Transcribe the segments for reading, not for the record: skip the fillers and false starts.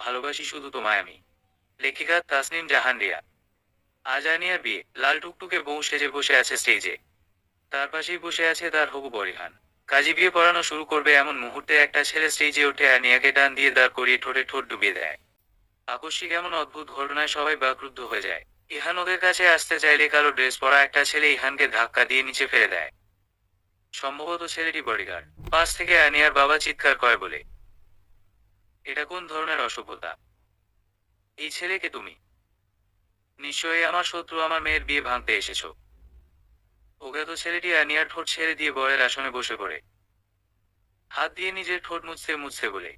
ভালোবাসি শুধু তোমায় আমি। লেখিকা তাসনিম জাহান রিয়া। আজ আনিয়ার বিয়ে। লাল টুকটুকে বউ সেজে বসে আছে স্টেজে। তার পাশেই বসে আছে তার হবু বরিহান। কাজী বিয়ে পড়ানো শুরু করবে এমন মুহূর্তে একটা ছেলে স্টেজে উঠে আনিয়াকে টান দিয়ে দাঁড় করিয়ে ঠোঁটে ঠোঁট ডুবিয়ে দেয়। আকস্মিক এমন অদ্ভুত ঘটনায় সবাই বাকরুদ্ধ হয়ে যায়। ইহান ওদের কাছে আসতে চাইলে কালো ড্রেস পরা একটা ছেলে ইহানকে ধাক্কা দিয়ে নিচে ফেলে দেয়। সম্ভবত ছেলেটি বডিগার্ড। পাশ থেকে আনিয়ার বাবা চিৎকার করে বলে, এটা কোন ধরনের অসভ্যতা? এই ছেলেকে তুমি নিশ্চয়ই আমার শত্রু, আমার মেয়ের বিয়ে ভাঙতে এসেছো। অজ্ঞাত ছেলেটি আনিয়ার ঠোঁট ছেড়ে দিয়ে বরের আসনে বসে পড়ে। হাত দিয়ে নিজের ঠোঁট মুছতে মুছতে বলে,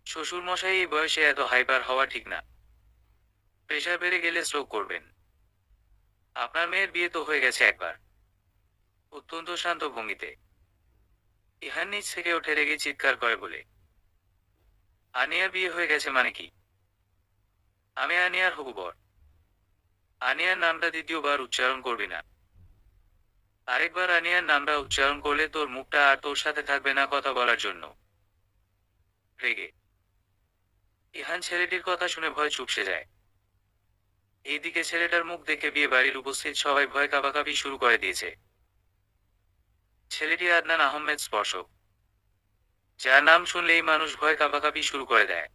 শ্বশুর মশাই এই বয়সে এত হাইপার হওয়া ঠিক না। প্রেশার বেড়ে গেলে স্ট্রোক করবেন। আপনার মেয়ের বিয়ে তো হয়ে গেছে একবার। অত্যন্ত শান্ত ভঙ্গিতে ইহান নিচ থেকে উঠে রেগে চিৎকার করে বলে, আনিয়ার বিয়ে হয়ে গেছে মানে কি? আমি আনিয়ার হবু বর। আনিয়ার নামটা দ্বিতীয়বার উচ্চারণ করবি না। আরেকবার আনিয়ার নামটা উচ্চারণ করলে তোর মুখটা আর তোর সাথে থাকবে না কথা বলার জন্য। রেগে ইহান ছেলেটির কথা শুনে ভয় চুপসে যায়। এইদিকে ছেলেটার মুখ দেখে বিয়ে বাড়ির উপস্থিত সবাই ভয় কাঁপাকাঁপি শুরু করে দিয়েছে। ছেলেটি আদনান আহমেদ স্পর্শক, যার নাম শুনলেই মানুষ ভয় কাঁপাকাঁপি শুরু করে দেয়।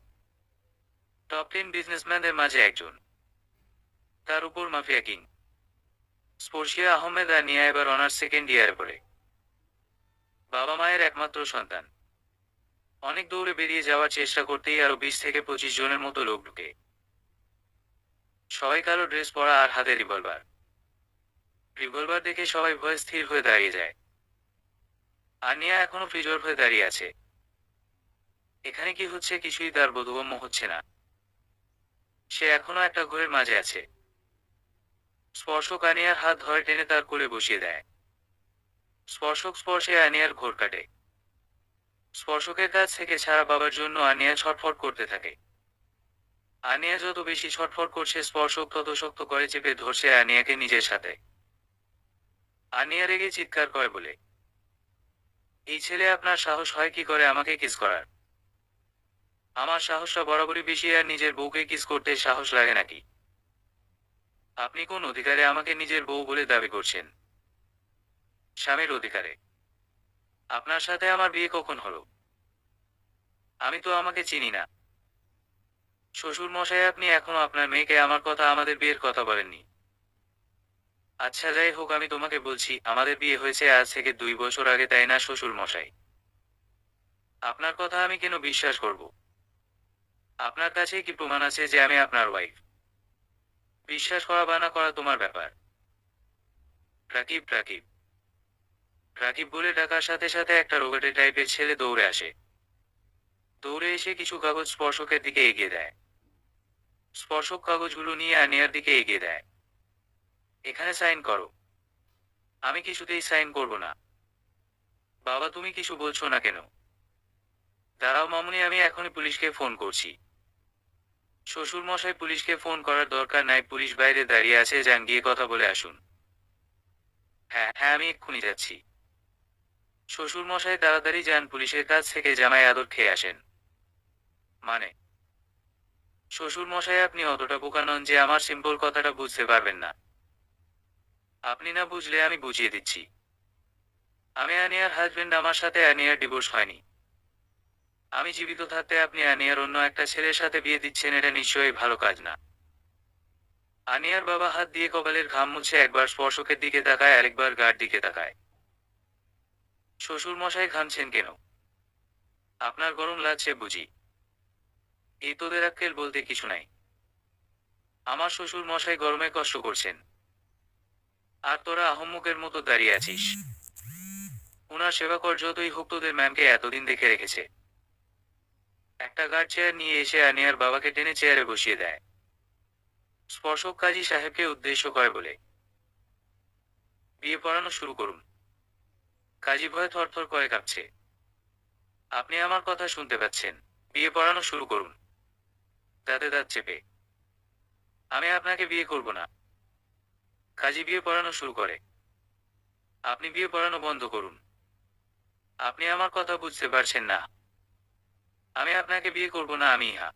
টপ 10 বিজনেসম্যানদের মাঝে একজন। তার উপর মাফিয়া কিং। স্পর্শিয়া আহমেদ আনিয়া এবার অনার্স সেকেন্ড ইয়ারে পড়ে। বাবা মায়ের একমাত্র সন্তান। অনেক দৌড়ে বেরিয়ে যাওয়ার চেষ্টা করতেই আরো 20 থেকে 25 জনের মতো লোক ঢুকে। সবাই কালো ড্রেস পরা আর হাতে রিভলভার। রিভলভার দেখে সবাই ভয়ে স্থির হয়ে দাঁড়িয়ে যায়। আনিয়া এখনো ফ্রিজর হয়ে দাঁড়িয়ে আছে। এখানে কি হচ্ছে কিছুই তার বোধগম্য হচ্ছে না। সে এখনো একটা ঘোরের মাঝে আছে। স্পর্শক আনিয়ার হাত ধরে টেনে তার কোলে বসিয়ে দেয়। স্পর্শক স্পর্শে আনিয়ার ঘোর কাটে। স্পর্শকের কাছ থেকে ছাড়া পাবার জন্য আনিয়া ছটফট করতে থাকে। আনিয়া যত বেশি ছটফট করছে স্পর্শক তত শক্ত করে চেপে ধরছে আনিয়াকে নিজের সাথে। আনিয়া রেগে চিৎকার করে বলে, এই ছেলে আপনার সাহস হয় কি করে আমাকে কিস করার? আমার সাহসটা বরাবরই বেশি, আর নিজের বউকে কিস করতে সাহস লাগে নাকি? আপনি কোন অধিকারে আমাকে নিজের বউ বলে দাবি করছেন? স্বামীর অধিকারে। আপনার সাথে আমার বিয়ে কখন হলো? আমি তো আমাকে চিনি না। শ্বশুর মশাই, আপনি এখনো আপনার মেয়েকে আমার কথা, আমাদের বিয়ের কথা বলেননি। আচ্ছা যাই হোক, আমি তোমাকে বলছি আমাদের বিয়ে হয়েছে আজ থেকে 2 বছর আগে, তাই না শ্বশুর মশাই? আপনার কথা আমি কেন বিশ্বাস করব? আপনার কাছে কি প্রমাণ আছে যে আমি আপনার ওয়াইফ? বিশ্বাস করা বা না করা তোমার ব্যাপার। রাকিব, রাকিব, রাকিব বলে ডাকার সাথে সাথে একটা রোবটে টাইপের ছেলে দৌড়ে আসে। দৌড়ে এসে কিছু কাগজ স্পর্শকের দিকে এগিয়ে দেয়। স্পর্শক কাগজগুলো নিয়ে আনিয়ার দিকে এগিয়ে দেয়। এখানে সাইন করো। আমি কিছুতেই সাইন করব না। বাবা, তুমি কিছু বলছো না কেন? দাঁড়াও মামুনি, আমি এখনই পুলিশকে ফোন করছি। শ্বশুর মশাই, পুলিশকে ফোন করার দরকার নাই, পুলিশ বাইরে দাঁড়িয়ে আছে, যান গিয়ে কথা বলে আসুন। হ্যাঁ হ্যাঁ, আমি এক্ষুনি যাচ্ছি। শ্বশুর মশাই তাড়াতাড়ি যান, পুলিশের কাছ থেকে জামাই আদর খেয়ে আসেন। মানে? শ্বশুর মশাই, আপনি অতটা বোকা নন যে আমার সিম্পল কথাটা বুঝতে পারবেন না। আপনি না বুঝলে আমি বুঝিয়ে দিচ্ছি। আমি আনিয়ার হাজবেন্ড, আমার সাথে আনিয়ার ডিভোর্স হয়নি। আমি জীবিত থাকতে আপনি আনিয়ার অন্য একটা ছেলের সাথে বিয়ে দিচ্ছেন, এটা নিশ্চয়ই ভালো কাজ না। আনিয়ার বাবা হাত দিয়ে কপালের ঘাম মুছে একবার স্পর্শকের দিকে তাকায়, আরেকবার গার দিকে তাকায়। শ্বশুর মশাই, ঘামছেন কেন? আপনার গরম লাগছে বুঝি? এই তোদের আক্কেল বলতে কিছু নাই। আমার শ্বশুর মশাই গরমে কষ্ট করছেন, আর তোরা আহম্মকের মতো দাঁড়িয়ে আছিস। ওনার সেবা কর, যতই হোক তোদের ম্যামকে এতদিন দেখে রেখেছে। একটা গার্ড চেয়ার নিয়ে এসে আনিয়ার বাবাকে টেনে চেয়ারে বসিয়ে দেয়। স্পর্শক কাজী সাহেবকে উদ্দেশ্য করে বলে, বিয়ে পড়ানো শুরু করুন। কাজী ভয়ে থরথর করে কাঁপছে। আপনি আমার কথা শুনতে পাচ্ছেন? বিয়ে পড়ানো শুরু করুন। দাঁতে দাঁত চেপে, আমি আপনাকে বিয়ে করব না। কাজী বিয়ে পড়ানো শুরু করে। আপনি বিয়ে পড়ানো বন্ধ করুন। আপনি আমার কথা বুঝতে পারছেন না। আমি আপনাকে বিয়ে করব না, আমি ইহা।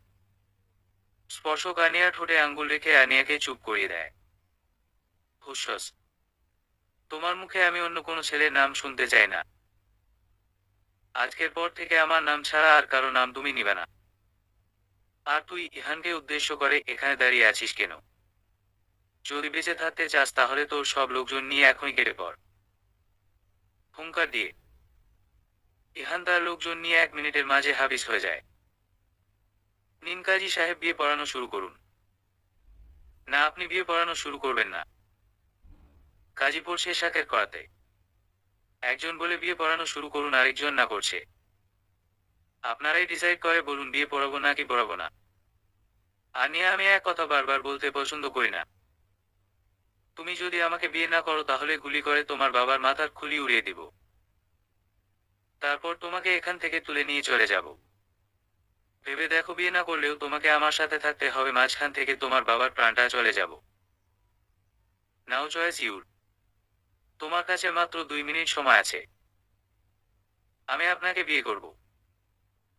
স্পর্শক আনিয়ার ঠোঁটে আঙ্গুল রেখে আনিয়াকে চুপ করিয়ে দেয়। হুসস, তোমার মুখে আমি অন্য কোনো ছেলের নাম শুনতে চাই না। আজকের পর থেকে আমার নাম ছাড়া আর কারো নাম তুমি নিবে না। আর তুই ইহানকে উদ্দেশ্য করে এখানে দাঁড়িয়ে আছিস কেন? যদি বেঁচে থাকতে চাস তাহলে তোর সব লোকজন নিয়ে এখনই কেটে পড়। হুঙ্কার দিয়ে ইহান তার লোকজন নিয়ে 1 মিনিটের মাঝে হাবিস হয়ে যায়। নিন কাজী সাহেব, বিয়ে পড়ানো শুরু করুন। না, আপনি বিয়ে পড়ানো শুরু করবেন না। কাজী পড়ছে শাকের করাতে। একজন বলে বিয়ে পড়ানো শুরু করুন, আরেকজন না করছে। আপনারাই ডিসাইড করে বলুন বিয়ে পড়াবো নাকি পড়াবো না। আনিয়া, আমি এক কথা বারবার বলতে পছন্দ করি না। তুমি যদি আমাকে বিয়ে না করো তাহলে গুলি করে তোমার বাবার মাথার খুলি উড়িয়ে দিব। তারপর তোমাকে এখান থেকে তুলে নিয়ে চলে যাব। ভেবে দেখো, বিয়ে না করলেও তোমাকে আমার সাথে থাকতে হবে, মাঝখান থেকে তোমার বাবার প্রাণটা চলে যাব। নাও চয়েস ইউর। তোমার কাছে মাত্র 2 মিনিট সময় আছে। আমি আপনাকে বিয়ে করব।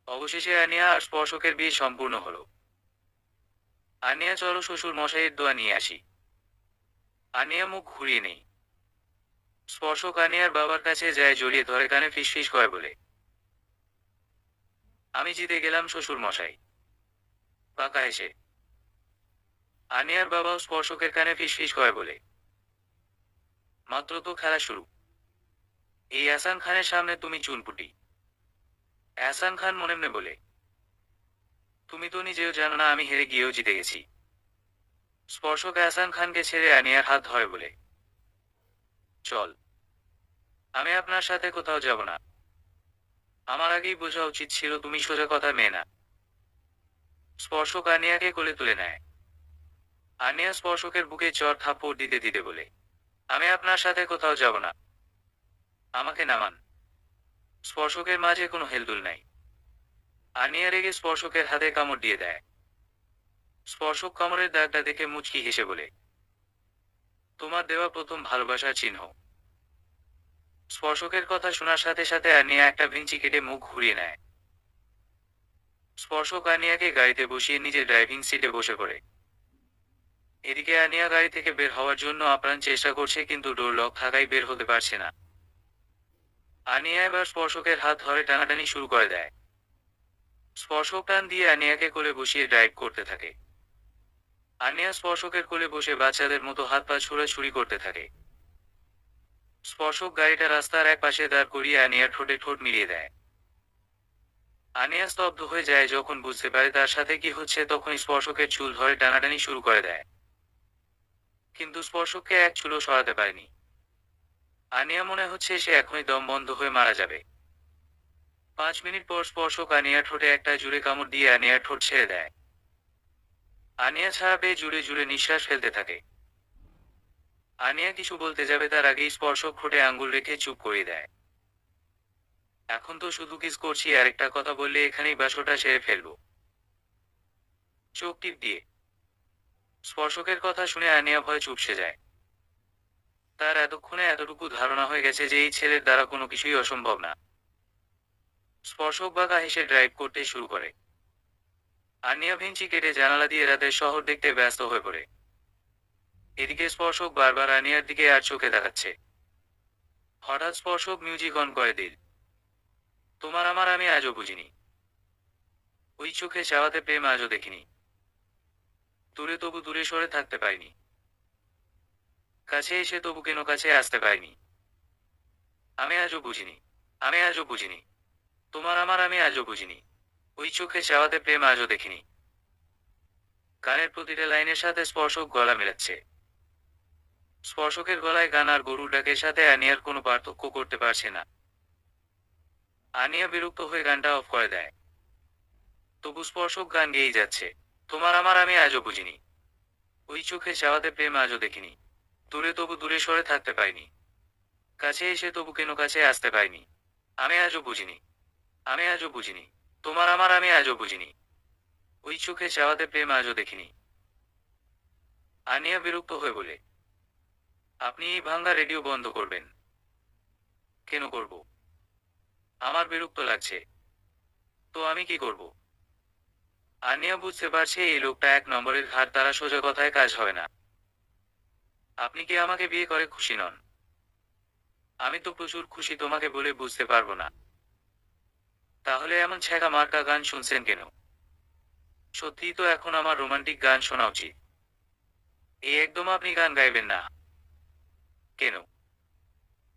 অবশেষে আনিয়া আর স্পর্শকের বিয়ে সম্পূর্ণ হলো। আনিয়া, চলো শ্বশুর মশাইয়ের দোয়া নিয়ে আসি। আনিয়া মুখ ঘুরিয়ে নেই। স্পর্শক আনিয়ার বাবার কাছে যায়, জড়িয়ে ধরে কানে ফিসফিস করে বলে, আমি জিতে গেলাম শ্বশুর মশাই। পাকা এসে আনিয়ার বাবাও স্পর্শকের কানে ফিসফিস করে বলে, মাত্র তো খেলা শুরু। এই আহসান খানের সামনে তুমি চুনপুটি। আহসান খান মনে মনে বলে, তুমি তো নিজেও জানো না আমি হেরে গিয়েও জিতে গেছি। স্পর্শক আহসান খানকে ছেড়ে আনিয়ার হাত ধরে বলে, চল, আমি আপনার সাথে কোথাও যাব না। আমার আগেই বোঝা উচিত ছিল তুমি সোজা কথা মেয়ে না। স্পর্শক আনিয়াকে কোলে তুলে নেয়। আনিয়া স্পর্শকের বুকে চড় থাপ্পড় দিতে দিতে বলে, আমি আপনার সাথে কোথাও যাব না। আমাকে নামান। স্পর্শকের মাঝে কোনো হেলদুল নাই। আনিয়া রেগে স্পর্শকের হাতে কামড় দিয়ে দেয়। স্পর্শক কামড়ের দাগটা দেখে মুচকি হেসে বলে, তোমার দেওয়া প্রথম ভালোবাসার চিহ্ন। স্পর্শকের কথা শোনার সাথে সাথে আনিয়া একটা ভেঙচি কেটে মুখ ঘুরিয়ে নেয়। স্পর্শক আনিয়াকে গাড়িতে বসিয়ে নিজে ড্রাইভিং সিটে বসে পড়ে। এদিকে আনিয়া গাড়ি থেকে বের হওয়ার জন্য আপ্রাণ চেষ্টা করছে, কিন্তু ডোর লক থাকায় বের হতে পারছে না। আনিয়া এবার স্পর্শকের হাত ধরে টানাটানি শুরু করে দেয়। স্পর্শক টান দিয়ে আনিয়াকে কোলে বসিয়ে ড্রাইভ করতে থাকে। আনিয়া স্পর্শকের কোলে বসে বাচ্চাদের মতো হাত পা ছোড়াছুড়ি করতে থাকে। স্পর্শক গাড়িটা রাস্তার এক পাশে দাঁড় করিয়ে আনিয়ার ঠোঁটে ঠোঁট মিলিয়ে দেয়। আনিয়া স্তব্ধ হয়ে যায়, যখন বুঝতে পারে তার সাথে কি হচ্ছে তখনই স্পর্শকের চুল ধরে টানাটানি শুরু করে দেয়। কিন্তু স্পর্শককে এক চুলও সরাতে পারেনি। আনিয়া মনে হচ্ছে সে এখনই দম বন্ধ হয়ে মারা যাবে। 5 মিনিট পর স্পর্শক আনিয়ার ঠোঁটে একটা জুড়ে কামড় দিয়ে আনিয়ার ঠোঁট ছেড়ে দেয়। আনিয়া ছাড়া পেয়ে জুড়ে জুড়ে নিঃশ্বাস ফেলতে থাকে। আনিয়া কিছু বলতে যাবে তার আগেই স্পর্শক ঠোঁটে আঙ্গুল রেখে চুপ করিয়ে দেয়। এখন তো শুধু কিস করছি, আরেকটা কথা বললে এখানেই বাসরটা সেরে ফেলবো। চোখ টিপ দিয়ে স্পর্শকের কথা শুনে আনিয়া ভয়ে চুপসে যায়। তার এতক্ষণে এতটুকু ধারণা হয়ে গেছে যে এই ছেলের দ্বারা কোনো কিছুই অসম্ভব না। স্পর্শক বাঁকা হেসে ড্রাইভ করতে শুরু করে। আনিয়া ভেঙচি কেটে জানালা দিয়ে রাতের শহর দেখতে ব্যস্ত হয়ে পড়ে। এদিকে স্পর্শক বারবার আনিয়ার দিকে আর চোখে দেখাচ্ছে। হঠাৎ স্পর্শক মিউজিক অন করে দিল। তোমার আমার আমি আজও বুঝিনি। ওই চোখে চাওয়াতে প্রেম আজও দেখিনি। দূরে তবু দূরে সরে থাকতে পারিনি। কাছে এসে তবু কেন কাছে আসতে পারিনি। আমি আজও বুঝিনি। আমি আজও বুঝিনি। তোমার আমার আমি আজও বুঝিনি। ওই চোখে চাওয়াতে প্রেম আজও দেখিনি। গানের প্রতিটা লাইনের সাথে স্পর্শক গলা মেলাচ্ছে। স্পর্শকের গলায় গান আর গরুর ডাকের সাথে আনিয়ার কোনো পার্থক্য করতে পারছে না। আনিয়া বিরক্ত হয়ে গানটা অফ করে দেয়। তবু স্পর্শক গান গেয়েই যাচ্ছে। তোমার আমার আমি আজও বুঝিনি। ওই চোখে চাওয়াতে প্রেম আজও দেখিনি। দূরে তবু দূরে সরে থাকতে পাইনি। কাছে এসে তবু কেন কাছে আসতে পারিনি। আমি আজও বুঝিনি। আমি আজও বুঝিনি। তোমার আমার আমি আজও বুঝিনি। ওই চোখে চাওয়াতে প্রেম আজও দেখিনি। আনিয়া বিরক্ত হয়ে বলে, আপনি এই ভাঙ্গা রেডিও বন্ধ করবেন। কেন করব? আমার বিরক্ত লাগছে। তো আমি কি করব? আনিয়া বুঝতে পারছে এই লোকটা এক নম্বরের ঘাট, তারা সোজা কথায় কাজ হবে না। আপনি কি আমাকে বিয়ে করে খুশি নন? আমি তো প্রচুর খুশি, তোমাকে বলে বুঝতে পারবো না। তাহলে এমন ছ্যাঁকা মার্কা গান শুনছেন কেন? সত্যিই তো এখন আমার রোমান্টিক গান শোনা উচিত। এই একদম আপনি গান গাইবেন না। কেন?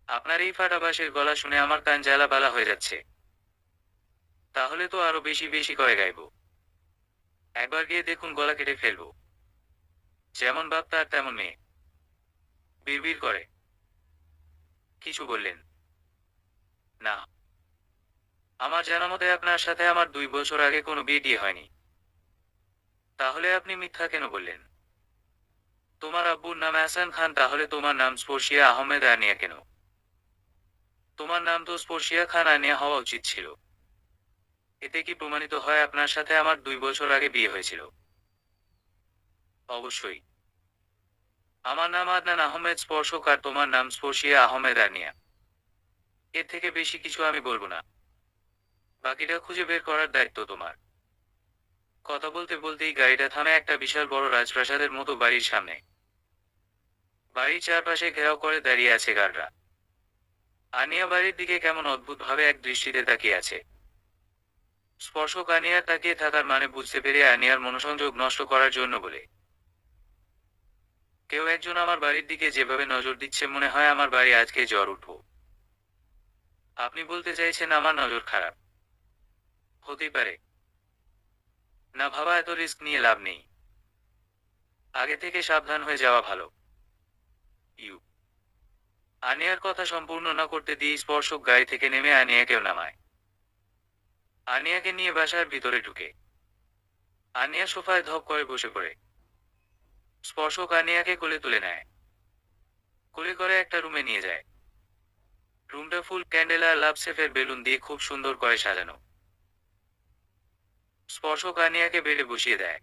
আপনার এই ফাটা বাঁশের গলা শুনে আমার কান জ্বালা বালা হয়ে যাচ্ছে। তাহলে তো আরো বেশি বেশি করে গাইবো। একবার গিয়ে দেখুন, গলা কেটে ফেলবো। যেমন বাপ তার তেমন মেয়ে। বিড়বিড় করে। কিছু বললেন? না। আমার জানা মতে আপনার সাথে আমার 2 বছর আগে কোনো বিয়ে টিয়ে হয়নি। তাহলে আপনি মিথ্যা কেন বললেন? তোমার আব্বুর নাম এহসান খান, তাহলে তোমার নাম স্পর্শিয়া আহমেদ আনিয়া কেন? তোমার নাম তো স্পর্শিয়া খান আনিয়া হওয়া উচিত ছিল। এতে কি প্রমাণিত হয় আপনার সাথে আমার 2 বছর আগে বিয়ে হয়েছিল? অবশ্যই। আমার নাম আদনান আহমেদ স্পর্শক আর তোমার নাম স্পর্শিয়া আহমেদ আনিয়া। এর থেকে বেশি কিছু আমি বলবো না। বাকিটা খুঁজে বের করার দায়িত্ব তোমার। কথা বলতে বলতেই গাড়িটা থামে একটা বিশাল বড় রাজপ্রাসাদের মতো বাড়ির সামনে। বাড়ির চারপাশে ঘেরাও করে দাঁড়িয়ে আছে গার্ডরা। আনিয়া বাড়ির দিকে কেমন অদ্ভুতভাবে এক দৃষ্টিতে তাকিয়ে আছে। স্পর্শক আনিয়ার তাকিয়ে থাকার মানে বুঝতে পেরে আনিয়ার মনোসংযোগ নষ্ট করার জন্য বলে, কেউ একজন আমার বাড়ির দিকে যেভাবে নজর দিচ্ছে, মনে হয় আমার বাড়ি আজকে জ্বর উঠবো। আপনি বলতে চাইছেন আমার নজর খারাপ? হতেই পারে। না ভাবা, এত রিস্ক নিয়ে লাভ নেই। আগে থেকে সাবধান হয়ে যাওয়া ভালো। ইউ। আনিয়ার কথা সম্পূর্ণ না করতে দিয়ে স্পর্শক গাড়ি থেকে নেমে আনিয়াকেও নামায়। আনিয়াকে নিয়ে বাসার ভিতরে ঢুকে। আনিয়া সোফায় ধপ করে বসে পড়ে। স্পর্শক আনিয়াকে কোলে তুলে নেয়। কোলে করে একটা রুমে নিয়ে যায়। রুমটা ফুল ক্যান্ডেল আর লাভসেফের বেলুন দিয়ে খুব সুন্দর করে সাজানো। স্পর্শক আনিয়াকে বেডে বসিয়ে দেয়।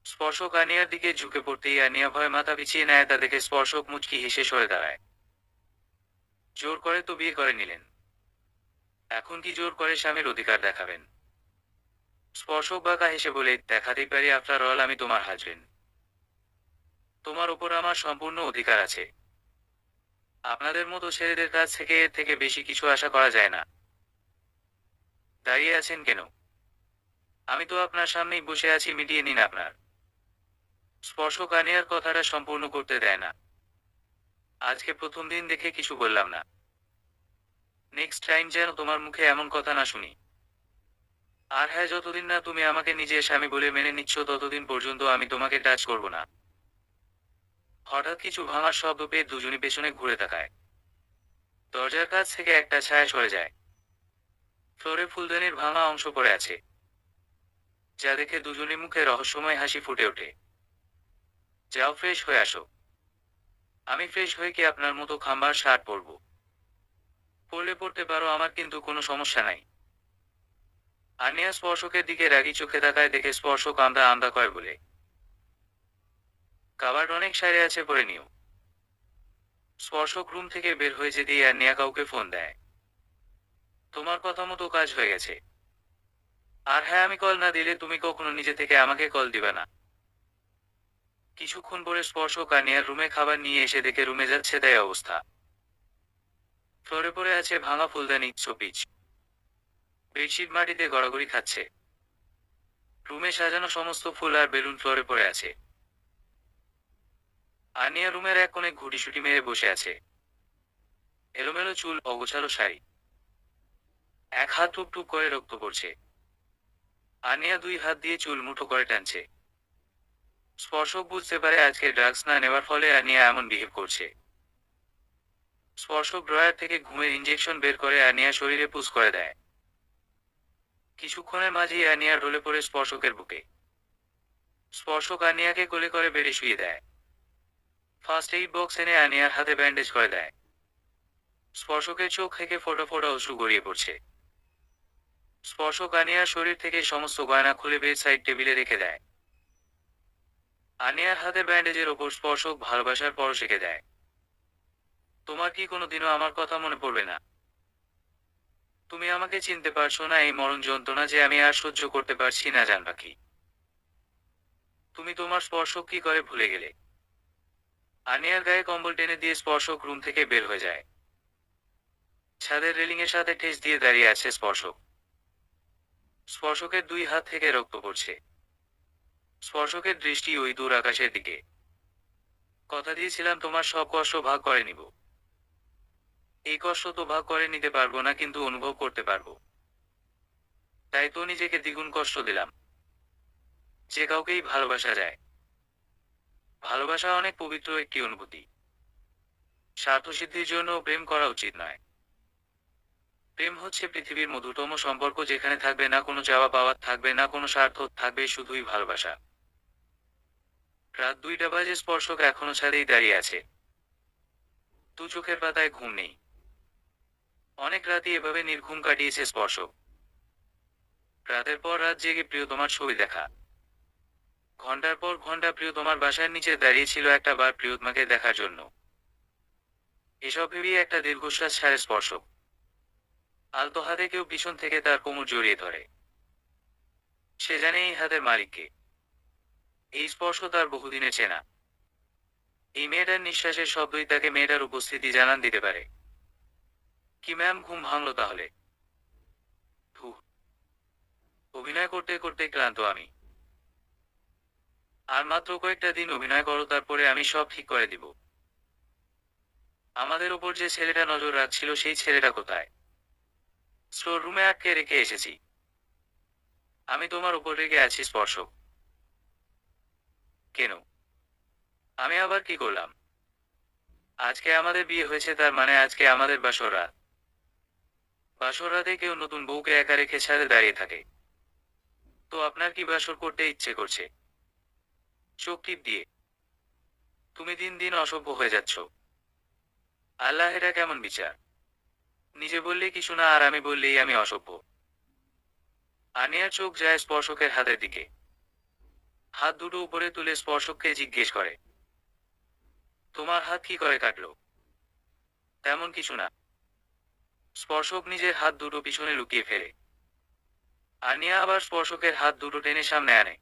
স্পর্শক আনিয়ার দিকে ঝুঁকে পড়তেই আনিয়া ভয়ে মাথা পিছিয়ে নেয়, তা দেখে স্পর্শক মুচকি হেসে সরে দাঁড়ায়। জোর করে তো বিয়ে করে নিলেন, এখন কি জোর করে স্বামীর অধিকার দেখাবেন? স্পর্শক বাঁকা হেসে বলে, দেখাতেই পারি, আফটার অল আমি তোমার হাজবেন্ড। তোমার ওপর আমার সম্পূর্ণ অধিকার আছে। আপনাদের মতো ছেলেদের কাছ থেকে এর থেকে বেশি কিছু আশা করা যায় না। দাঁড়িয়ে আছেন কেন? আমি তো আপনার সামনেই বসে আছি, মিটিয়ে নিন আপনার। স্পর্শক আনিয়ার কথাটা সম্পূর্ণ করতে দেয় না। আজকে প্রথম দিন দেখে কিছু বললাম না। নেক্সট টাইম যেন তোমার মুখে এমন কথা না শুনি। আর হ্যাঁ, যতদিন না তুমি আমাকে নিজের স্বামী বলে মেনে নিচ্ছ, ততদিন পর্যন্ত আমি তোমাকে টাচ করব না। হঠাৎ কিছু ভাঙার শব্দ পেয়ে দুজনই পেছনে ঘুরে তাকায়। দরজার কাছ থেকে একটা ছায়া সরে যায়। ফ্লোরে ফুলদানির ভাঙা অংশ পড়ে আছে, যা দেখে দুজনের মুখে রহস্যময় হাসি ফুটে ওঠে। যাও, ফ্রেশ হয়ে আসো। আমি ফ্রেশ হয়ে কি আপনার মতো খাম্বার শার্ট পরবো? পরলে পড়তে পারো, আমার কিন্তু কোনো সমস্যা নাই। আনিয়া স্পর্শকের দিকে রাগি চোখে তাকায়, দেখে স্পর্শক আমদা আমদা কয় বলে, কাবার্ড অনেক সাইরে আছে, পরে নিও। স্পর্শক রুম থেকে বের হয়ে যেতেই আনিয়া কাউকে ফোন দেয়। তোমার কথা মতো কাজ হয়ে গেছে। আর হ্যাঁ, আমি কল না দিলে তুমি কখনো নিজে থেকে আমাকে কল দিবে না। কিছুক্ষণ পরে স্পর্শক আনিয়ার রুমে খাবার নিয়ে এসে দেখে রুমে যাচ্ছে তাই অবস্থা। ফ্লোরে পড়ে আছে ভাঙা ফুলদানি, শোপিস, বেডশিট মাটিতে গড়াগড়ি খাচ্ছে। রুমে সাজানো সমস্ত ফুল আর বেলুন ফ্লোরে পড়ে আছে। আনিয়া রুমের এক কোণে ঘুটিসুটি মেরে বসে আছে। এলোমেলো চুল, অগোছালো শাড়ি, এক হাত টুপ টুপ করে রক্ত পড়ছে। আনিয়া 2 হাত দিয়ে চুল মুঠো করে টানছে। স্পর্শক বুঝতে পারে আজকে ড্রাগস না নেওয়ার ফলে আনিয়া এমন বিহেভ করছে। স্পর্শক ড্রয়ার থেকে ঘুমের ইঞ্জেকশন বের করে আনিয়া শরীরে পুশ করে দেয়। কিছুক্ষণের মাঝেই আনিয়া ঢলে পড়ে স্পর্শকের বুকে। স্পর্শক আনিয়াকে কোলে করে বেড়ে শুয়ে দেয়। ফার্স্ট এইড বক্স এনে আনিয়ার হাতে ব্যান্ডেজ করে দেয়। স্পর্শকের চোখ থেকে ফোঁটা ফোঁটা অশ্রু গড়িয়ে পড়ছে। স্পর্শক আনিয়ার শরীর থেকে সমস্ত গয়না খুলে বেড সাইড টেবিলে রেখে দেয়। আনিয়ার হাতের ব্যান্ডেজের ওপর স্পর্শক ভালোবাসার পরশ এঁকে দেয়। তোমার কি কোনোদিনও আমার কথা মনে পড়বে না? তুমি আমাকে চিনতে পারছো না, এই মরণ যন্ত্রণা যে আমি আর সহ্য করতে পারছি না জান পাখি। তুমি তোমার স্পর্শ কি করে ভুলে গেলে? আনিয়ার গায়ে কম্বল টেনে দিয়ে স্পর্শক রুম থেকে বের হয়ে যায়। ছাদের রেলিং এর সাথে ঠেস দিয়ে দাঁড়িয়ে আছে স্পর্শক। স্পর্শকের দুই হাত থেকে রক্ত পড়ছে। স্পর্শকের দৃষ্টি ওই দূর আকাশের দিকে। কথা দিয়েছিলাম তোমার সব কষ্ট ভাগ করে নিব। এই কষ্ট তো ভাগ করে নিতে পারবো না, কিন্তু অনুভব করতে পারবো। তাই তো নিজেকে দ্বিগুণ কষ্ট দিলাম। যে কাউকেই ভালোবাসা যায়। ভালোবাসা অনেক পবিত্র একটি অনুভূতি। স্বার্থসিদ্ধির জন্য প্রেম করা উচিত নয়। প্রেম হচ্ছে পৃথিবীর মধুরতম সম্পর্ক, যেখানে থাকবে না কোনো চাওয়া পাওয়া, থাকবে না কোনো স্বার্থ, থাকবে শুধুই ভালোবাসা। রাত 2টা বাজে, স্পর্শক এখনো ছাদেই দাঁড়িয়ে আছে। দু চোখের পাতায় ঘুম নেই। অনেক রাতই এভাবে নির্ঘুম কাটিয়েছে স্পর্শক। রাতের পর রাত জেগে প্রিয়তমার ছবি দেখা। ঘন্টার পর ঘন্টা প্রিয়তমার বাসার নিচে দাঁড়িয়ে ছিল একটা বার প্রিয়তমাকে দেখার জন্য। এসব ভেবেই একটা দীর্ঘশ্বাস ছাড়ে স্পর্শক। আলতো হাতে কেউ পিছন থেকে তার কোমর জড়িয়ে ধরে। সে জানে এই হাতের মালিককে। এই স্পর্শ তার বহুদিনের চেনা। এই মেয়েটার নিঃশ্বাসের শব্দই তাকে মেয়েটার উপস্থিতি জানান দিতে পারে। কি ম্যাম, ঘুম ভাঙলো তাহলে? ধুহ, অভিনয় করতে করতে ক্লান্ত আমি। আর মাত্র কয়েকটা দিন অভিনয় করো, তারপরে আমি সব ঠিক করে দিব। আমাদের ওপর যে ছেলেটা নজর রাখছিল, সেই ছেলেটা কোথায়? স্টোর রুমে আটকে রেখে এসেছি। আমি তোমার উপর রেগে আছি স্পর্শক। কেন? আমি আবার কি করলাম? আজকে আমাদের বিয়ে হয়েছে, তার মানে আজকে আমাদের বাসর রাত। বাসর রাতে কেউ নতুন বউকে একা রেখে ছাদে দাঁড়িয়ে থাকে? তো আপনার কি বাসর করতে ইচ্ছে করছে? চোখ টিপ দিয়ে। তুমি দিন দিন অসভ্য হয়ে যাচ্ছ। আল্লাহ, এটা কেমন বিচার? নিজে বললে কিছু না, আর আমি বললেই আমি অসভ্য। আনিয়ার চোখ যায় স্পর্শকের হাতের দিকে। হাত দুটো উপরে তুলে স্পর্শককে জিজ্ঞেস করে, তোমার হাত কি করে কাটলো? তেমন কিছু না। স্পর্শক নিজের হাত দুটো পিছনে লুকিয়ে ফেলে। আনিয়া আবার স্পর্শকের হাত দুটো টেনে সামনে আনে।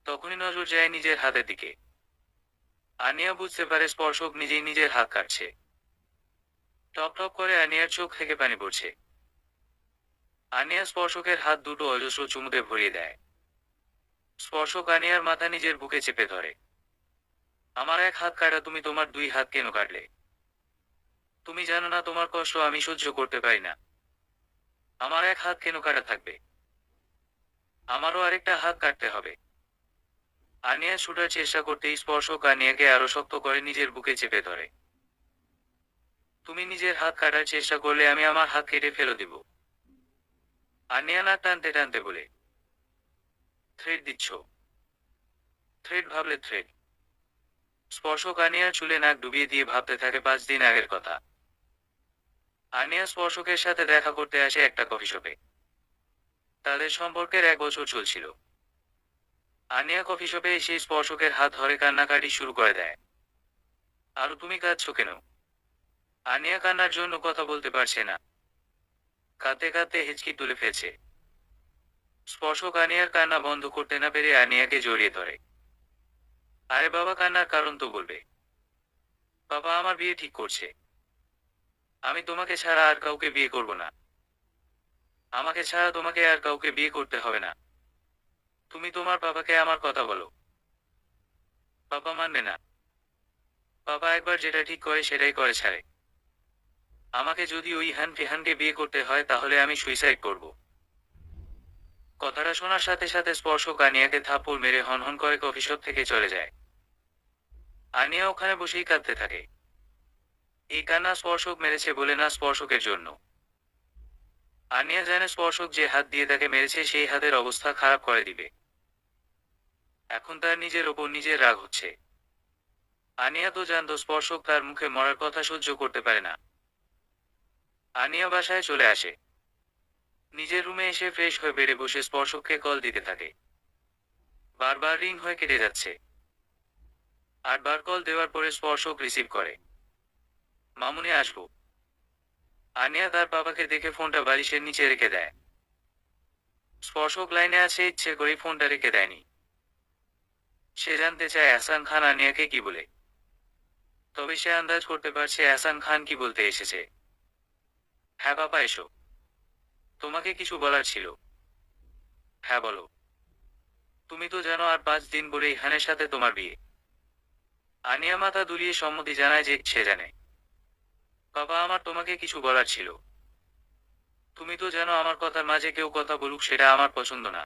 তখনই নজর যায় নিজের হাতের দিকে। আনিয়া বুঝতে পারে স্পর্শক নিজেই নিজের হাত কাটছে। টপ টপ করে আনিয়ার চোখ থেকে পানি পড়ছে। আনিয়া স্পর্শকের হাত দুটো অজস্র চুমুতে ভরিয়ে দেয়। স্পর্শক আনিয়ার মাথা নিজের বুকে চেপে ধরে। আমার এক হাত কাটা, তুমি তোমার দুই হাত কেন কাটলে? তুমি জানো না তোমার কষ্ট আমি সহ্য করতে পারি না। আমার এক হাত কেন কাটা থাকবে? আমারও আরেকটা হাত কাটতে হবে। আনিয়া ছুটার চেষ্টা করতেই স্পর্শক আনিয়াকে আরো শক্ত করে নিজের বুকে চেপে ধরে। তুমি নিজের হাত কাটার চেষ্টা করলে আমি আমার হাত কেটে ফেলে দিব। আনিয়া নাক টানতে টানতে বলে, থ্রেড দিচ্ছ? থ্রেড ভাবলে থ্রেড? স্পর্শক আনিয়ার চুলে নাক ডুবিয়ে দিয়ে ভাবতে থাকে 5 দিন আগের কথা। আনিয়া স্পর্শকের সাথে দেখা করতে আসে একটা কফি শপে। তাদের সম্পর্কের 1 বছর চলছিল। আনিয়া কফি শপে এসে স্পর্শকের হাত ধরে কান্নাকাটি শুরু করে দেয়। আর তুমি কাঁদছো কেন? আনিয়া কান্নার জন্য কথা বলতে পারছে না। কাঁদতে কাঁদতে হিচকি তুলে ফেলছে। স্পর্শক আনিয়ার কান্না বন্ধ করতে না পেরে আনিয়াকে জড়িয়ে ধরে। আরে বাবা, কান্নার কারণ তো বলবে। বাবা আমার বিয়ে ঠিক করছে। আমি তোমাকে ছাড়া আর কাউকে বিয়ে করব না। আমাকে ছাড়া তোমাকে আর কাউকে বিয়ে করতে হবে না। তুমি তোমার বাবাকে আমার কথা বলো। বাবা মানবে না। বাবা একবার যেটা ঠিক করে সেটাই করে ছাড়ে। আমাকে যদি ওই ফিহানকে বিয়ে করতে হয়, তাহলে আমি সুইসাইড করব। কথাটা শোনার সাথে সাথে স্পর্শক আনিয়াকে থাপ্পড় মেরে হনহন করে কফি শপ থেকে চলে যায়। আনিয়া ওখানে বসেই কাঁদতে থাকে। এই কান্না স্পর্শক মেরেছে বলে না, স্পর্শকের জন্য। আনিয়া জানে স্পর্শক যে হাত দিয়ে তাকে মেরেছে, সেই হাতের অবস্থা খারাপ করে দিবে। এখন তার নিজের ওপর নিজের রাগ হচ্ছে। আনিয়া তো জানতো স্পর্শক তার মুখে মরার কথা সহ্য করতে পারে না। আনিয়া বাসায় চলে আসে। নিজের রুমে এসে ফ্রেশ হয়ে বেড়ে বসে স্পর্শককে কল দিতে থাকে। বারবার রিং হয়ে কেটে যাচ্ছে। 8 বার কল দেওয়ার পরে স্পর্শক রিসিভ করে। মামুনি আসবো। আনিয়া তার বাবাকে দেখে ফোনটা বালিশের নিচে রেখে দেয়। স্পর্শক লাইনে আছে, ইচ্ছে করেই ফোনটা রেখে দেয়নি। সে জানতে চায় এহসান খান আনিয়াকে কি বলে। তবে সে আন্দাজ করতে পারছে এহসান খান কি বলতে এসেছে। হ্যাঁ বাবা, এসো। তোমাকে কিছু বলার ছিল। হ্যাঁ বলো। তুমি তো জানো আর 5 দিন পরে ইহানের সাথে তোমার বিয়ে। আনিয়া মাথা দুলিয়ে সম্মতি জানায় যে সে জানে। বাবা, আমার তোমাকে কিছু বলার ছিল। তুমি তো জানো আমার কথার মাঝে কেউ কথা বলুক সেটা আমার পছন্দ না।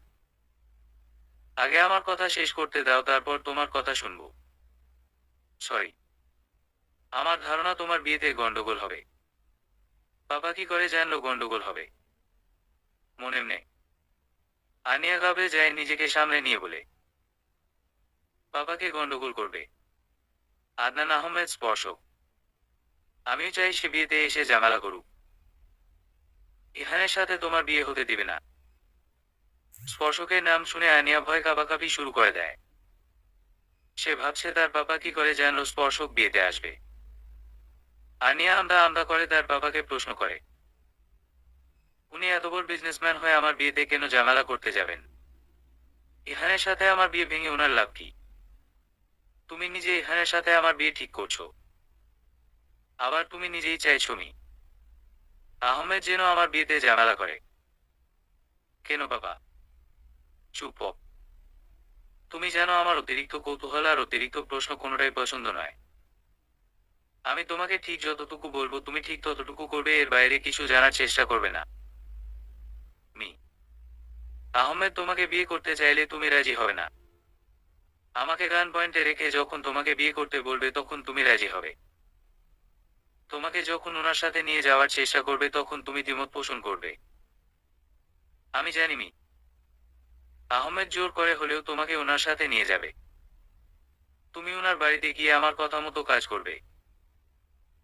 আগে আমার কথা শেষ করতে দাও, তারপর তোমার কথা শুনবো। সরি। আমার ধারণা তোমার বিয়েতে গন্ডগোল হবে। বাবা কি করে জানলো গন্ডগোল হবে? মনে নেই। আনিয়া ঘাবড়ে যায়, নিজেকে সামনে নিয়ে বলে, বাবাকে গন্ডগোল করবে? আদনান আহমেদ স্পর্শক। আমিও চাই সে বিয়েতে এসে ঝামেলা করুক। ইহানের সাথে তোমার বিয়ে হতে দিবে না। স্পর্শকের নাম শুনে আনিয়া ভয় কাঁপাকাঁপি শুরু করে দেয়। সে ভাবছে তার বাবা কি করে জানলো স্পর্শক বিয়েতে আসবে। আনিয়া আমদা আমদা করে তার বাবাকে প্রশ্ন করে, উনি এত বড় বিজনেসম্যান হয়ে আমার বিয়েতে কেন ঝামেলা করতে যাবেন? ইহানের সাথে আমার বিয়ে ভেঙে ওনার লাভ কি? তুমি নিজে ইহানের সাথে আমার বিয়ে ঠিক করছো, আবার তুমি নিজেই চাইছো মি আহমেদ যেন আমার বিয়েতে ঝামেলা করে। কেন বাবা? চুপ। তুমি জানো আমার অতিরিক্ত কৌতূহল আর অতিরিক্ত প্রশ্ন কোনোটাই পছন্দ নয়। আমি তোমাকে ঠিক যতটুকু বলবো তুমি ঠিক ততটুকু করবে, এর বাইরে কিছু জানার চেষ্টা করবে না। মি আহমেদ তোমাকে বিয়ে করতে চাইলে তুমি রাজি হবে না। আমাকে গান পয়েন্টে রেখে যখন তোমাকে বিয়ে করতে বলবে তখন তুমি রাজি হবে। তোমাকে যখন ওনার সাথে নিয়ে যাওয়ার চেষ্টা করবে তখন তুমি দ্বিমত পোষণ করবে। আমি জানি মি আহমেদ জোর করে হলেও তোমাকে ওনার সাথে নিয়ে যাবে। তুমি ওনার বাড়িতে গিয়ে আমার কথা মতো কাজ করবে,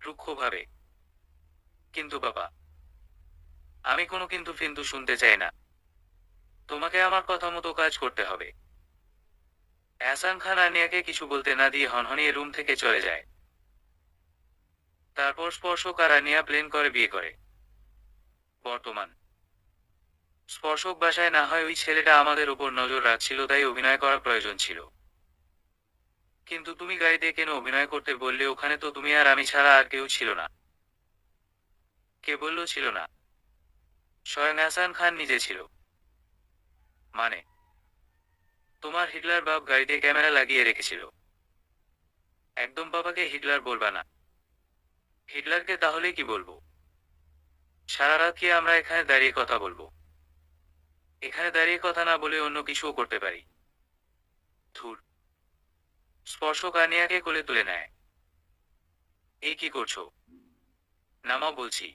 রুক্ষভাবে। কিন্তু বাবা, আমি কোনো কিন্তু ফিন্তু শুনতে চাই না। তোমাকে আমার কথা মতো কাজ করতে হবে। এহসান খান আনিয়াকে কিছু বলতে না দিয়ে হনহনিয়ে রুম থেকে চলে যায়। তারপর স্পর্শক আর আনিয়া প্লেন করে বিয়ে করে। বর্তমান স্পর্শক বাসায় না হয় ওই ছেলেটা আমাদের উপর নজর রাখছিল তাই অভিনয় করা প্রয়োজন ছিল। কিন্তু তুমি গাড়িতে কেন অভিনয় করতে বললে? ওখানে তো তুমি আর আমি ছাড়া আর কেউ ছিল না। কে বলল ছিল না? স্বয়ং হাসান খান নিজে ছিল। মানে? তোমার হিটলার বাপ গাড়িতে ক্যামেরা লাগিয়ে রেখেছিল। একদম বাবাকে হিটলার বলবা না। হিটলারকে তাহলে কি বলবো? সারা রাত কি আমরা এখানে দাঁড়িয়ে কথা বলবো? এখানে দাঁড়িয়ে কথা না বলে অন্য কিছুও করতে পারি। ধুর। স্পর্শক আনিয়াকে কোলে তুলে নেয়। এই কি করছো? নামাও বলছি।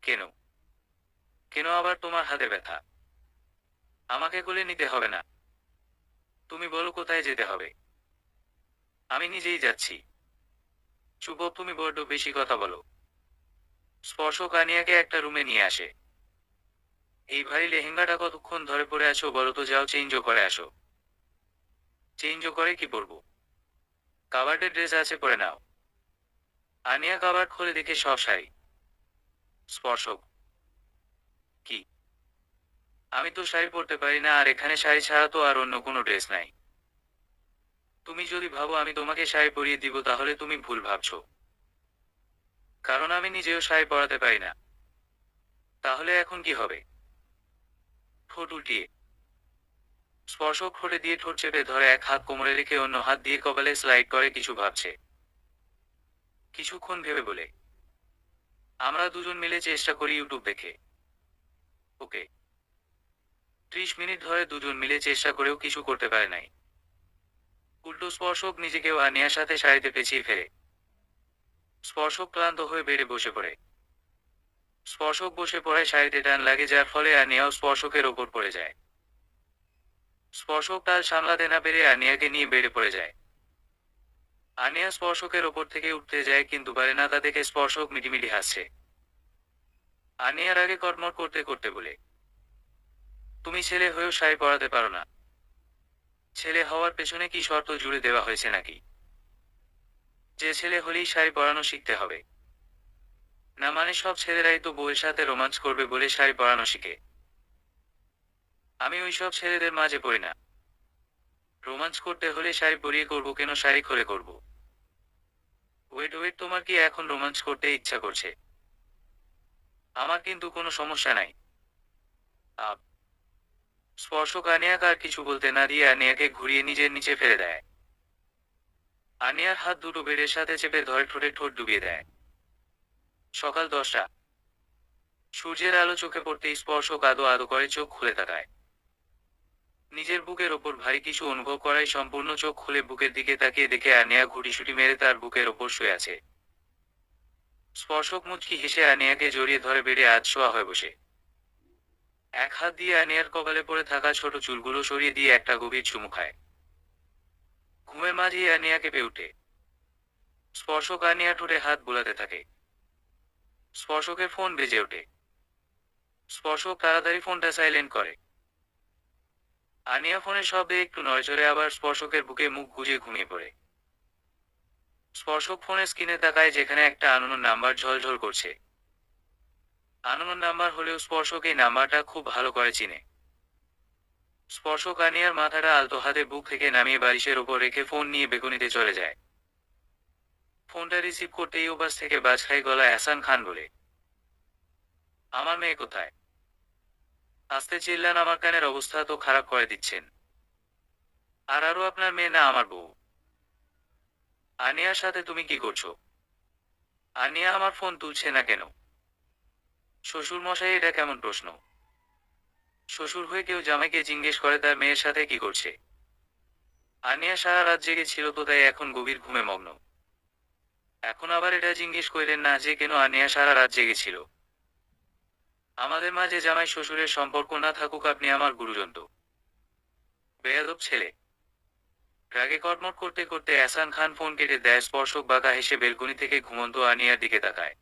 কেন? কেন আবার তোমার হাতে ব্যথা? আমাকে কোলে নিতে হবে না। তুমি বলো কোথায় যেতে হবে। আমি নিজেই যাচ্ছি। চুপ, তুমি বড্ড বেশি কথা বলো। স্পর্শক আনিয়াকে একটা রুমে নিয়ে আসে। এই ভারী লেহেঙ্গাটা কতক্ষণ ধরে পরে আছো বলো তো, যাও চেঞ্জও করে আসো। চেঞ্জও করে কি পরবো? কাবার্ডে ড্রেস আছে, পরে নাও। আনিয়া কাবার্ড খুলে দেখে সব শাড়ি। স্পর্শক, কি? আমি তো শাড়ি পরতে পারি না, আর এখানে শাড়ি ছাড়া তো আর অন্য কোনো ড্রেস নাই। তুমি যদি ভাবো আমি তোমাকে শাড়ি পরিয়ে দিব তাহলে তুমি ভুল ভাবছো। কারণ আমি নিজেও শাড়ি পরাতে পারি না। তাহলে এখন কি হবে? ঠোঁট উল্টিয়ে। স্পর্শক ঠোঁটে দিয়ে ঠোঁট চেপে ধরে, এক হাত কোমরে রেখে অন্য হাত দিয়ে কপালে স্লাইড করে কিছু ভাবছে। কিছুক্ষণ ভেবে বলে, আমরা দুজন মিলে চেষ্টা করি ইউটিউব দেখে। ওকে। 30 মিনিট ধরে দুজন মিলে চেষ্টা করেও কিছু করতে পারে নাই। উল্টো স্পর্শক নিজেকেও আনিয়ার সাথে শাড়িতে পেঁচিয়ে ফেলে। স্পর্শক ক্লান্ত হয়ে বেড়ে বসে পড়ে। স্পর্শক বসে পড়ায় শাড়িতে টান লাগে, যার ফলে আনিয়াও স্পর্শকের ওপর পড়ে যায়। স্পর্শক তাল সামলাতে না পেরে আনিয়াকে নিয়ে বেড়ে পড়ে যায়। আনিয়া স্পর্শকের ওপর থেকে উঠতে যায় কিন্তু পারে না, তা দেখে স্পর্শক মিটিমিটি হাসছে। আনিয়ার আগে কটমট করতে করতে বলে, তুমি ছেলে হয়েও শাড়ি পরাতে পারো না। ছেলে হওয়ার পেছনে কি শর্ত জুড়ে দেওয়া হয়েছে নাকি? যে ছেলে হলেই শাড়ি পরানো শিখতে হবে? না মানে সব ছেলেরাই তো বউয়ের সাথে রোমান্স করবে বলে শাড়ি পরানো শিখে। আমি ওই সব ছেলেদের মাঝে পড়ি না। রোমান্স করতে হলে শাড়ি পরিয়ে করব কেন, শাড়ি খুলে করব? ওয়েট ওয়েট, তোমার কি এখন রোমান্স করতে ইচ্ছা করছে? আমার কিন্তু কোনো সমস্যা নাই। আপ স্পর্শক আনিয়াকে আর কিছু বলতে না দিয়ে আনিয়াকে ঘুরিয়ে নিজের নিচে ফেলে দেয়। আনিয়ার হাত দুটো বেডের সাথে চেপে ধরে ঠোঁটে ঠোঁট ডুবিয়ে দেয়। সকাল 10টা। সূর্যের আলো চোখে পড়তেই স্পর্শক আদো আদো করে চোখ খুলে তাকায়। নিজের বুকের ওপর ভারী কিছু অনুভব করায় সম্পূর্ণ চোখ খুলে বুকের দিকে তাকিয়ে দেখে আনিয়া ঘুটিসুটি মেরে তার বুকের ওপর শুয়ে আছে। স্পর্শক মুচকি হেসে আনিয়াকে জড়িয়ে ধরে বেডে আধ শোয়া হয়ে বসে। এক হাত দিয়ে আনিয়ার কপালে পড়ে থাকা ছোট চুলগুলো সরিয়ে দিয়ে একটা গভীর চুমু খায়। ঘুমের মাঝেই আনিয়া কেঁপে উঠে। স্পর্শক আনিয়া ঠোঁটে হাত বুলাতে থাকে। স্পর্শকের ফোন বেজে ওঠে। স্পর্শক তাড়াতাড়ি ফোনটা সাইলেন্ট করে। আনিয়া ফোনের শব্দে একটু নড়েচড়ে আবার স্পর্শকের বুকে মুখ গুজে ঘুমিয়ে পড়ে। স্পর্শক ফোনের স্ক্রিনে তাকায় যেখানে একটা আননোন নাম্বার ঝলঝল করছে। আননোন নাম্বার হলেও স্পর্শক এই নাম্বারটা খুব ভালো করে চিনে। স্পর্শক আনিয়ার মাথাটা আলতো হাতে বুক থেকে নামিয়ে বালিশের ওপর রেখে ফোন নিয়ে বেগুনিতে চলে যায়। ফোনটা রিসিভ করতেই ওপাশ থেকে বাজখাই গলায় এহসান খান বলে, আমার মেয়ে কোথায়? আস্তে চিল্লান, আমার কানের অবস্থা তো খারাপ করে দিচ্ছেন। আর আরো আপনার মেয়ে না আমার বউ। আনিয়ার সাথে তুমি কি করছো? আনিয়া আমার ফোন তুলছে না কেন? শ্বশুর মশাই, এটা কেমন প্রশ্ন? শ্বশুর হয়ে কেউ জামাইকে জিজ্ঞেস করে তার মেয়ের সাথে কি করছে? আনিয়া সারা রাত জেগে ছিল তো, তাই এখন গভীর ঘুমে মগ্ন। এখন আবার এটা জিজ্ঞেস কইলেন না যে কেন আনিয়া সারা রাত জেগেছিল। আমাদের মাঝে জামাই শ্বশুরের সম্পর্ক না থাকুক, আপনি আমার গুরুজন তো। বেয়াদব ছেলে। রাগে কটমট করতে করতে এহসান খান ফোন কেটে দেয়। স্পর্শক বাঁকা হেসে বেলকনি থেকে ঘুমন্ত আনিয়ার দিকে তাকায়।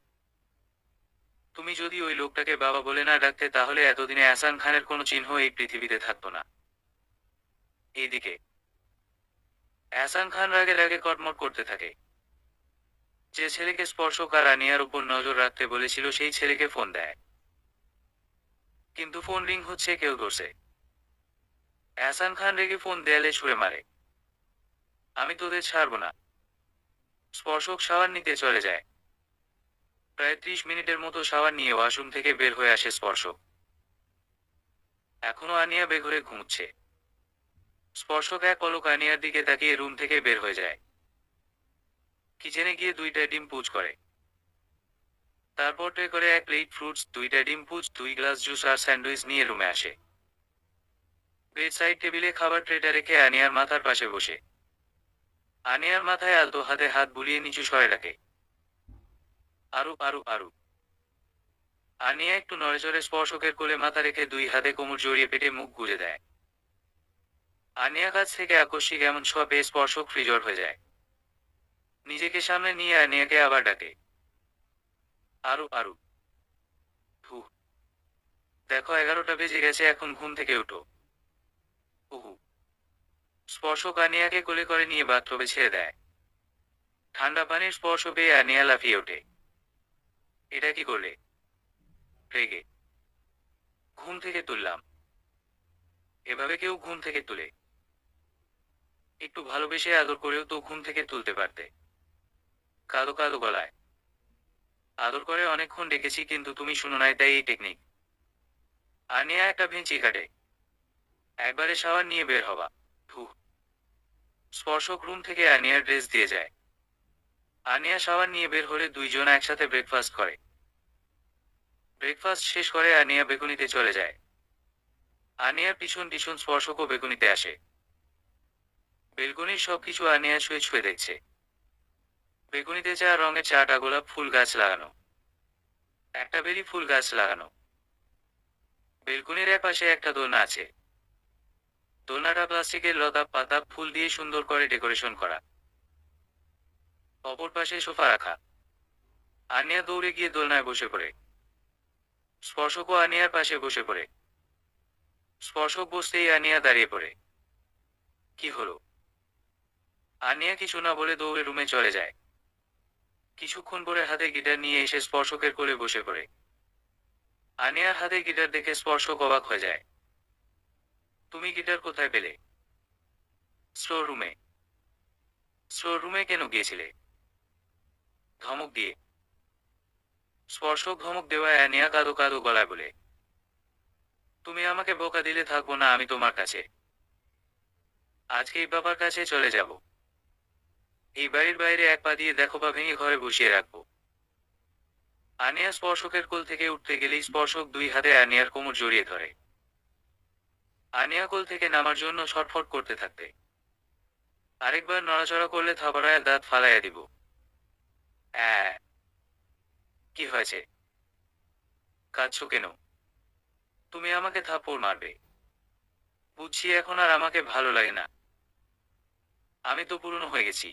তুমি যদি ওই লোকটাকে বাবা বলে না ডাকতে তাহলে এতদিনে এহসান খানের কোনো চিহ্ন এই পৃথিবীতে থাকতো না। এইদিকে এহসান খান রাগে রাগে কটমট করতে থাকে। যে ছেলেকে স্পর্শক আর আনিয়ার উপর নজর রাখতে বলেছিল সেই ছেলেকে ফোন দেয়, কিন্তু ফোন রিং হচ্ছে, কেউ ধরছে। এহসান খান রেগে ফোন দেয়ালে ছুঁড়ে মারে। আমি তোদের ছাড়বো না। স্পর্শক শাওয়ার নিতে চলে যায়। প্রায় 30 মিনিটের মতো শাওয়ার নিয়ে ওয়াশরুম থেকে বের হয়ে আসে স্পর্শক। এখনো আনিয়া বেঘরে ঘুমুচ্ছে। স্পর্শক এক পলক আনিয়ার দিকে তাকিয়ে রুম থেকে বের হয়ে যায়। কিচেনে গিয়ে 2টা ডিম পুচ করে। তারপর ট্রে করে 1 প্লেট ফ্রুটস, 2টা ডিম পুচ, 2 গ্লাস জুস আর স্যান্ডউইচ নিয়ে রুমে আসে। বেড সাইড টেবিলে খাবার ট্রেটা রেখে আনিয়ার মাথার পাশে বসে। আনিয়ার মাথায় আলতো হাতে হাত বুলিয়ে নিচু স্বরে রাখে, আরু আরু আরু। আনিয়া একটু নড়েচড়ে স্পর্শকের কোলে মাথা রেখে 2 হাতে কোমর জড়িয়ে পেটে মুখ গুজে দেয়। আনিয়া কাছ থেকে আকস্মিক এমন ছোঁয়া পেয়ে স্পর্শক ফ্রিজর হয়ে যায়। নিজেকে সামনে নিয়ে আনিয়াকে আবার ডাকে, আরু আরু। হু, দেখো 11টা বেজে গেছে, এখন ঘুম থেকে উঠো। উহু। স্পর্শক আনিয়াকে কোলে করে নিয়ে বাথটবে ছেড়ে দেয়। ঠান্ডা পানির স্পর্শ পেয়ে আনিয়া লাফিয়ে ওঠে। এটা কি করলে? রেগে। ঘুম থেকে তুললাম। এভাবে কেউ ঘুম থেকে তুলে? একটু ভালোবেসে আদর করেও তো ঘুম থেকে তুলতে পারতে। কাঁদো কাঁদো গলায়। আদর করে অনেকক্ষণ ডেকেছি কিন্তু তুমি শুনো নাই, তাই এই টেকনিক। আনিয়া একটা ভেঙচি কাটে। একবারে শাওয়ার নিয়ে বের হবা। ধু। স্পর্শক রুম থেকে আনিয়ার ড্রেস দিয়ে যায়। আনিয়া শাওয়ার নিয়ে বের হলে দুইজন একসাথে ব্রেকফাস্ট করে। ব্রেকফাস্ট শেষ করে আনিয়া বেগুনিতে চলে যায়। আনিয়ার পিছন পিছন স্পর্শকও বেগুনিতে আসে। বেলকনির সবকিছু আনিয়া ছুঁয়ে ছুঁয়ে দেখছে। বেগুনিতে 4 রঙের 4টা গোলাপ ফুল গাছ লাগানো। একটা বেলি ফুল গাছ লাগানো। বেলকনির পাশে একটা দোলনা আছে। দোলনাটা প্লাস্টিকের লতা পাতা ফুল দিয়ে সুন্দর করে ডেকোরেশন করা। অপর পাশে সোফা রাখা। আনিয়া দৌড়ে গিয়ে দোলনায় বসে পড়ে। স্পর্শকও আনিয়ার পাশে বসে পড়ে। স্পর্শক বসতেই আনিয়া দাঁড়িয়ে পড়ে। কি হলো? আনিয়া কিছু না বলে দৌড়ে রুমে চলে যায়। কিছুক্ষণ পরে হাতে গিটার নিয়ে এসে স্পর্শকের কোলে বসে পড়ে। আনিয়ার হাতে গিটার দেখে স্পর্শক অবাক হয়ে যায়। তুমি গিটার কোথায় পেলে? স্টোর রুমে। স্টোর রুমে কেন গিয়েছিলে? ধমক দিয়ে। স্পর্শক ধমক দেওয়ায় আনিয়া কাঁদো কাঁদো গলায় বলে, তুমি আমাকে বোকা দিলে থাকবো না আমি তোমার কাছে। আজকে এই বাবার কাছে চলে যাব। এই বাড়ির বাইরে এক পা দিয়ে দেখো পা ভেঙে ঘরে বসিয়ে রাখবো। আনিয়া স্পর্শকের কোল থেকে উঠতে গেলেই স্পর্শক দুই হাতে আনিয়ার কোমর জড়িয়ে ধরে। আনিয়া কোল থেকে নামার জন্য ছটফট করতে থাকতে। আরেকবার নড়াচড়া করলে থাবড়ায় দাঁত ফালাইয়া দিব। অ্যাঁ, কি হয়েছে? কাঁদছো কেন? তুমি আমাকে থাপ্পড় মারবে। বুঝছি এখন আর আমাকে ভালো লাগে না। আমি তো পুরনো হয়ে গেছি।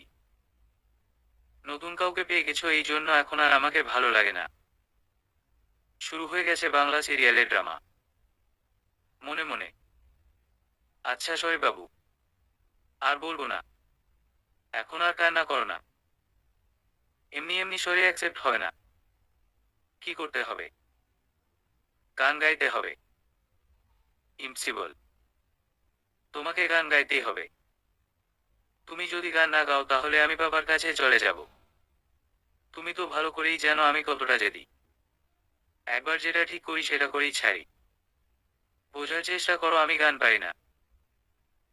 নতুন কাউকে পেয়ে গেছো এই জন্য এখন আর আমাকে ভালো লাগে না। শুরু হয়ে গেছে বাংলা সিরিয়ালের ড্রামা। মনে মনে, আচ্ছা সরি বাবু, আর বলবো না। এখন আর কান্না করো না। এমনি এমনি সরি অ্যাকসেপ্ট হবে না। কি করতে হবে? গান গাইতে হবে। ইম্পসিবল। তোমাকে গান গাইতেই হবে। তুমি যদি গান না গাও তাহলে আমি বাবার কাছে চলে যাব। তুমি তো ভালো করেই জানো আমি কতটা জেদি। একবার যেটা ঠিক করি সেটা করেই ছাড়ি। বোঝার চেষ্টা করো আমি গান পারি না।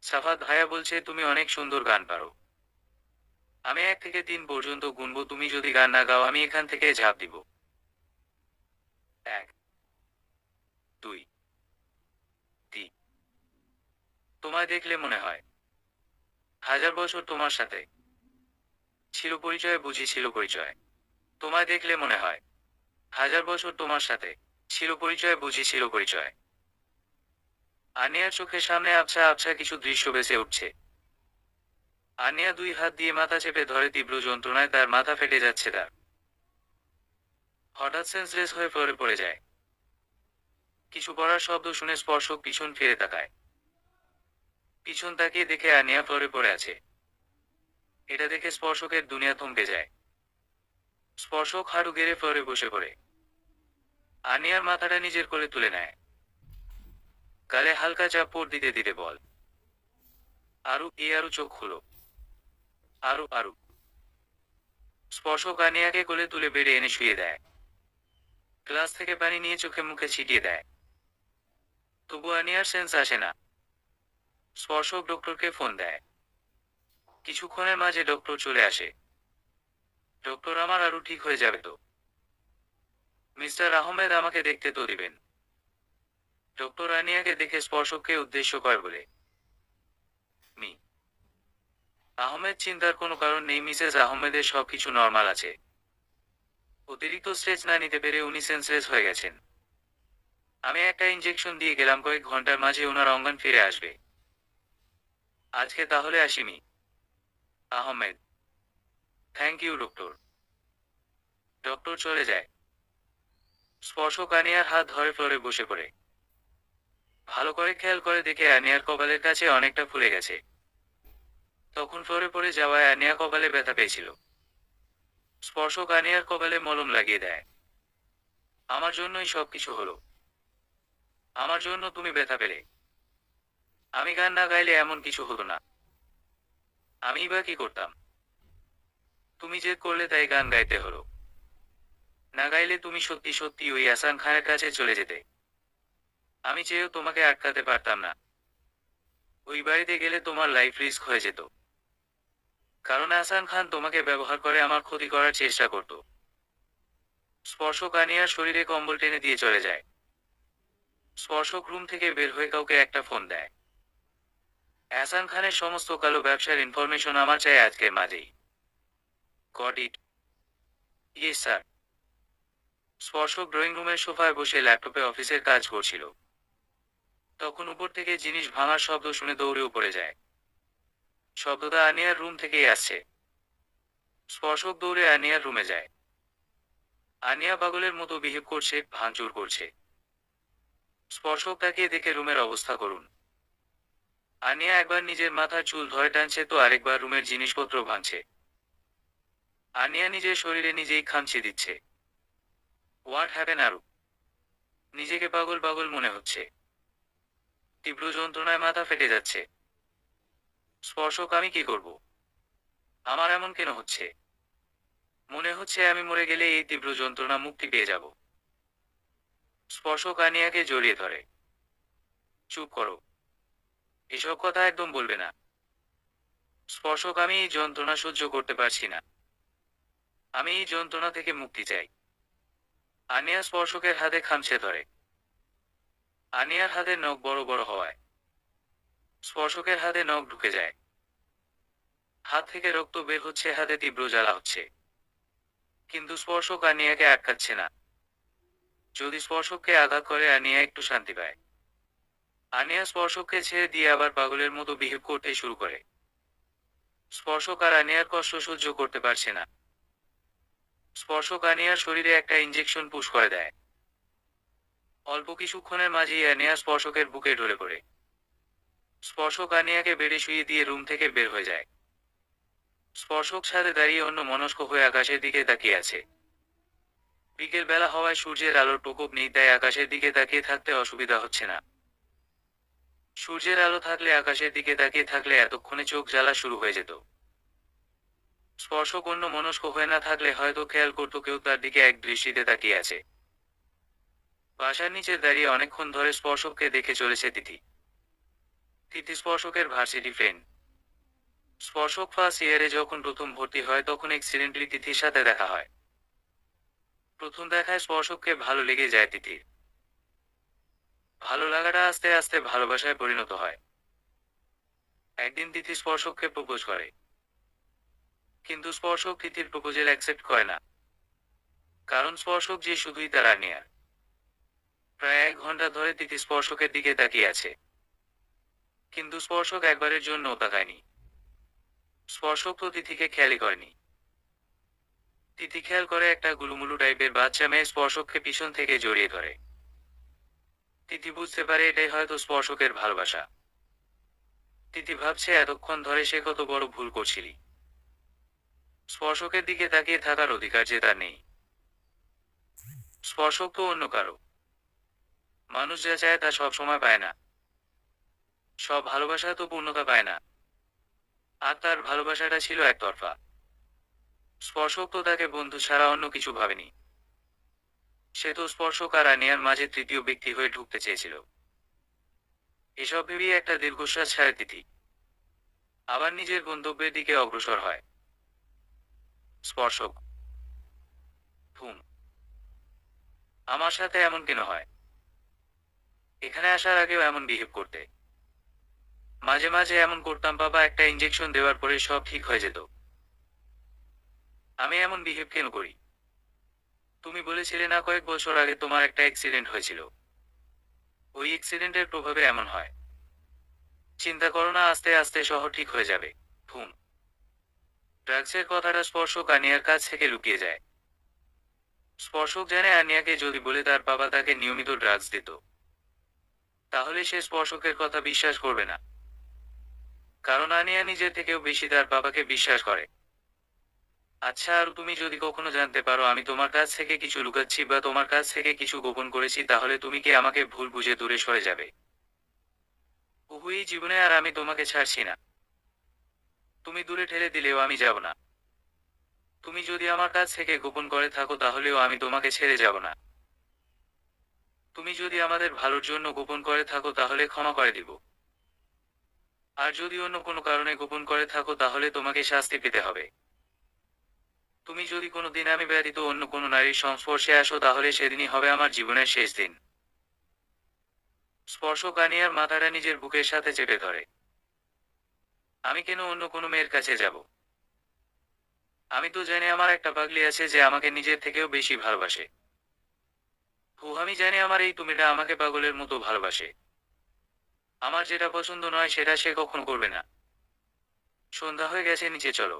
সাফাত ভাইয়া বলছে তুমি অনেক সুন্দর গান পারো। আমি 1 থেকে 3 পর্যন্ত গুনবো, তুমি যদি গান না গাও আমি এখান থেকে ঝাঁপ দিব। 1, 2, 3। তোমায় দেখলে মনে হয় 1000 বছর তোমার সাথে ছিল পরিচয়, বুঝি ছিল পরিচয়। তোমায় দেখলে মনে হয় 1000 বছর তোমার সাথে ছিল পরিচয়, বুঝি ছিল পরিচয়। আনিয়ার চোখের সামনে আবছা আবছা কিছু দৃশ্য ভেসে উঠছে। আনিয়া 2 হাত দিয়ে মাথা চেপে ধরে, তীব্র যন্ত্রণায় তার মাথা ফেটে যাচ্ছে তার। হঠাৎ সেন্সলেস হয়ে ফ্লোরে পড়ে যায়। কিছু পড়ার শব্দ শুনে স্পর্শক পিছন ফিরে তাকায়। পিছন তাকিয়ে দেখে আনিয়া ফ্লোরে পড়ে আছে। এটা দেখে স্পর্শকের দুনিয়া থমকে যায়। স্পর্শক হাঁটু গেড়ে ফ্লোরে বসে পড়ে। আনিয়ার মাথাটা নিজের কোলে তুলে নেয়। গালে হালকা চাপড় দিতে দিতে বল, আরু আরু চোখ খুলো। আরু আরু। স্পর্শক আনিয়াকে কোলে তুলে বেড়ে এনে শুয়ে দেয়। গ্লাস থেকে পানি নিয়ে চোখে মুখে ছিটিয়ে দেয়। তবু আনিয়ার সেন্স আসে না। স্পর্শক ডক্টরকে ফোন দেয়। কিছুক্ষণের মাঝে ডক্টর চলে আসে। ডক্টর, আমার আরু ঠিক হয়ে যাবে তো? মিস্টার আহমেদ আমাকে দেখতে তো দিবেন? ডক্টর আনিয়াকে দেখে স্পর্শককে উদ্দেশ্য করে বলে, মি আহমেদ, চিন্তার কোনো কারণ নেই। মিসেস আহমেদের সবকিছু নর্মাল আছে। অতিরিক্ত স্ট্রেস না নিতে পেরে উনি সেন্সলেস হয়ে গেছেন। আমি একটা ইনজেকশন দিয়ে গেলাম, কয়েক ঘন্টার মাঝে ওনার অঙ্গান ফিরে আসবে। আজকে তাহলে আসি Mr Ahmed. Thank you doctor. Doctor চলে যায়। স্পর্শক আনিয়ার হাত ধরে ফ্লোরে বসে পড়ে। ভালো করে খেয়াল করে দেখে আনিয়ার কপালের কাছে অনেকটা ফুলে গেছে। তখন ফ্লোরে পড়ে যাওয়ায় আনিয়া কপালে ব্যথা পেয়েছিল। স্পর্শক আনিয়ার কপালে মলম লাগিয়ে দেয়। আমার জন্যই সবকিছু হলো। আমার জন্য তুমি ব্যথা পেলে। আমি গান না গাইলে এমন কিছু হতো না। আমি বা কি করতাম? তুমি জেদ করলে তাই গান গাইতে হলো। না গাইলে তুমি সত্যি সত্যি ওই আসান খানের কাছে চলে যেতে। আমি চেয়েও তোমাকে আটকাতে পারতাম না। ওই বাড়িতে গেলে তোমার লাইফ রিস্ক হয়ে যেত। কারণ আসান খান তোমাকে ব্যবহার করে আমার ক্ষতি করার চেষ্টা করত। স্পর্শক আনিয়ার শরীরে কম্বল টেনে দিয়ে চলে যায়। স্পর্শক রুম থেকে বের হয়ে কাউকে একটা ফোন দেয়। আহসান খানের সমস্ত কালো ব্যবসার ইনফরমেশন আমার চাই আজকের মাঝেই। Got it? Yes sir. স্পর্শক ড্রয়িং রুমের সোফায় বসে ল্যাপটপে অফিসের কাজ করছিল। তখন উপর থেকে জিনিস ভাঙার শব্দ শুনে দৌড়ে উপরে যায়। শব্দটা আনিয়ার রুম থেকেই আসছে। স্পর্শক দৌড়ে আনিয়ার রুমে যায়। আনিয়া পাগলের মতো বিহেভ করছে, ভাঙচুর করছে। স্পর্শক তাকিয়ে দেখে রুমের অবস্থা করুন। আনিয়া একবার নিজের মাথার চুল ধরে টানছে তো আরেকবার রুমের জিনিসপত্র ভাঙছে। আনিয়া নিজের শরীরে নিজেই খামচে দিচ্ছে। হোয়াট হ্যাপেন আরু? নিজেকে পাগল পাগল মনে হচ্ছে। তীব্র যন্ত্রণায় মাথা ফেটে যাচ্ছে। স্পর্শক, আমি কি করব? আমার এমন কেন হচ্ছে? মনে হচ্ছে আমি মরে গেলে এই তীব্র যন্ত্রণা মুক্তি পেয়ে যাব। স্পর্শক আনিয়াকে জড়িয়ে ধরে। চুপ করো, এসব কথা একদম বলবে না। স্পর্শক, আমি এই যন্ত্রণা সহ্য করতে পারছি না। আমি এই যন্ত্রণা থেকে মুক্তি চাই। আনিয়া স্পর্শকের হাতে খামচে ধরে। আনিয়ার হাতের নখ বড় বড় হওয়ায় স্পর্শকের হাতে নখ ঢুকে যায়। হাত থেকে রক্ত বের হচ্ছে, হাতে তীব্র জ্বালা হচ্ছে। কিন্তু স্পর্শক আনিয়াকে আটকাচ্ছে না। যদি স্পর্শককে আঘাত করে আনিয়া একটু শান্তি পায়। আনিয়া স্পর্শককে ছেড়ে দিয়ে আবার পাগলের মতো বিহেভ করতে শুরু করে। স্পর্শক আর আনিয়ার কষ্ট সহ্য করতে পারছে না। স্পর্শক আনিয়ার শরীরে একটা ইঞ্জেকশন পুশ করে দেয়। অল্প কিছুক্ষণের মাঝেই আনিয়া স্পর্শকের বুকে ঢলে পড়ে। স্পর্শক আনিয়াকে বেডে শুইয়ে দিয়ে রুম থেকে বের হয়ে যায়। স্পর্শক ছাদে দাঁড়িয়ে অন্য মনস্ক হয়ে আকাশের দিকে তাকিয়ে আছে। বিকেল বেলা হওয়ায় সূর্যের আলোর প্রকোপ নেই, তাই আকাশের দিকে তাকিয়ে থাকতে অসুবিধা হচ্ছে না। সূর্যের আলো থাকলে আকাশের দিকে তাকিয়ে থাকলে এতক্ষণে চোখ জ্বালা শুরু হয়ে যেত। স্পর্শক অন্য মনস্ক হয়ে না থাকলে হয়তো খেয়াল করতো কেউ তার দিকে এক দৃষ্টিতে তাকিয়ে আছে। বাসার নিচে দাঁড়িয়ে অনেকক্ষণ ধরে স্পর্শককে দেখে চলেছে তিথি। তিথি স্পর্শকের ভার্সিটি ফ্রেন্ড। স্পর্শক ফার্স্ট ইয়ারে যখন প্রথম ভর্তি হয় তখন এক্সিডেন্টলি তিথির সাথে দেখা হয়। প্রথম দেখায় স্পর্শককে ভালো লেগে যায় তিথির। ভালো লাগাটা আস্তে আস্তে ভালোবাসায় পরিণত হয়। একদিন তিথি স্পর্শককে প্রপোজ করে। কিন্তু স্পর্শক তিথির প্রপোজাল অ্যাকসেপ্ট করে না। কারণ স্পর্শক যে শুধুই তার আনিয়া। প্রায় 1 ঘন্টা ধরে তিথি স্পর্শকের দিকে তাকিয়ে আছে। কিন্তু স্পর্শক একবারের জন্যও তাকায়নি। স্পর্শক তো তিথিকে খেয়ালই করেনি। তিথি খেয়াল করে একটা গুলুমুলু টাইপের বাচ্চা মেয়ে স্পর্শককে পিছন থেকে জড়িয়ে ধরে। তিথি বুঝতে পারে এটাই হয়তো স্পর্শকের ভালোবাসা। তিথি ভাবছে এতক্ষণ ধরে সে কত বড় ভুল করছিলি। স্পর্শকের দিকে তাকিয়ে থাকার অধিকার যে তার নেই। স্পর্শক তো অন্য কারো। মানুষ যা চায় তা সব সময় পায় না। সব ভালোবাসা তো পূর্ণতা পায় না। আর তার ভালোবাসাটা ছিল একতরফা। স্পর্শক তো তাকে বন্ধু ছাড়া অন্য কিছু ভাবেনি। সে তো স্পর্শক আর আনিয়ার মাঝে তৃতীয় ব্যক্তি হয়ে ঢুকতে চেয়েছিল। এসব ভেবেই একটা দীর্ঘশ্বাস ছাড়ে তিথি। আবার নিজের গন্তব্যের দিকে অগ্রসর হয়। স্পর্শক, হুম, আমার সাথে এমন কেন হয়? এখানে আসার আগেও এমন বিহেভ করতে। মাঝে মাঝে এমন করতাম, বাবা একটা ইঞ্জেকশন দেওয়ার পরে সব ঠিক হয়ে যেত। আমি এমন বিহেভ কেন করি? তুমি বলেছিলে না কয়েক বছর আগে তোমার একটা অ্যাক্সিডেন্ট হয়েছিল? ওই অ্যাক্সিডেন্টের প্রভাবে এমন হয়। চিন্তা করো না, আস্তে আস্তে সহ ঠিক হয়ে যাবে। হুম। ড্রাগসের কথাটা স্পর্শক আনিয়ার কাছ থেকে লুকিয়ে যায়। স্পর্শক জানে আনিয়াকে যদি বলে তার বাবা তাকে নিয়মিত ড্রাগস দিত, তাহলে সে স্পর্শকের কথা বিশ্বাস করবে না। কারণ আনিয়া নিজের থেকেও বেশি তার বাবাকে বিশ্বাস করে। আচ্ছা, আর তুমি যদি কখনো জানতে পারো আমি তোমার কাছ থেকে কিছু লুকাচ্ছি বা তোমার কাছ থেকে কিছু গোপন করেছি, তাহলে তুমি কি আমাকে ভুল বুঝে দূরে সরে যাবে? উভয়ই জীবনে, আর আমি তোমাকে ছাড়ছি না। তুমি দূরে ঠেলে দিলেও আমি যাব না। তুমি যদি আমার কাছ থেকে গোপন করে থাকো তাহলেও আমি তোমাকে ছেড়ে যাব না। তুমি যদি আমাদের ভালোর জন্য গোপন করে থাকো তাহলে ক্ষমা করে দিব। আর যদি অন্য কোনো কারণে গোপন করে থাকো তাহলে তোমাকে শাস্তি পেতে হবে। তুমি যদি কোনোদিন আমি ব্যতীত অন্য কোনো নারীর সংস্পর্শে আসো তাহলে সেদিনই হবে আমার জীবনের শেষ দিন। স্পর্শক আনিয়ার মাথাটা নিজের বুকের সাথে চেপে ধরে। আমি কেন অন্য কোনো মেয়ের কাছে যাব? আমি তো জানি আমার একটা পাগলি আছে যে আমাকে নিজের থেকেও বেশি ভালোবাসে। আমি জানি আমার এই তুমিটা আমাকে পাগলের মতো ভালোবাসে। আমার যেটা পছন্দ নয় সেটা সে কখনো করবে না। সন্ধ্যা হয়ে গেছে, নিচে চলো।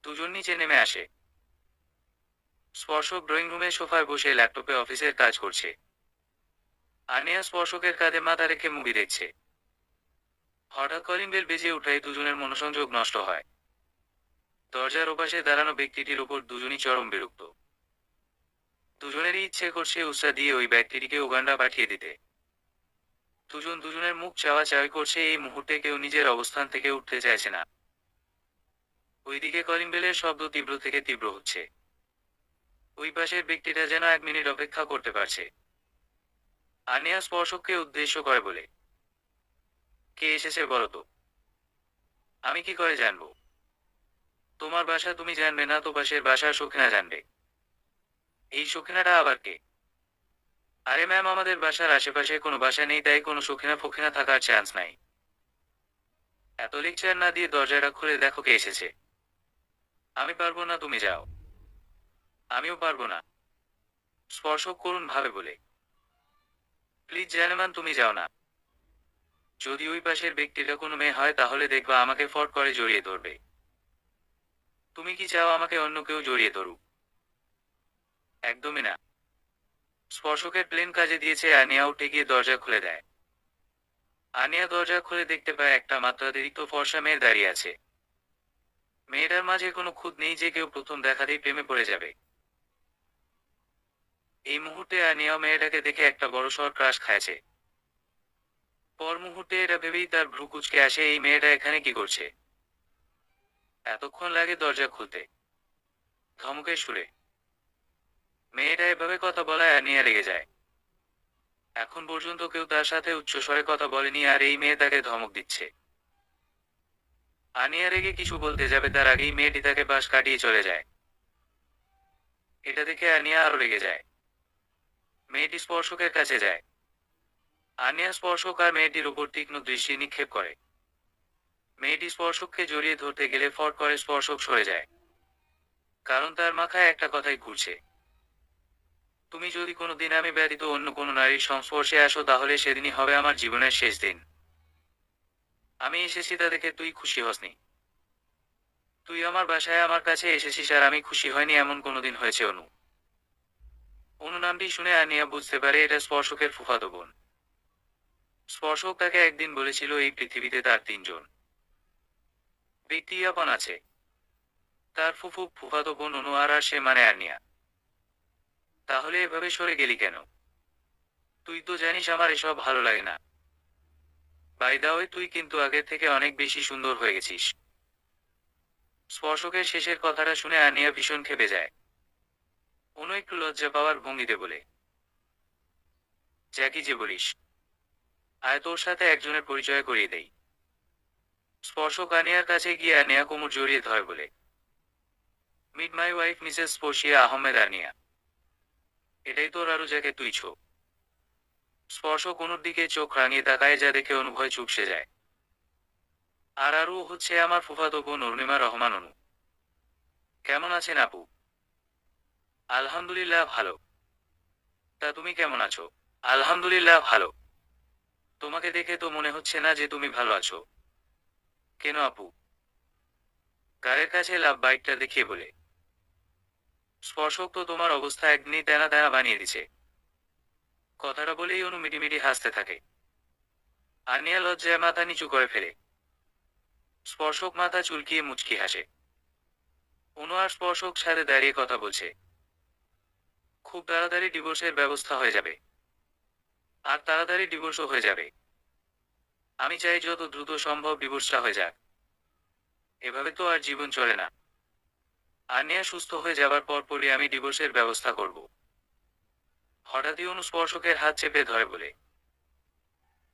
দুজন নিচে নেমে আসে। স্পর্শক ড্রয়িং রুমের সোফায় বসে ল্যাপটপে অফিসের কাজ করছে। আনিয়া স্পর্শকের কাঁধে মাথা রেখে মুভি দেখছে। হঠাৎ কলিং বেল বেজে উঠায় দুজনের মনোসংযোগ নষ্ট হয়। দরজার ওপাশে দাঁড়ানো ব্যক্তিটির উপর দুজনই চরম বিরক্ত। দুজনেরই ইচ্ছে করছে উৎসাহ দিয়ে ওই ব্যক্তিটিকে উগান্ডা পাঠিয়ে দিতে। দুজন দুজনের মুখ চাওয়াচাওয়ি করছে, এই মুহূর্তে কেউ নিজের অবস্থান থেকে উঠতে চাইছে না। ওইদিকে কলিং বেলের শব্দ তীব্র থেকে তীব্র হচ্ছে। ওই পাশের ব্যক্তিটা যেন 1 মিনিট অপেক্ষা করতে পারছে। আনিয়া স্পর্শককে উদ্দেশ্য করে বলে, কে এসেছে বলো তো? আমি কি করে জানবো? তোমার বাসা তুমি জানবে না তো পাশের বাসার সখিনা জানবে। এই সখিনাটা আবার কে? আরে ম্যাম, আমাদের বাসার আশেপাশে কোনো বাসা নেই, তাই কোনো সখিনা ফখিনা থাকার চান্স নাই। এত লেকচার না দিয়ে দরজাটা খুলে দেখো কে এসেছে। আমি পারবো না, তুমি যাও। আমিও পারবো না, স্পর্শক করুণ ভাবে বলে। প্লিজ জানেমান, তুমি যাও না। যদি ওই পাশের ব্যক্তিটা কোনো মেয়ে হয় তাহলে দেখবা আমাকে ফট করে জড়িয়ে ধরবে। তুমি কি চাও আমাকে অন্য কেউ জড়িয়ে ধরুক? একদমই না। স্পর্শকের প্লেন কাজে দিয়েছে। আনিয়া উঠে গিয়ে দরজা খুলে দেয়। আনিয়া দরজা খুলে দেখতে পায় একটা মাত্রাতিরিক্ত ফর্সা মেয়ে দাঁড়িয়ে আছে। মেয়েটার মাঝে কোনো খুঁত নেই যে কেউ প্রথম দেখাতেই প্রেমে পড়ে যাবে। এই মুহূর্তে আনিয়াও মেয়েটাকে দেখে একটা বড়সড় ক্রাশ খাইছে। পর মুহূর্তে এটা ভেবেই তার ভ্রু কুঁচকে আসে, এই মেয়েটা এখানে কি করছে? এতক্ষণ লাগে দরজা খুলতে। ধমকের সুরে মেয়েটা এভাবে কথা বলায় আনিয়া রেগে যায়। এখন পর্যন্ত কেউ তার সাথে উচ্চস্বরে কথা বলেনি, আর এই মেয়ে তাকে ধমক দিচ্ছে। আনিয়া রেগে কিছু বলতে যাবে, তার আগেই মেয়েটি তাকে পাশ কাটিয়ে চলে যায়। এটা দেখে আনিয়া আরো রেগে যায়। মেয়েটি স্পর্শকের কাছে যায়। আনিয়া স্পর্শক আর মেয়েটির উপর তীক্ষ্ণ দৃষ্টি নিক্ষেপ করে। মেয়েটি স্পর্শককে জড়িয়ে ধরতে গেলে ফট করে স্পর্শক সরে যায়। কারণ তার মাথায় একটা কথাই ঘুরছে, তুমি যদি কোনোদিন আমি ব্যতীত অন্য কোনো নারীর সংস্পর্শে আসো তাহলে সেদিনই হবে আমার জীবনের শেষ দিন। আমি এসেছি তা দেখে তুই খুশি হসনি। তুই আমার বাসায় আমার কাছে এসেছিস আর আমি খুশি হয়নি, এমন কোনোদিন হয়েছে অনু? অনু নামটি শুনে আনিয়া বুঝতে পারে এটা স্পর্শকের ফুফাতো বোন। স্পর্শক তাকে একদিন বলেছিল এই পৃথিবীতে তার 3 জন ব্যক্তি আপন আছে, তার ফুফু, ফুফাতো বোন অনু আর সে মানে আনিয়া। তাহলে এভাবে সরে গেলি কেন? তুই তো জানিস আমার এসব ভালো লাগে না। বাই দা ওয়ে, তুই কিন্তু আগের থেকে অনেক বেশি সুন্দর হয়ে গেছিস। স্পর্শকের শেষের কথাটা শুনে আনিয়া ভীষণ ক্ষেপে যায়। অনু একটু লজ্জা পাওয়ার ভঙ্গিতে বলে, জ্যাকি যে বলিস, আয় তোর সাথে একজনের পরিচয় করিয়ে দেই। স্পর্শক আনিয়ার কাছে গিয়ে আনিয়া কোমর জড়িয়ে ধরে বলে, meet my wife Mrs Sparshia Ahmed Ania. এটাই তোর আরো, যাকে তুই ছো। স্পর্শক অনুর দিকে চোখ রাঙিয়ে তাকায়, যা দেখে অনুভয় চুপসে যায়। আর আরও হচ্ছে আমার ফুফাতো বোন অরুণিমা রহমান অনু। কেমন আছেন আপু? আলহামদুলিল্লাহ ভালো। তা তুমি কেমন আছো? আলহামদুলিল্লাহ ভালো। তোমাকে দেখে তো মনে হচ্ছে না যে তুমি ভালো আছো। কেন আপু? গাড়ির কাছে লাভ বাইকটা দেখিয়ে বলে, স্পর্শক তো তোমার অবস্থা একদিনই তেনা তেনা বানিয়ে দিছে। কথাটা বলেই অনু মিটিমিটি হাসতে থাকে। আনিয়া লজ্জায় মাথা নিচু করে ফেলে। স্পর্শক মাথা চুলকিয়ে মুচকি হাসে। অনু আর স্পর্শক ছাদে দাঁড়িয়ে কথা বলছে। খুব তাড়াতাড়ি ডিভোর্সের ব্যবস্থা হয়ে যাবে। আর তাড়াতাড়ি ডিভোর্সও হয়ে যাবে। আমি চাই যত দ্রুত সম্ভব ডিভোর্সটা হয়ে যাক। এভাবে তো আর জীবন চলে না। আনিয়া সুস্থ হয়ে যাবার পরপরই আমি ডিভোর্সের ব্যবস্থা করব। হঠাৎই অনু স্পর্শকের হাত চেপে ধরে বলে,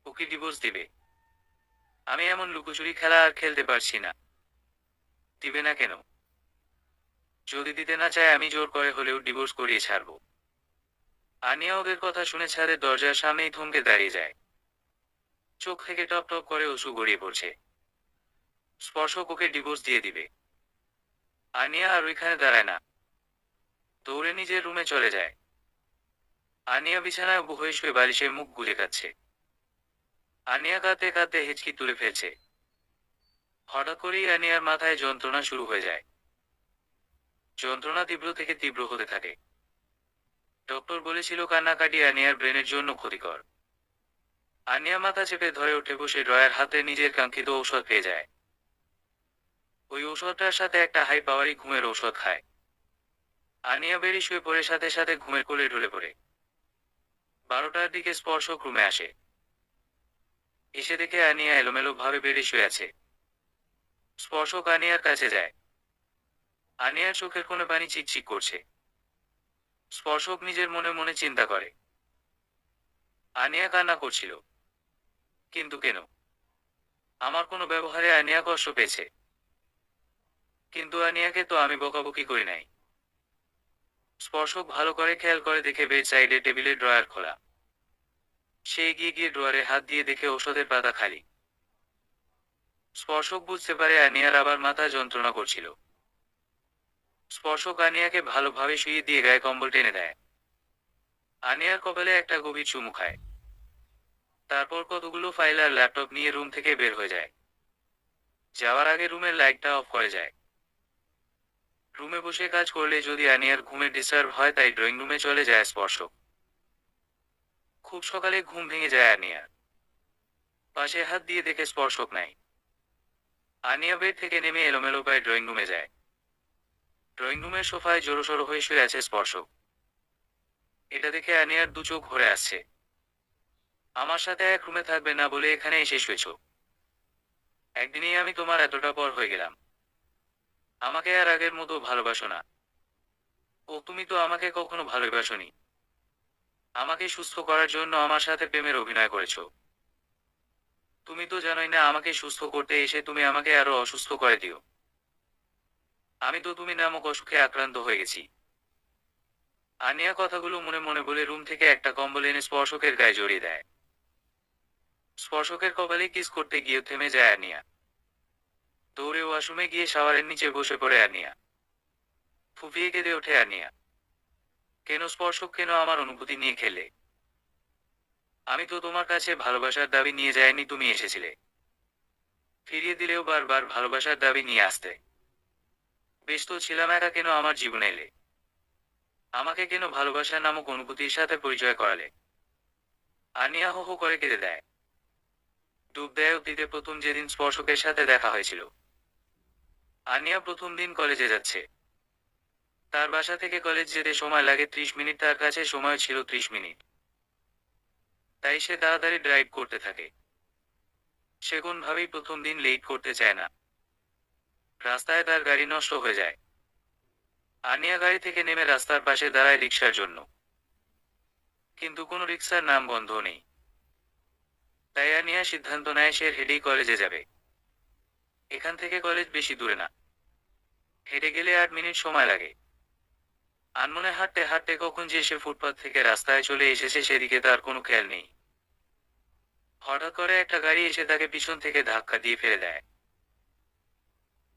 ওকে ডিভোর্স দিবে? আমি এমন লুকোচুরি খেলা আর খেলতে পারছি না। দিবে না কেন? যদি দিতে না চায় আমি জোর করে হলেও ডিভোর্স করিয়ে ছাড়ব। আনিয়া ওদের কথা শুনে ছাদের দরজার সামনেই থমকে দাঁড়িয়ে যায়। চোখ থেকে টপ টপ করে অশ্রু গড়িয়ে পড়ছে। স্পর্শক ওকে ডিভোর্স দিয়ে দিবে। আনিয়া আর ওইখানে দাঁড়ায় না, দৌড়ে নিজের রুমে চলে যায়। আনিয়া বিছানায় উবু হয়ে শুয়ে বালিশে মুখ গুজে কাচ্ছে। আনিয়া কাঁদতে কাঁদতে হেঁচকি তুলে ফেলছে। হঠাৎ করেই আনিয়ার মাথায় যন্ত্রণা শুরু হয়ে যায়। যন্ত্রণা তীব্র থেকে তীব্র হতে থাকে। ডক্টর বলেছিল কান্নাকাটি আনিয়ার ব্রেনের জন্য ক্ষতিকর। আনিয়া মাথা চেপে ধরে উঠে বসে ড্রয়ার হাতে নিজের কাঙ্ক্ষিত ঔষধ পেয়ে যায়। ওই ঔষধটার সাথে একটা হাই পাওয়ারি ঘুমের ঔষধ খায়। আনিয়া বেরিয়ে শুয়ে পড়ে সাথে সাথে ঘুমের কোলে ঢলে পড়ে। 12টার দিকে স্পর্শক রুমে আসে। এসে দেখে আনিয়া এলোমেলো ভাবে বেরিয়ে শুয়ে আছে। স্পর্শক আনিয়ার কাছে যায়। আনিয়ার চোখের কোণে পানি চিকচিক করছে। স্পর্শক নিজের মনে মনে চিন্তা করে। আনিয়া কান্না করছিল। কিন্তু কেন? আমার কোনো ব্যবহারে আনিয়া কষ্ট পেয়েছে। কিন্তু আনিয়াকে তো আমি বকাবকি করি নাই। স্পর্শক ভালো করে খেয়াল করে দেখে বেড সাইডে টেবিলের ড্রয়ার খোলা। সে এগিয়ে গিয়ে ড্রয়ারে হাত দিয়ে দেখে ঔষধের পাতা খালি। স্পর্শক বুঝতে পারে আনিয়ার আবার মাথা যন্ত্রণা করছিল। স্পর্শক আনিয়াকে ভালোভাবে শুইয়ে দিয়ে গায়ে কম্বল টেনে দেয়। আনিয়ার কপালে একটা গভীর চুমু খায়। তারপর কতগুলো ফাইল আর ল্যাপটপ নিয়ে রুম থেকে বের হয়ে যায়। যাওয়ার আগে রুমের লাইটটা অফ করে যায়। রুমে বসে কাজ করলে যদি আনিয়ার ঘুমে ডিস্টার্ব হয়, তাই ড্রয়িং রুমে চলে যায় স্পর্শক। খুব সকালে ঘুম ভেঙে যায় আনিয়ার। পাশে হাত দিয়ে দেখে স্পর্শক নাই। আনিয়া বেড থেকে নেমে এলোমেলো পায়ে ড্রয়িং রুমে যায়। ড্রয়িং রুমের সোফায় জড়োসড়ো হয়ে শুয়ে আছে স্পর্শক। এটা দেখে আনিয়ার দু চোখ ভরে আসছে। আমার সাথে এক রুমে থাকবে না বলে এখানে এসে শুয়েছ। একদিনেই আমি তোমার এতটা পর হয়ে গেলাম। আমাকে আর আগের মতো ভালোবাসো না। ও তুমি তো আমাকে কখনো ভালোবাসোনি। আমাকে সুস্থ করার জন্য আমার সাথে প্রেমের অভিনয় করেছো। তুমি তো জানোই না, আমাকে সুস্থ করতে এসে তুমি আমাকে আরো অসুস্থ করে দিও। আমি তো তুমি নামক অসুখে আক্রান্ত হয়ে গেছি। আনিয়া কথাগুলো মনে মনে বলে রুম থেকে একটা কম্বল এনে স্পর্শকের গায়ে জড়িয়ে দেয়। স্পর্শকের কপালে কিস করতে গিয়ে থেমে যায় আনিয়া। দৌড়ে ওয়াশরুমে গিয়ে শাওয়ারের নিচে বসে পড়ে আনিয়া। ফুপিয়ে কেঁদে ওঠে আনিয়া। কেন স্পর্শক, কেন আমার অনুভূতি নিয়ে খেলে? আমি তো তোমার কাছে ভালোবাসার দাবি নিয়ে যাইনি, তুমি এসেছিলে। ফিরিয়ে দিলেও বারবার ভালোবাসার দাবি নিয়ে আসতে। বেশ তো ছিলাম একা, কেন আমার জীবনে এলে? আমাকে কেন ভালোবাসা নামক অনুভূতির সাথে পরিচয় করালে? আনিয়া হো হো করে কেঁদে দেয়। ডুব দেয় অতীতে প্রথম যেদিন স্পর্শকের সাথে দেখা হয়েছিল। আনিয়া প্রথম দিন কলেজে যাচ্ছে। তার বাসা থেকে কলেজ যেতে সময় লাগে 30 মিনিট, তার কাছে সময় ছিল 30 মিনিট। তাই সে তাড়াতাড়ি ড্রাইভ করতে থাকে। সে কোনভাবেই প্রথম দিন লেট করতে চায় না। রাস্তায় তার গাড়ি নষ্ট হয়ে যায়। আনিয়া গাড়ি থেকে নেমে রাস্তার পাশে দাঁড়ায় রিকশার জন্য। কিন্তু কোনো রিকশার নাম গন্ধ নেই। তাই আনিয়া সিদ্ধান্ত নেয় সে হেঁটেই কলেজে যাবে। এখান থেকে কলেজ বেশি দূরে না। হেঁটে গেলে 8 মিনিট সময় লাগে। আনমনে হাঁটতে হাঁটতে কখন যে সে ফুটপাত থেকে রাস্তায় চলে এসেছে সেদিকে তার কোনো খেয়াল নেই। হঠাৎ করে একটা গাড়ি এসে তাকে পিছন থেকে ধাক্কা দিয়ে ফেলে দেয়।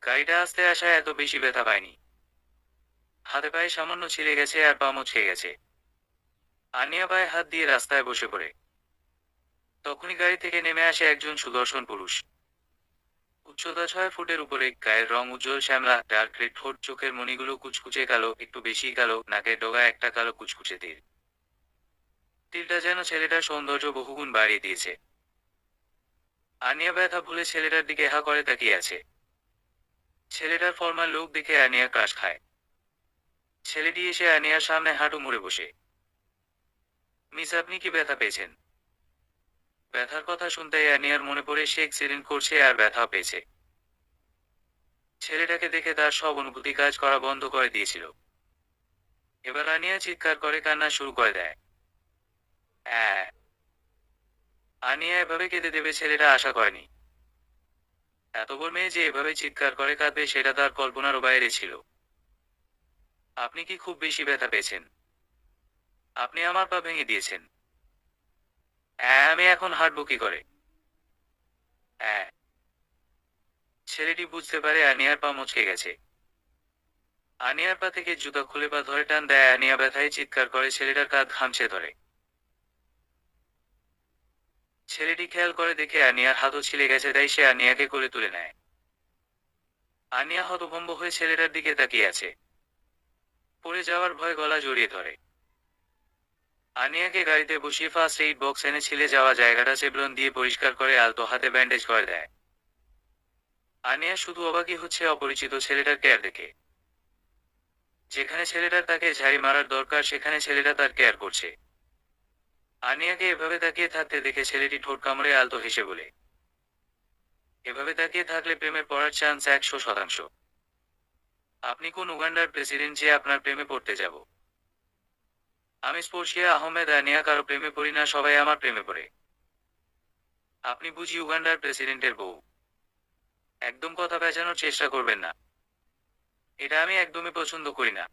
গাড়িটা আস্তে আসায় এত বেশি ব্যথা পায়নি। হাতে পায়ে সামান্য ছিঁড়ে গেছে আর পা মুচকে গেছে। আনিয়া পায়ে হাত দিয়ে রাস্তায় বসে পড়ে। তখনই গাড়ি থেকে নেমে আসে একজন সুদর্শন পুরুষ। উচ্চতা 6 ফুটের উপরে, গায়ের রং উজ্জ্বল শ্যামলা, ডার্ক রেড ঠোঁট, চোখের মণিগুলো কুচকুচে কালো, একটু বেশি কালো, নাকের ডগায় একটা কালো কুচকুচে তিল। তিলটা যেন ছেলেটার সৌন্দর্য বহুগুণ বাড়িয়ে দিয়েছে। আনিয়া ব্যথা ভুলে ছেলেটার দিকে হা করে তাকিয়ে আছে। ছেলেটার ফর্মাল লোক দেখে আনিয়া ক্রাশ খায়। ছেলেটি এসে আনিয়ার সামনে হাঁটু মুড়ে বসে। মিস, আপনি কি ব্যথা পেয়েছেন? ব্যথার কথা শুনতেই আনিয়ার মনে পড়ে সে অ্যাক্সিডেন্ট করছে আর ব্যথা পেয়েছে। ছেলেটাকে দেখে তার সব অনুভূতি কাজ করা বন্ধ করে দিয়েছিল। এবার আনিয়া চিৎকার করে কান্না শুরু করে দেয়। অ্যাঁ। আনিয়া এভাবে কেঁদে দেবে ছেলেটা আশা করেনি। এত বড় মেয়ে যে এভাবে চিৎকার করে কাঁদবে সেটা তার কল্পনারও বাইরে ছিল। আপনি কি খুব বেশি ব্যথা পেয়েছেন? আপনি আমার পা ভেঙে দিয়েছেন। হ্যাঁ, আমি এখন হাঁটবো কি করে? হ্যাঁ। ছেলেটি বুঝতে পারে আনিয়ার পা মচকে গেছে। আনিয়ার পা থেকে জুতা খুলে পা ধরে টান দেয়। আনিয়া ব্যথায় চিৎকার করে, ছেলেটার কাঁধ খামচে ধরে। ছেলেটি খেয়াল করে দেখে আনিয়ার হাতও ছিলে গেছে, তাই সে আনিয়াকে কোলে তুলে নেয়। আনিয়া হতভম্ব হয়ে ছেলেটার দিকে তাকিয়ে আছে। পড়ে যাওয়ার ভয় গলা জড়িয়ে ধরে। আনিয়াকে গাড়িতে বসিয়ে ফার্স্ট এইড বক্স এনে ছিলে যাওয়া জায়গাটা চেবলন দিয়ে পরিষ্কার করে আলতো হাতে ব্যান্ডেজ করে দেয়। আনিয়া শুধু অবাকই হচ্ছে অপরিচিত ছেলেটার কেয়ার দেখে। যেখানে ছেলেটার তাকে ঝাড়ি মারার দরকার সেখানে ছেলেটা তার কেয়ার করছে। আনিয়াকে এভাবে তাকিয়ে থাকতে দেখে ছেলেটি ঠোঁট কামড়ে আলতো হেসে বলে, এভাবে তাকিয়ে থাকলে প্রেমে পড়ার চান্স 100%। আপনি কোন উগান্ডার প্রেসিডেন্ট যে আপনার প্রেমে পড়তে যাব? আমি স্পর্শিয়া আহমেদ। আনিয়া কারো প্রেমে পড়ি না, সবাই আমার প্রেমে পড়ে। আপনি বুঝি উগান্ডার প্রেসিডেন্টের বউ? একদম কথা পেঁচানোর চেষ্টা করবেন না। এটা আমি একদমই পছন্দ করি না।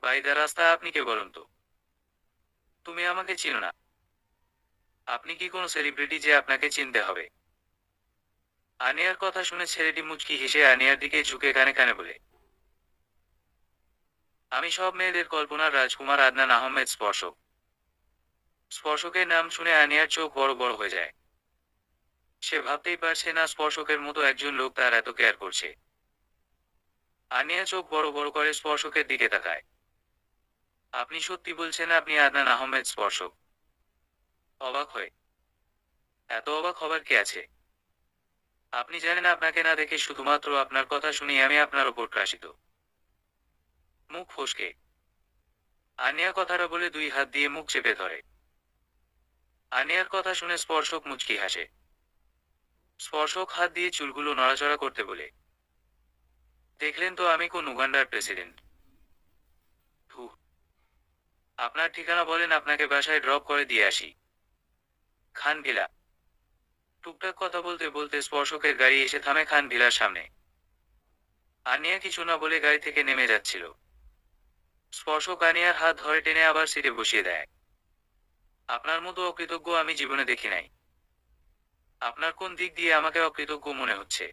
বাই দা রাস্তা, আপনি কে বলুন তো? তুমি আমাকে চিনো না। আপনি কি কোনো সেলিব্রিটি যে আপনাকে চিনতে হবে? আনিয়ার কথা শুনে ছেলেটি মুচকি হেসে আনিয়ার দিকে ঝুঁকে কানে কানে বলে, আমি সব মেয়েদের কল্পনার রাজকুমার আদনান আহমেদ স্পর্শক। স্পর্শকের নাম শুনে আনিয়ার চোখ বড় বড় হয়ে যায়। সে ভাবতেই পারছে না স্পর্শকের মতো একজন লোক তার এত কেয়ার করছে। আনিয়া চোখ বড় বড় করে স্পর্শকের দিকে তাকায়। আপনি সত্যি বলছেন আপনি আদনান আহমেদ স্পর্শক? অবাক হয়ে, এত অবাক হবার কি আছে? আপনি জানেন আপনাকে না দেখে শুধুমাত্র আপনার কথা শুনেই আমি আপনার ওপর ক্রাশিত। মুখ ফসকে আনিয়া কথাটা বলে দুই হাত দিয়ে মুখ চেপে ধরে। আনিয়ার কথা শুনে স্পর্শক মুচকি হাসে। স্পর্শক হাত দিয়ে চুলগুলো নড়াচড়া করতে বলে, দেখলেন তো আমি কোন উগান্ডার প্রেসিডেন্ট? ধুঃ, আপনার ঠিকানা বলেন, আপনাকে বাসায় ড্রপ করে দিয়ে আসি। খান ভিলা। টুকটাক কথা বলতে বলতে স্পর্শকের গাড়ি এসে থামে খান ভিলার সামনে। আনিয়া কিছু না বলে গাড়ি থেকে নেমে যাচ্ছিল। স্পর্শক আনিয়ার হাত ধরে টেনে আবার সিটে বসিয়ে দেয়। আপনার মতো অকৃতজ্ঞ আমি জীবনে দেখি নাই। আপনার কোন দিক দিয়ে আমাকে অকৃতজ্ঞ মনে হচ্ছে?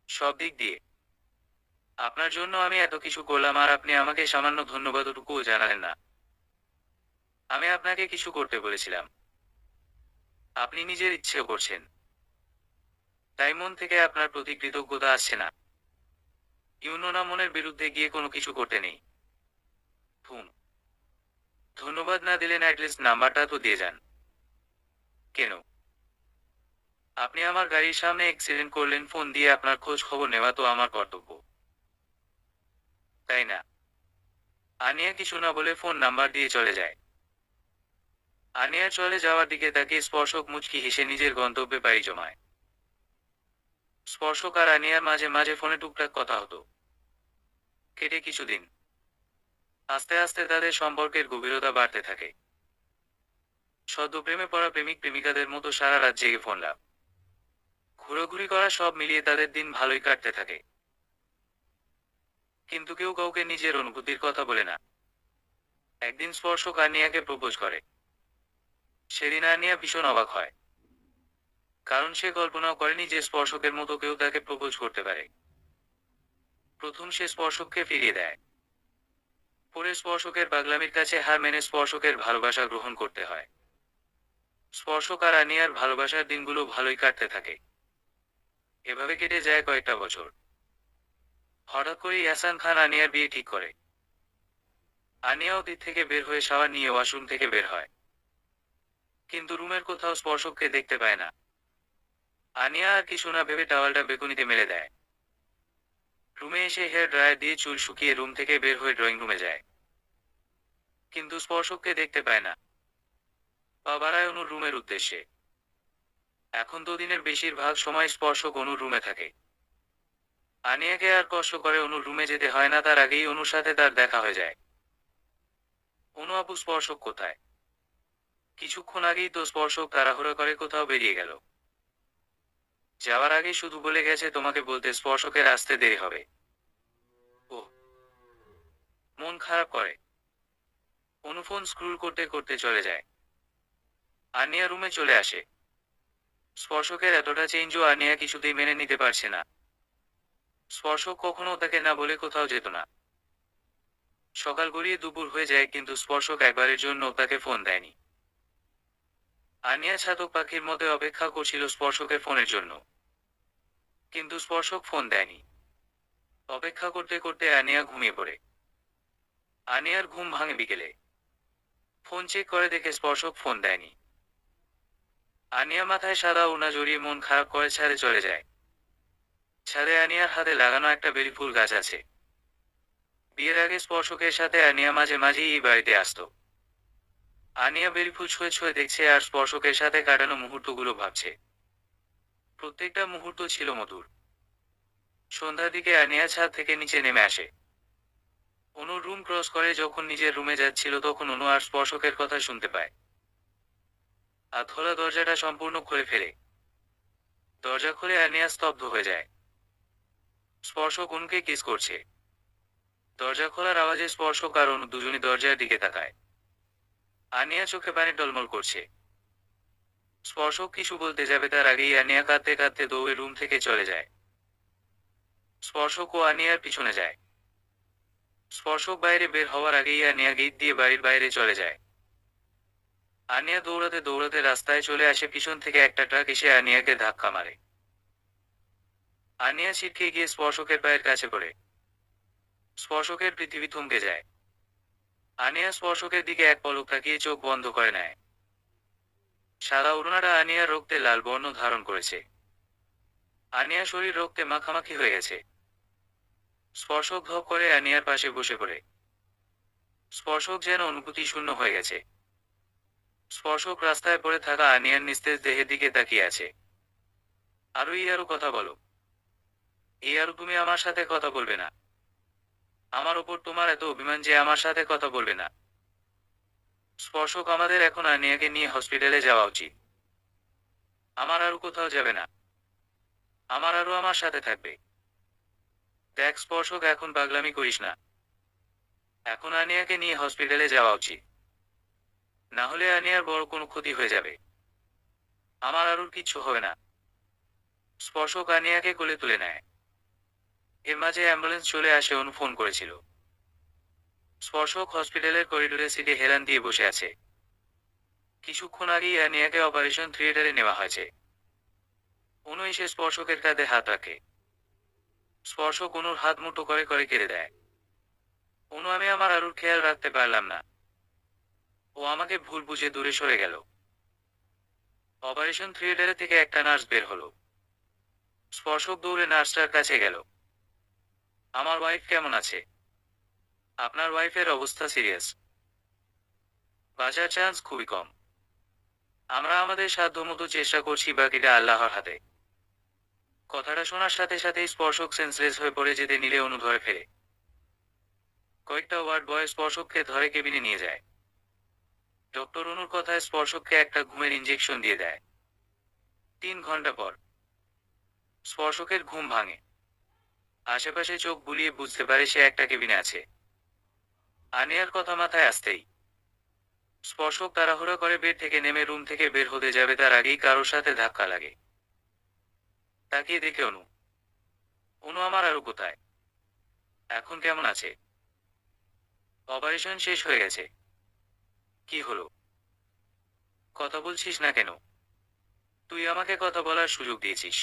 সব দিক দিয়ে। আপনার জন্য আমি এত কিছু করলাম আর আপনি আমাকে সামান্য ধন্যবাদটুকুও জানালেন না। আমি আপনাকে কিছু করতে বলেছিলাম, আপনি নিজের ইচ্ছেও করছেন। তাই মন থেকে আপনার প্রতি কৃতজ্ঞতা আসছে না। ইউনোনা মনের বিরুদ্ধে গিয়ে কোনো কিছু করতে নেই। হুম। ধন্যবাদ না দিলেন অ্যাটলিস্ট নাম্বারটা তো দিয়ে যান। কেন? আপনি আমার গাড়ির সামনে অ্যাক্সিডেন্ট করলেন, ফোন দিয়ে আপনার খোঁজ খবর নেওয়া তো আমার কর্তব্য, তাই না? আনিয়া কিছু না বলে ফোন নাম্বার দিয়ে চলে যায়। আনিয়ার চলে যাওয়ার দিকে তাকিয়ে স্পর্শক মুচকি হেসে নিজের গন্তব্যে পাড়ি জমায়। স্পর্শক আর আনিয়ার মাঝে মাঝে ফোনে টুকটাক কথা হতো। কেটে কিছুদিন। আস্তে আস্তে তাদের সম্পর্কের গভীরতা বাড়তে থাকে। সদ্য প্রেমে পড়া প্রেমিক প্রেমিকাদের মতো সারা রাত জেগে ফোন লাভ, ঘোরাঘুরি করা সব মিলিয়ে তাদের দিন ভালোই কাটতে থাকে। কিন্তু কেউ কাউকে নিজের অনুভূতির কথা বলে না। একদিন স্পর্শক আনিয়াকে প্রপোজ করে। সেদিন আনিয়া ভীষণ অবাক হয়। কারণ সে কল্পনাও করেনি যে স্পর্শকের মতো কেউ তাকে প্রপোজ করতে পারে। প্রথম সে স্পর্শককে ফিরিয়ে দেয়। পরে স্পর্শকের পাগলামির কাছে হার মেনে স্পর্শকের ভালোবাসা গ্রহণ করতে হয়। স্পর্শক আর আনিয়ার ভালোবাসার দিনগুলো ভালোই কাটতে থাকে। এভাবে কেটে যায় কয়েকটা বছর। হঠাৎ করে ইয়াসান খান আনিয়ার বিয়ে ঠিক করে। আনিয়া অতীত থেকে বের হয়ে শাওয়ার নিয়ে ওয়াশরুম থেকে বের হয়। কিন্তু রুমের কোথাও স্পর্শককে দেখতে পায় না। আনিয়া আর কিছু না ভেবে টাওয়ালটা বেকুনিতে মেলে দেয়। রুমে এসে হেয়ার ড্রায়ার দিয়ে চুল শুকিয়ে রুম থেকে বের হয়ে ড্রয়িং রুমে যায়। কিন্তু স্পর্শককে দেখতে পায় না। পা বাড়ায় অনুর রুমের উদ্দেশ্যে। এখন তো দিনের বেশিরভাগ সময় স্পর্শক অনুর রুমে থাকে। আনিয়াকে আর কষ্ট করে অনুর রুমে যেতে হয় না, তার আগেই অনুর সাথে তার দেখা হয়ে যায়। অনু আপু, স্পর্শক কোথায়? কিছুক্ষণ আগেই তো স্পর্শক তাড়াহুড়ো করে কোথাও বেরিয়ে গেল। যাওয়ার আগে শুধু বলে গেছে তোমাকে বলতে স্পর্শকের আসতে দেরি হবে। ওহ। মন খারাপ করে অনু ফোন স্ক্রুল করতে করতে চলে যায়। আনিয়া রুমে চলে আসে। স্পর্শকের এতটা চেঞ্জও আনিয়া কিছুতেই মেনে নিতে পারছে না। স্পর্শক কখনো তাকে না বলে কোথাও যেত না। সকাল গড়িয়ে দুপুর হয়ে যায় কিন্তু স্পর্শক একবারের জন্য তাকে ফোন দেয়নি। আনিয়া ছাতক পাখির মধ্যে অপেক্ষা করছিল স্পর্শকের ফোনের জন্য। কিন্তু স্পর্শক ফোন দেয়নি। অপেক্ষা করতে করতে আনিয়া ঘুমিয়ে পড়ে। আনিয়ার ঘুম ভাঙে বিকেলে। ফোন চেক করে দেখে স্পর্শক ফোন দেয়নি। আনিয়া মাথায় সাদা ওড়না জড়িয়ে মন খারাপ করে ছাদে চলে যায়। ছাদে আনিয়ার হাতে লাগানো একটা বেলি ফুল গাছ আছে। বিয়ের আগে স্পর্শকের সাথে আনিয়া মাঝে মাঝেই এই বাড়িতে আসতো। আনিয়া বেলি ফুল ছুঁয়ে ছুঁয়ে দেখছে আর স্পর্শকের সাথে কাটানো মুহূর্তগুলো ভাবছে। প্রত্যেকটা মুহূর্ত ছিল মধুর। সন্ধ্যার দিকে আনিয়া ছাদ থেকে নিচে নেমে আসে। অনুর রুম ক্রস করে যখন নিজের রুমে যাচ্ছিল তখন অনু আর স্পর্শকের কথা শুনতে পায়। আর খোলা দরজাটা সম্পূর্ণ খুলে ফেলে। দরজা খুলে আনিয়া স্তব্ধ হয়ে যায়। স্পর্শক অনুকে কিস করছে। দরজা খোলার আওয়াজে স্পর্শক আর অনু দুজনই দরজার দিকে তাকায়। আনিয়া চোখে পানি টলমল করছে। স্পর্শক কিছু বলতে যাবে তার আগেই আনিয়া কাঁদতে কাঁদতে দৌড়ে রুম থেকে চলে যায়। স্পর্শক ও আনিয়ার পিছনে যায়। স্পর্শক বাইরে বের হওয়ার আগেই আনিয়া গেট দিয়ে বাড়ির বাইরে চলে যায়। আনিয়া দৌড়াতে দৌড়াতে রাস্তায় চলে আসে, পিছন থেকে একটা ট্রাক এসে আনিয়াকে ধাক্কা মারে। আনিয়া ছিটকে গিয়ে স্পর্শকের পায়ের কাছে পড়ে। স্পর্শকের পৃথিবী থমকে যায়। আনিয়া স্পর্শকের দিকে এক পলক তাকিয়ে চোখ বন্ধ করে নেয়। সাদা ওড়নাটা আনিয়ার রক্তে লাল বর্ণ ধারণ করেছে। আনিয়ার শরীর রক্তে মাখামাখি হয়ে গেছে। স্পর্শক ধপ করে আনিয়ার পাশে বসে পড়ে। স্পর্শক যেন অনুভূতি শূন্য হয়ে গেছে। স্পর্শক রাস্তায় পড়ে থাকা আনিয়ার নিস্তেজ দেহের দিকে তাকিয়ে আছে। আরো কথা বলো। আরো তুমি আমার সাথে কথা বলবে না? আমার ওপর তোমার এত অভিমান যে আমার সাথে কথা বলবে না? স্পর্শক, আমাদের এখন আনিয়াকে নিয়ে হসপিটালে যাওয়া উচিত। আমার আরো কোথাও যাবে না। আরো আমার সাথে থাকবে। দেখ স্পর্শক, এখন পাগলামি করিস না। এখন আনিয়াকে নিয়ে হসপিটালে যাওয়া উচিত। না হলে আনিয়ার বড় কোনো ক্ষতি হয়ে যাবে। আমার আরুর কিচ্ছু হবে না। স্পর্শক আনিয়াকে কোলে তুলে নেয়। এর মাঝে অ্যাম্বুলেন্স চলে আসে, অনু ফোন করেছিল। স্পর্শক হসপিটালের করিডোরে সিটে হেলান দিয়ে বসে আছে। কিছুক্ষণ আগেই আনিয়াকে অপারেশন থিয়েটারে নেওয়া হয়েছে। অনু এসে স্পর্শকের কাঁধে হাত রাখে। স্পর্শক অনুর হাত মুঠো করে করে কেড়ে দেয়। অনু, আমি আমার আরুর খেয়াল রাখতে পারলাম না। ও আমাকে ভুল বুঝে দূরে সরে গেল। অপারেশন থিয়েটারে থেকে একটা নার্স বের হলো। স্পর্শক দৌড়ে নার্সটার কাছে গেল। আমার ওয়াইফ কেমন আছে? আপনার ওয়াইফের অবস্থা সিরিয়াস। বাঁচার চান্স খুবই কম। আমরা আমাদের সাধ্যমতো চেষ্টা করছি, বাকিটা আল্লাহর হাতে। কথাটা শোনার সাথে সাথেই স্পর্শক সেন্সলেস হয়ে পড়ে যেতে নিলে অনু ধরে ফেলে। কয়েকটা ওয়ার্ড বয় স্পর্শককে ধরে কেবিনে নিয়ে যায়। ডক্টর অনুর কথায় স্পর্শককে একটা ঘুমের ইঞ্জেকশন দিয়ে দেয়। 3 ঘন্টা পর স্পর্শকের ঘুম ভাঙে। আশেপাশে চোখ বুলিয়ে বুঝতে পারে সে একটা কেবিনে আছে। আনিয়ার কথা মাথায় আসতেই স্পর্শক তাড়াহুড়ো করে বেড থেকে নেমে রুম থেকে বের হতে যাবে, তার আগেই কারোর সাথে ধাক্কা লাগে। তাকিয়ে দেখে অনু। অনু, আমার আরো কোথায়? এখন কেমন আছে? অপারেশন শেষ হয়ে গেছে। কি হলো? কথা বলছিস না কেন? তুই আমাকে কথা বলার সুযোগ দিয়েছিস,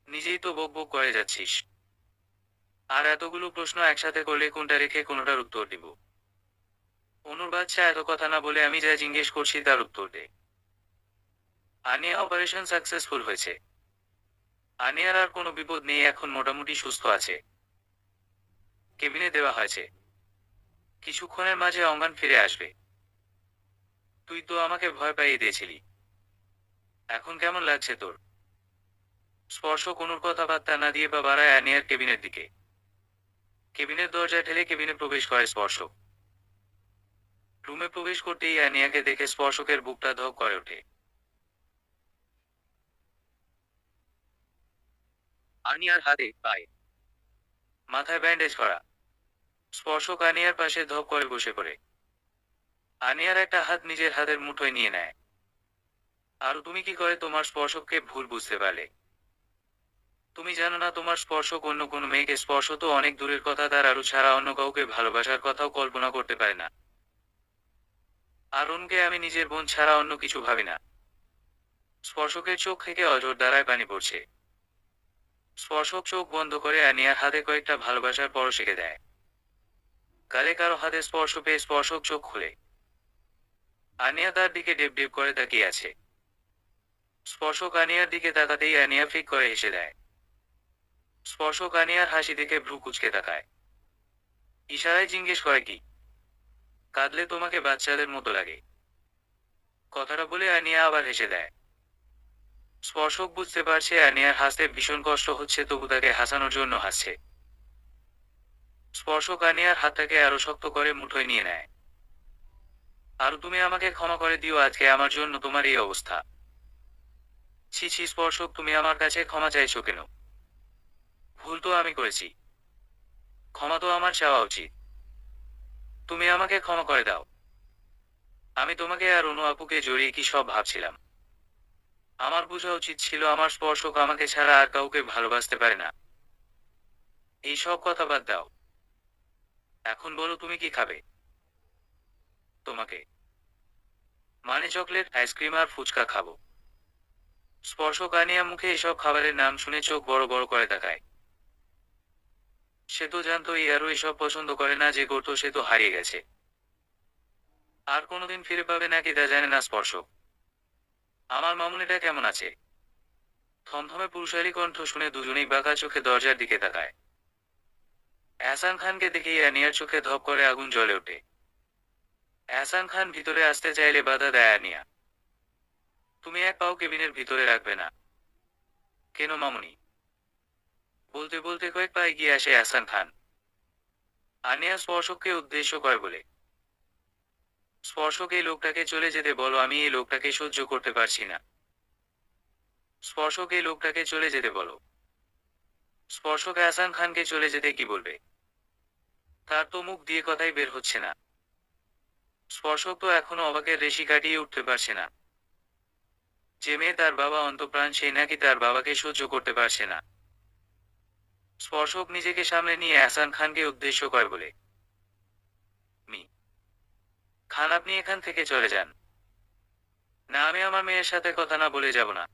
নিজেই তো বক বক করে যাচ্ছিস। আর এতগুলো প্রশ্ন একসাথে করলে কোনটা রেখে কোনোটার উত্তর দিব? অনুর বাচ্চা, এত কথা না বলে আমি যা জিজ্ঞেস করছি তার উত্তর দে। আনিয়া অপারেশন সাকসেসফুল হয়েছে। আনিয়ার আর কোনো বিপদ নেই, এখন মোটামুটি সুস্থ আছে। কেবিনে দেওয়া হয়েছে। কিছুক্ষণের মাঝে অঙ্গান ফিরে আসবে। তুই তো আমাকে ভয় পাইয়ে দিয়েছিলি। এখন কেমন লাগছে তোর? স্পর্শ কোনোর কথাবার্তা না দিয়ে বা বাড়ায় আনিয়ার কেবিনের দিকে। কেবিনের দরজা ঠেলে কেবিনে প্রবেশ করে স্পর্শক। রুমে প্রবেশ করতেই আনিয়াকে দেখে স্পর্শকের বুকটা ধক করে ওঠে। আনিয়ার হাতে পায়ে মাথায় ব্যান্ডেজ করা। স্পর্শক আনিয়ার পাশে ধপ করে বসে পড়ে। আনিয়ার একটা হাত নিজের হাতের মুঠোয় নিয়ে নেয়। আর তুমি কি করে তোমার স্পর্শককে ভুল বুঝতে পারলে? তুমি জানো না তোমার স্পর্শক অন্য কোনো মেয়েকে স্পর্শ তো অনেক দূরের কথা, তার আরো ছাড়া অন্য কাউকে ভালোবাসার কথাও কল্পনা করতে পারে না। আর অরুণকে আমি নিজের বোন ছাড়া অন্য কিছু ভাবি না। স্পর্শকের চোখ থেকে অঝোর ধারায় পানি পড়ছে। স্পর্শক চোখ বন্ধ করে আনিয়ার হাতে কয়েকটা ভালোবাসার পরশ এঁকে দেয়। গালে কারো হাতে স্পর্শ পেয়ে স্পর্শক চোখ খুলে। আনিয়া তার দিকে ডেব ডেব করে তাকিয়ে আছে। স্পর্শক আনিয়ার দিকে তাকাতেই আনিয়া ফিক করে হেসে দেয়। স্পর্শক আনিয়ার হাসি দেখে ভ্রু কুঁচকে তাকায়। ইশারায় জিজ্ঞেস করে, কি কাঁদলে তোমাকে বাচ্চাদের মতো লাগে? কথাটা বলে আনিয়া আবার হেসে দেয়। স্পর্শক বুঝতে পারছে আনিয়ার হাসতে ভীষণ কষ্ট হচ্ছে, তবু তাকে হাসানোর জন্য হাসছে। স্পর্শক আনিয়ার হাতটাকে আরো শক্ত করে মুঠোয় নিয়ে নেয়। আর তুমি আমাকে ক্ষমা করে দিও, আজকে আমার জন্য তোমার এই অবস্থা। ছি ছি স্পর্শক, তুমি আমার কাছে ক্ষমা চাইছো কেন? ভুল তো আমি করেছি, ক্ষমা তো আমার চাওয়া উচিত। তুমি আমাকে ক্ষমা করে দাও। আমি তোমাকে আর অনু আপুকে জড়িয়ে কি সব ভাবছিলাম। আমার বোঝা উচিত ছিল আমার স্পর্শক আমাকে ছাড়া আর কাউকে ভালোবাসতে পারে না। এই সব কথা বাদ দাও। এখন বলো তুমি কি খাবে? তোমাকে মানে চকলেট, আইসক্রিম আর ফুচকা খাবো। স্পর্শক আনিয়া মুখে এসব খাবারের নাম শুনে চোখ বড় বড় করে তাকায়। সে তো জানতো ইয়ারও এসব পছন্দ করে না, যে করতো সে তো হারিয়ে গেছে। আর কোনোদিন ফিরে পাবে নাকি তা জানে না স্পর্শক। আমার মামুনিটা কেমন আছে? থমথমে পুরুষালী কণ্ঠ শুনে দুজনেই বাঁকা চোখে দরজার দিকে তাকায়। এহসান খানকে দেখেই আনিয়ার চোখে ধপ করে আগুন জ্বলে ওঠে। এহসান খান ভিতরে আসতে চাইলে বাধা দেয় আনিয়া। তুমি এক পাও কেবিনের ভিতরে রাখবে না। কেন মামুনি? বলতে বলতে কয়েক পা এগিয়ে আসে এহসান খান। আনিয়া স্পর্শককে উদ্দেশ্য করে বলে, স্পর্শক এই লোকটাকে চলে যেতে বলো, আমি এই লোকটাকে সহ্য করতে পারছি না। স্পর্শক এই লোকটাকে চলে যেতে বলো। স্পর্শক এহসান খানকে চলে যেতে কি বলবে? তার তো মুখ দিয়ে কথাই বের হচ্ছে না। স্পর্শক তো এখনো অবাকের রেশি কাটিয়ে উঠতে পারছে না। যে মেয়ে তার বাবা অন্তঃপ্রাণ, সেই নাকি তার বাবাকে সহ্য করতে পারছে না। স্পর্শক নিজেকে সামনে নিয়ে এহসান খানকে উদ্দেশ্য করে বলে, মি খান, আপনি এখান থেকে চলে যান। না, আমি আমার মেয়ের সাথে কথা না বলে যাব না।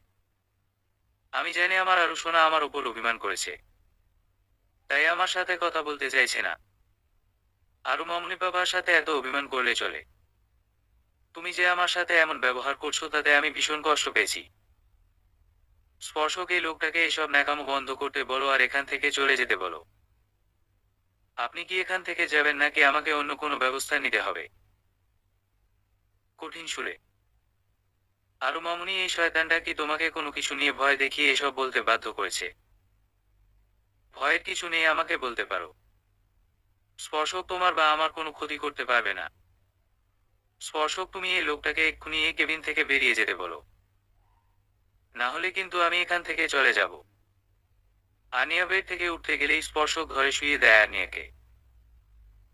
আমি জানি আমার আরু সোনা আমার উপর অভিমান করেছে, তাই আমার সাথে কথা বলতে চাইছে না। আরু মামুনি বাবার সাথে এত অভিমান করলে চলে? তুমি যে আমার সাথে এমন ব্যবহার করছো তাতে আমি ভীষণ কষ্ট পেয়েছি। স্পর্শক এই লোকটাকে এসব ন্যাকামো বন্ধ করতে বলো আর এখান থেকে চলে যেতে বলো। আপনি কি এখান থেকে যাবেন নাকি আমাকে অন্য কোনো ব্যবস্থা নিতে হবে? কঠিন সুরে। আরু মামুনি, এই শয়তানটা কি তোমাকে কোনো কিছু নিয়ে ভয় দেখিয়ে এসব বলতে বাধ্য করেছে? ভয়ের কিছু নেই, আমাকে বলতে পারো। স্পর্শক তোমার বা আমার কোনো ক্ষতি করতে পারবে না। স্পর্শক, তুমি এই লোকটাকে এক্ষুনি এই কেবিন থেকে বেরিয়ে যেতে বলো, না হলে কিন্তু আমি এখান থেকে চলে যাব। আনিয়া বেড থেকে উঠতে গেলেই স্পর্শক ঘরে শুয়ে দেয় আনিয়াকে।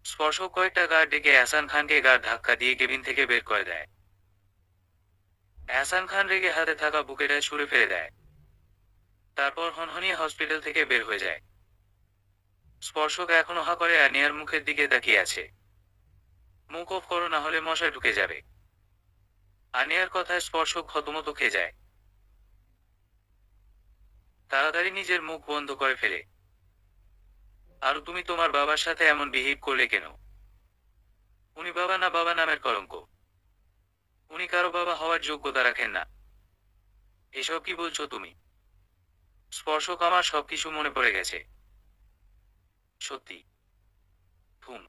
স্পর্শক কয়েকটা গার্ড ডেকে এহসান খানকে গার্ড ধাক্কা দিয়ে কেবিন থেকে বের করে দেয়। এহসান খান রেগে হাতে থাকা বুকেটা ছুঁড়ে ফেলে দেয়। তারপর হনহনিয়ে হসপিটাল থেকে বের হয়ে যায়। স্পর্শক এখনো হা করে আনিয়ার মুখের দিকে তাকিয়ে আছে। মুখ অফ করো, না হলে মশায় ঢুকে যাবে। আনিয়ার কথায় স্পর্শক হতমত খেয়ে যায়। তাড়াতাড়ি নিজের মুখ বন্ধ করে ফেলে। আর তুমি তোমার বাবার সাথে এমন বিহেভ করলে কেন? উনি বাবা না, বাবা নামের কলঙ্ক। উনি কারো বাবা হওয়ার যোগ্যতা রাখেন না। এসব কি বলছো তুমি? স্পর্শক, আমার সবকিছু মনে পড়ে গেছে। সত্যি? হুম।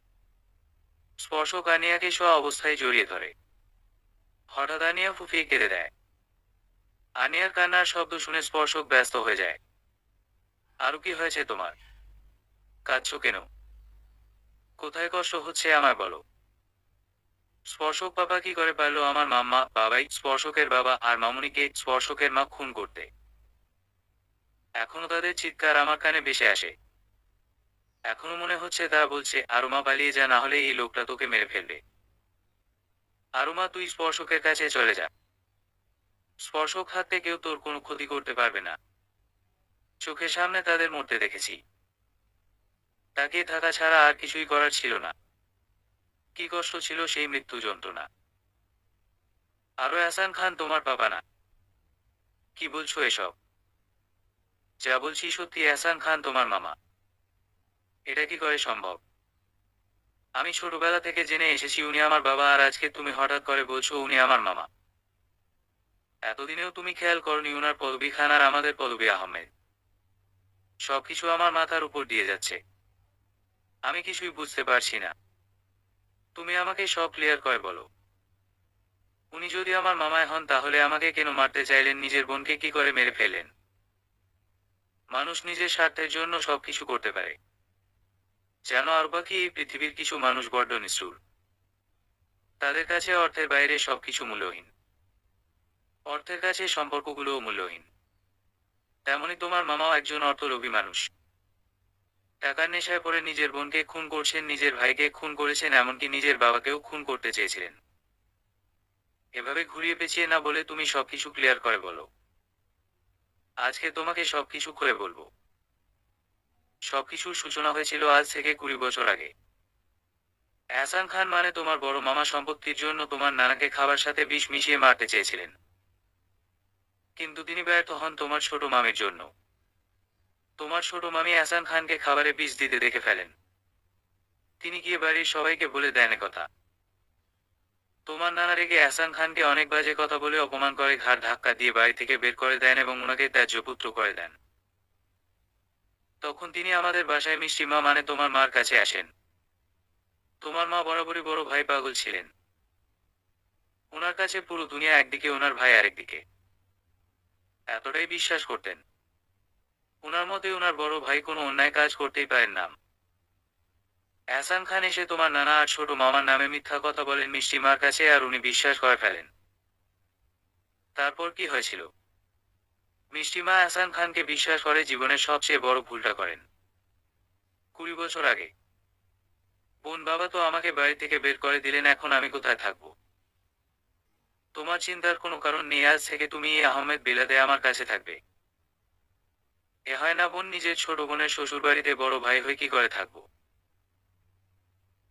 স্পর্শক আনিয়াকে শোয়া অবস্থায় জড়িয়ে ধরে। হঠাৎ আনিয়া ফুফিয়ে কেঁদে দেয়। আনিয়ার কান্নার শব্দ শুনে স্পর্শক ব্যস্ত হয়ে যায়। আরো কি হয়েছে তোমার? কাঁদছো কেন? কোথায় কষ্ট হচ্ছে আমায় বলো। স্পর্শক, বাবা কি করে পারলো আমার মাম্মা, বাবাই স্পর্শকের বাবা, আর মামুনিকে স্পর্শকের মা খুন করতে? এখনো তাদের চিৎকার আমার কানে ভেসে আসে। এখনো মনে হচ্ছে তারা বলছে, আরুমা পালিয়ে যা, না হলে এই লোকটা তোকে মেরে ফেলবে। আরুমা, তুই স্পর্শকের কাছে চলে যা। স্পর্শক হাতে কেউ তোর কোনো ক্ষতি করতে পারবে না। চোখের সামনে তাদের মরতে দেখেছি। তাকিয়ে থাকা ছাড়া আর কিছুই করার ছিল না। কি কষ্ট ছিল সেই মৃত্যু যন্ত্রণা। আরো হাসান খান তোমার বাবা না? কি বলছো এসব? যা বলছি সত্যি, এহসান খান তোমার মামা। এটা কি করে সম্ভব? আমি ছোটবেলা থেকে জেনে এসেছি উনি আমার বাবা, আর আজকে তুমি হঠাৎ করে বলছো উনি আমার মামা। এতদিনেও তুমি খেয়াল করনি উনার পদবী খান আর আমাদের পদবী আহমেদ? সবকিছু আমার মাথার উপর দিয়ে যাচ্ছে। আমি কিছুই বুঝতে পারছি না। তুমি আমাকে সব ক্লিয়ার করে বলো। উনি যদি আমার মামাই হন তাহলে আমাকে কেন মারতে চাইলেন, নিজের বোনকে কি করে মেরে ফেলেন? মানুষ নিজের স্বার্থের জন্য সবকিছু করতে পারে। জানো আর বাকি এই পৃথিবীর কিছু মানুষ বড্ড নিষ্ঠুর। তাদের কাছে অর্থের বাইরে সবকিছু মূল্যহীন। অর্থের কাছে সম্পর্কগুলোও মূল্যহীন। তেমনি তোমার মামাও একজন অর্থলোভী মানুষ। টাকার নেশায় পড়ে নিজের বোনকে খুন করছেন, নিজের ভাইকে খুন করেছেন, এমনকি নিজের বাবাকেও খুন করতে চেয়েছিলেন। এভাবে ঘুরিয়ে পেঁচিয়ে না বলে তুমি সবকিছু ক্লিয়ার করে বলো। আজকে তোমাকে সবকিছু খুলে বলবো। সবকিছুর সূচনা হয়েছিল আজ থেকে 20 বছর আগে। এহসান খান মানে তোমার বড় মামা সম্পত্তির জন্য তোমার নানাকে খাবার সাথে বিষ মিশিয়ে মারতে চেয়েছিলেন। কিন্তু তিনি ব্যর্থ হন তোমার ছোট মামির জন্য। তোমার ছোট মামি এহসান খানকে খাবারে বিষ দিতে দেখে ফেলেন। তিনি গিয়ে বাড়ির সবাইকে বলে দেন কথা। তোমার নানা রেগে এহসান খানকে অনেক বাজে কথা বলে অপমান করে, ঘাড় ধাক্কা দিয়ে বাড়ি থেকে বের করে দেন এবং ওনাকে ত্যায্য পুত্র করে দেন। তখন তিনি আমাদের বাসায় মিষ্টি মা মানে তোমার মার কাছে আসেন। তোমার মা বরাবরই বড় ভাই পাগল ছিলেন। ওনার কাছে পুরো দুনিয়া একদিকে, ওনার ভাই আরেকদিকে। এতটাই বিশ্বাস করতেন। ওনার মতে ওনার বড় ভাই কোনো অন্যায় কাজ করতেই পারেন না। এহসান খান এসে তোমার নানা আর ছোট মামার নামে মিথ্যা কথা বলেন মিষ্টি মার কাছে, আর উনি বিশ্বাস করে ফেলেন। তারপর কি হয়েছিল? মিষ্টি মা এহসান খানকে বিশ্বাস করে জীবনের সবচেয়ে বড় ভুলটা করেন। 20 বছর আগে। বোন বাবা তো আমাকে বাড়ি থেকে বের করে দিলেন, এখন আমি কোথায় থাকবো? তোমার চিন্তার কোনো কারণ নেই, আজ থেকে তুমি এই আহমেদ বিলাতে আমার কাছে থাকবে। এ হয় না বোন, নিজের ছোট বোনের শ্বশুরবাড়িতে বড় ভাই হয়ে কি করে থাকবো?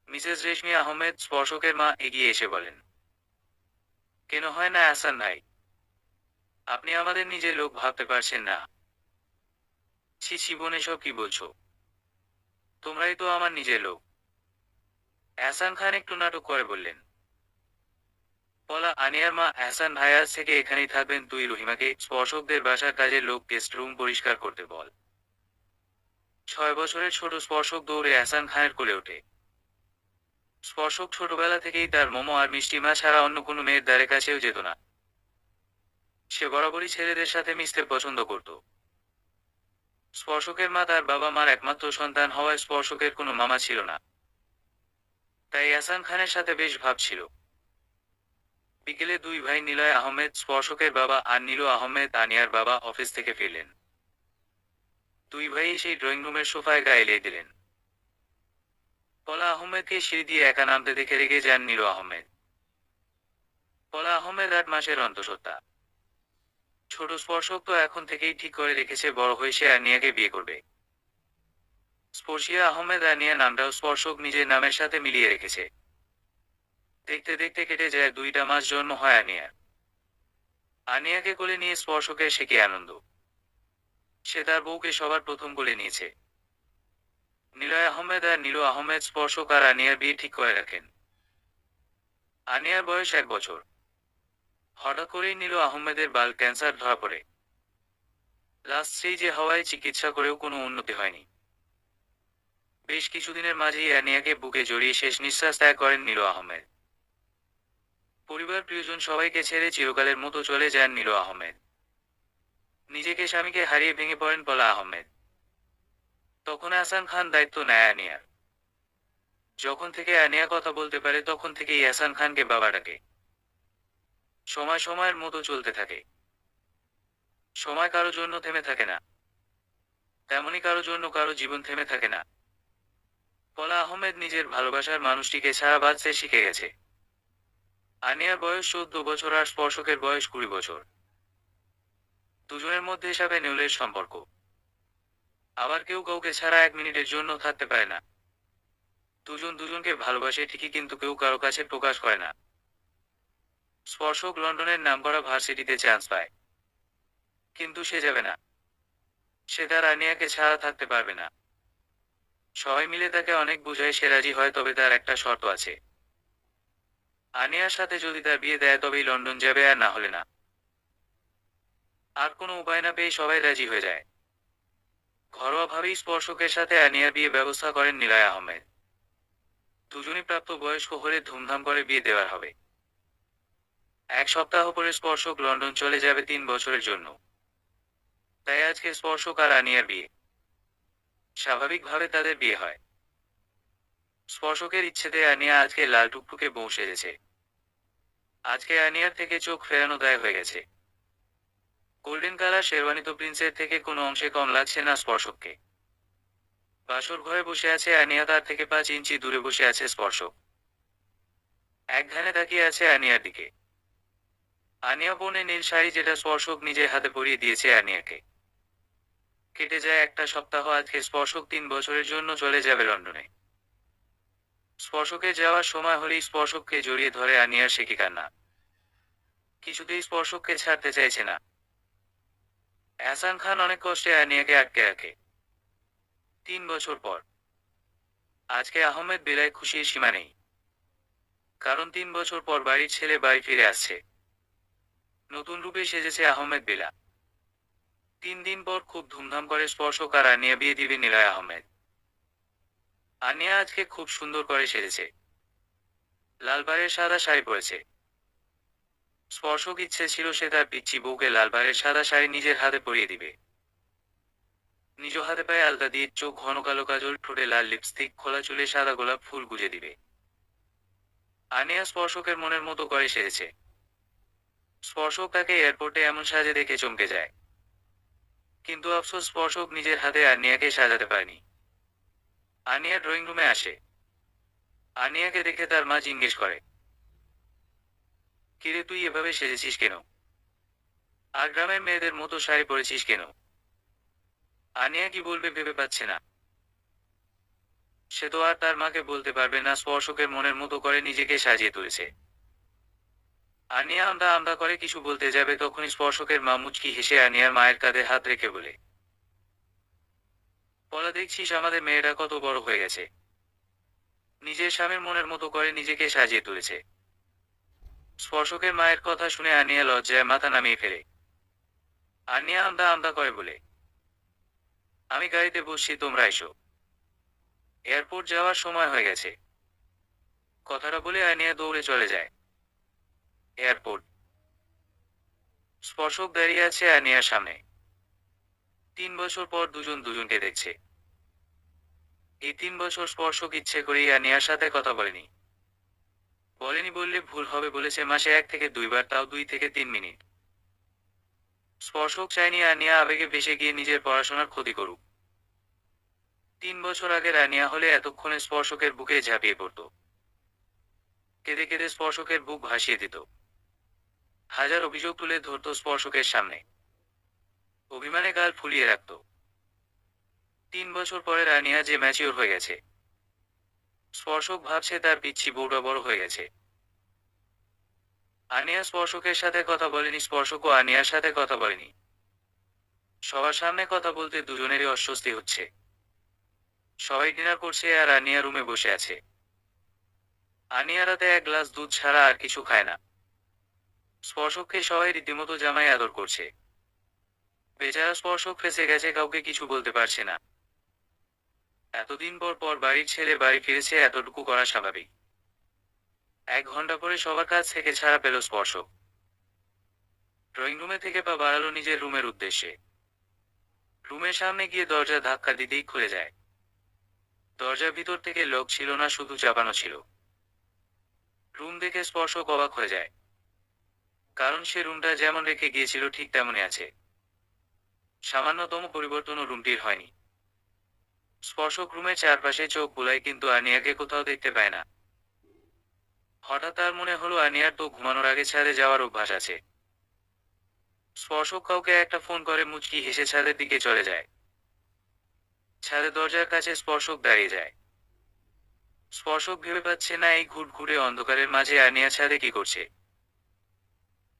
মিসেস রেশমি আহমেদ, স্পর্শকের মা, এগিয়ে এসে বলেন। কেন হয় না এহসান ভাই? আপনি আমাদের নিজের লোক ভাবতে পারছেন না? ছি ছি বোন, এসব কি বলছো? তোমরাই তো আমার নিজের লোক। এহসান খান একটু নাটক করে বললেন। বলা আনিয়ার মা, এহসান ভাই আজ থেকে এখানেই থাকবেন, তুই রহিমাকে স্পর্শকদের বাসার কাজের লোক গেস্ট রুম পরিষ্কার করতে বল। 6 বছরের ছোট স্পর্শক দৌড়ে এহসান খানের কোলে ওঠে। স্পর্শক ছোটবেলা থেকেই তার মোমো আর মিষ্টি মা ছাড়া অন্য কোনো মেয়ের দ্বারে কাছেও যেত না। সে বরাবরই ছেলেদের সাথে মিশতে পছন্দ করত। স্পর্শকের মা তার বাবা মার একমাত্র সন্তান হওয়ায় স্পর্শকের কোনো মামা ছিল না। তাই এহসান খানের সাথে বেশ ভাব ছিল। বিকেলে দুই ভাই নিলয় আহমেদ স্পর্শকের বাবা আর নীলু আহমেদ আনিয়ার বাবা অফিস থেকে ফিরলেন। দুই ভাই সেই ড্রয়িং রুমের সোফায় গায়ে এলিয়ে দিলেন। পলা আহমেদকে সিঁড়ি দিয়ে একা নামতে দেখে রেগে যান নীলু আহমেদ। পলা আহমেদ 8 মাসের অন্তঃসত্ত্বা। ছোট স্পর্শক তো এখন থেকেই ঠিক করে রেখেছে বড় হয়ে সে আনিয়াকে বিয়ে করবে। স্পর্শিয়া আহমেদ আনিয়া নামটাও স্পর্শক নিজের নামের সাথে মিলিয়ে রেখেছে। দেখতে দেখতে কেটে যায় 2টা মাস, জন্ম হয় আনিয়ার। আনিয়াকে কোলে নিয়ে স্পর্শকের সে কি আনন্দ! সে তার বউকে সবার প্রথম কোলে নিয়েছে। নিলয় আহমেদ আর নীলু আহমেদ স্পর্শক আর আনিয়ার বিয়ে ঠিক করে রাখেন। আনিয়ার বয়স 1 বছর। হঠাৎ করেই নীলু আহমেদের বাল ক্যান্সার ধরা পড়ে। লাস্ট স্টেজে হওয়ায় চিকিৎসা করেও কোনো উন্নতি হয়নি। বেশ কিছুদিনের মাঝেই আনিয়াকে বুকে জড়িয়ে শেষ নিঃশ্বাস ত্যাগ করেন নীলু আহমেদ। পরিবার প্রিয়জন সবাইকে ছেড়ে চিরকালের মতো চলে যান নীলু আহমেদ। নিজেকে স্বামীকে হারিয়ে ভেঙে পড়েন পলা আহমেদ। তখন আহসান খান দায়িত্ব নেয় আনিয়ার। যখন থেকে আনিয়া কথা বলতে পারে তখন থেকেই আহসান খানকে বাবা ডাকে। সময় সময়ের মতো চলতে থাকে। সময় কারো জন্য থেমে থাকে না। তেমনি কারো জন্য কারো জীবন থেমে থাকে না। পলা আহমেদ নিজের ভালোবাসার মানুষটিকে ছাড়া বাঁচতে শিখে গেছে। আনিয়ার বয়স 14 বছর আর স্পর্শকের বয়স 20 বছর। দুজনের মধ্যে হিসাবে নেউলের সম্পর্ক। আবার কেউ কাউকে ছাড়া 1 মিনিটের জন্য থাকতে পারে না। দুজন দুজনকে ভালোবাসে ঠিকই, কিন্তু কেউ কারো কাছে প্রকাশ করে না। স্পর্শক লন্ডনের নামকরা ভার্সিটিতে চান্স পায়। কিন্তু সে যাবে না। সে তার আনিয়াকে ছাড়া থাকতে পারবে না। সবাই মিলে তাকে অনেক বুঝায়, সে রাজি হয়, তবে তার একটা শর্ত আছে। আনিয়ার সাথে যদি তার বিয়ে দেয় তবেই লন্ডন যাবে, আর না হলে না। আর কোনো উপায় না পেয়ে সবাই রাজি হয়ে যায়। ঘরোয়াভাবেই স্পর্শকের সাথে আনিয়ার বিয়ে ব্যবস্থা করেন নিলয় আহমেদ। দুজনই প্রাপ্তবয়স্ক হলে ধুমধাম করে বিয়ে দেওয়া হবে। এক সপ্তাহ পরে স্পর্শক লন্ডন চলে যাবে 3 বছরের জন্য। তাই আজকে স্পর্শক আর আনিয়ার বিয়ে। স্বাভাবিকভাবে তাদের বিয়ে হয়। স্পর্শকের ইচ্ছেতে আনিয়া আজকে লাল টুকটুকে বউ সেজেছে। আজকে আনিয়ার থেকে চোখ ফেরানো দায় হয়ে গেছে। গোল্ডেন কালার শেরওয়ানি তো প্রিন্সের থেকে কোনো অংশে কম লাগছে না স্পর্শককে। বাসর ঘরে বসে আছে আনিয়া, তার থেকে 5 ইঞ্চি দূরে বসে আছে স্পর্শক। এক ধ্যানে তাকিয়ে আছে আনিয়ার দিকে। আনিয়া পরনে নীল শাড়ি, যেটা স্পর্শক নিজের হাতে পরিয়ে দিয়েছে আনিয়াকে। কেটে যায় একটা সপ্তাহ। আজকে স্পর্শক 3 বছরের জন্য চলে যাবে লন্ডনে। স্পর্শকে যাওয়ার সময় হলেই স্পর্শককে জড়িয়ে ধরে আনিয়ার সে কি কান্না। কিছুতেই স্পর্শককে ছাড়তে চাইছে না। এহসান খান অনেক কষ্টে আনিয়াকে আটকে রাখে। 3 বছর পর আজকে আহমেদ বেলায় খুশির সীমা নেই। কারণ 3 বছর পর বাড়ির ছেলে বাড়ি ফিরে আসছে। নতুন রূপে সেজেছে আহমেদ বেলা। 3 দিন পর খুব ধুমধাম করে স্পর্শক আর আনিয়া বিয়ে দিবে নিলয় আহমেদ। আনিয়া আজকে খুব সুন্দর করে সেজেছে। লালবারের সাদা শাড়ি পরেছে। স্পর্শক ইচ্ছে ছিল সে তার পিচ্চি বউকে লালবারের সাদা শাড়ি নিজের হাতে পরিয়ে দিবে। নিজ হাতে পায়ে আলতা দিয়ে, চোখ ঘন কালো কাজল, ঠোঁটে লাল লিপস্টিক, খোলা চুলে সাদা গোলাপ ফুল গুজে দিবে। আনিয়া স্পর্শকের মনের মতো করে সেজেছে। স্পর্শক তাকে এয়ারপোর্টে এমন সাজে দেখে চমকে যায়। কিন্তু আফসোস, স্পর্শক নিজের হাতে আনিয়াকে সাজাতে পারেনি। আনিয়া ড্রয়িং রুমে আসে। আনিয়াকে দেখে তার মা জিজ্ঞেস করে, কিরে তুই এভাবে সেজেছিস কেন? আর গ্রামের মেয়েদের মতো শাড়ি পরেছিস কেন? আনিয়া কি বলবে ভেবে পাচ্ছে না। সে তো আর তার মাকে বলতে পারবে না স্পর্শকের মনের মতো করে নিজেকে সাজিয়ে তুলেছে। আনিয়া আমদা আমদা করে কিছু বলতে যাবে, তখনই স্পর্শকের মা মুচকি হেসে আনিয়ার মায়ের কাঁধে হাত রেখে বলে, পলা দেখছিস আমাদের মেয়েটা কত বড় হয়ে গেছে। নিজের স্বামীর মনের মতো করে নিজেকে সাজিয়ে তুলেছে। স্পর্শকের মায়ের কথা শুনে আনিয়া লজ্জায় মাথা নামিয়ে ফেলে। আনিয়া আমদা আমদা করে বলে, আমি গাড়িতে বসছি, তোমরা এসো। এয়ারপোর্ট যাওয়ার সময় হয়ে গেছে। কথাটা বলে আনিয়া দৌড়ে চলে যায়। এয়ারপোর্ট। স্পর্শক দাঁড়িয়ে আছে আনিয়ার সামনে। 3 বছর পর দুজন দুজনকে দেখছে। এই 3 বছর স্পর্শক ইচ্ছে করেই আনিয়ার সাথে কথা বলেনি। বলেনি বললে ভুল হবে, বলেছে মাসে 1 থেকে 2 বার, তাও 2 থেকে 3 মিনিট। স্পর্শক চায়নি আনিয়া আবেগে ভেসে গিয়ে নিজের পড়াশোনার ক্ষতি করুক। 3 বছর আগের আনিয়া হলে এতক্ষণে স্পর্শকের বুকে ঝাঁপিয়ে পড়ত। কেঁদে কেঁদে স্পর্শকের বুক ভাসিয়ে দিত। হাজার অভিযোগ তুলে ধরত স্পর্শকের সামনে। অভিমানে গাল ফুলিয়ে রাখত। 3 বছর পরের আনিয়া যে ম্যাচিওর হয়ে গেছে। স্পর্শক ভাবছে তার পিচ্চি বউটা বড় হয়ে গেছে। আনিয়া স্পর্শকের সাথে কথা বলেনি, স্পর্শকও আনিয়ার সাথে কথা বলেনি। সবার সামনে কথা বলতে দুজনেরই অস্বস্তি হচ্ছে। সবাই ডিনার করছে আর আনিয়া রুমে বসে আছে। আনিয়া রাতে 1 গ্লাস দুধ ছাড়া আর কিছু খায় না। স্পর্শককে সবাই রীতিমতো জামাই আদর করছে। বেচারা স্পর্শক ফেঁসে গেছে, কাউকে কিছু বলতে পারছে না। এতদিন পর পর বাড়ির ছেলে বাড়ি ফিরেছে, এতটুকু করা স্বাভাবিক। 1 ঘন্টা পরে সবার কাছ থেকে ছাড়া পেল স্পর্শক। ড্রয়িং রুমে থেকে পা বাড়ালো নিজের রুমের উদ্দেশ্যে। রুমের সামনে গিয়ে দরজা ধাক্কা দিতেই খুলে যায়। দরজার ভিতর থেকে লক ছিল না, শুধু চাপানো ছিল। রুম দেখে স্পর্শক অবাক হয়ে যায়। কারণ সে রুমটা যেমন রেখে গিয়েছিল ঠিক তেমনই আছে। সামান্যতম পরিবর্তনও রুমটির হয়নি। স্পর্শক রুমের চারপাশে চোখ বুলায়, কিন্তু আনিয়াকে কোথাও দেখতে পায় না। হঠাৎ তার মনে হলো আনিয়ার তো ঘুমানোর আগে ছাদে যাওয়ার অভ্যাস আছে। স্পর্শক কাউকে একটা ফোন করে মুচকি হেসে ছাদের দিকে চলে যায়। ছাদের দরজার কাছে স্পর্শক দাঁড়িয়ে যায়। স্পর্শক ভেবে পাচ্ছে না এই ঘুটঘুটে অন্ধকারের মাঝে আনিয়া ছাদে কি করছে।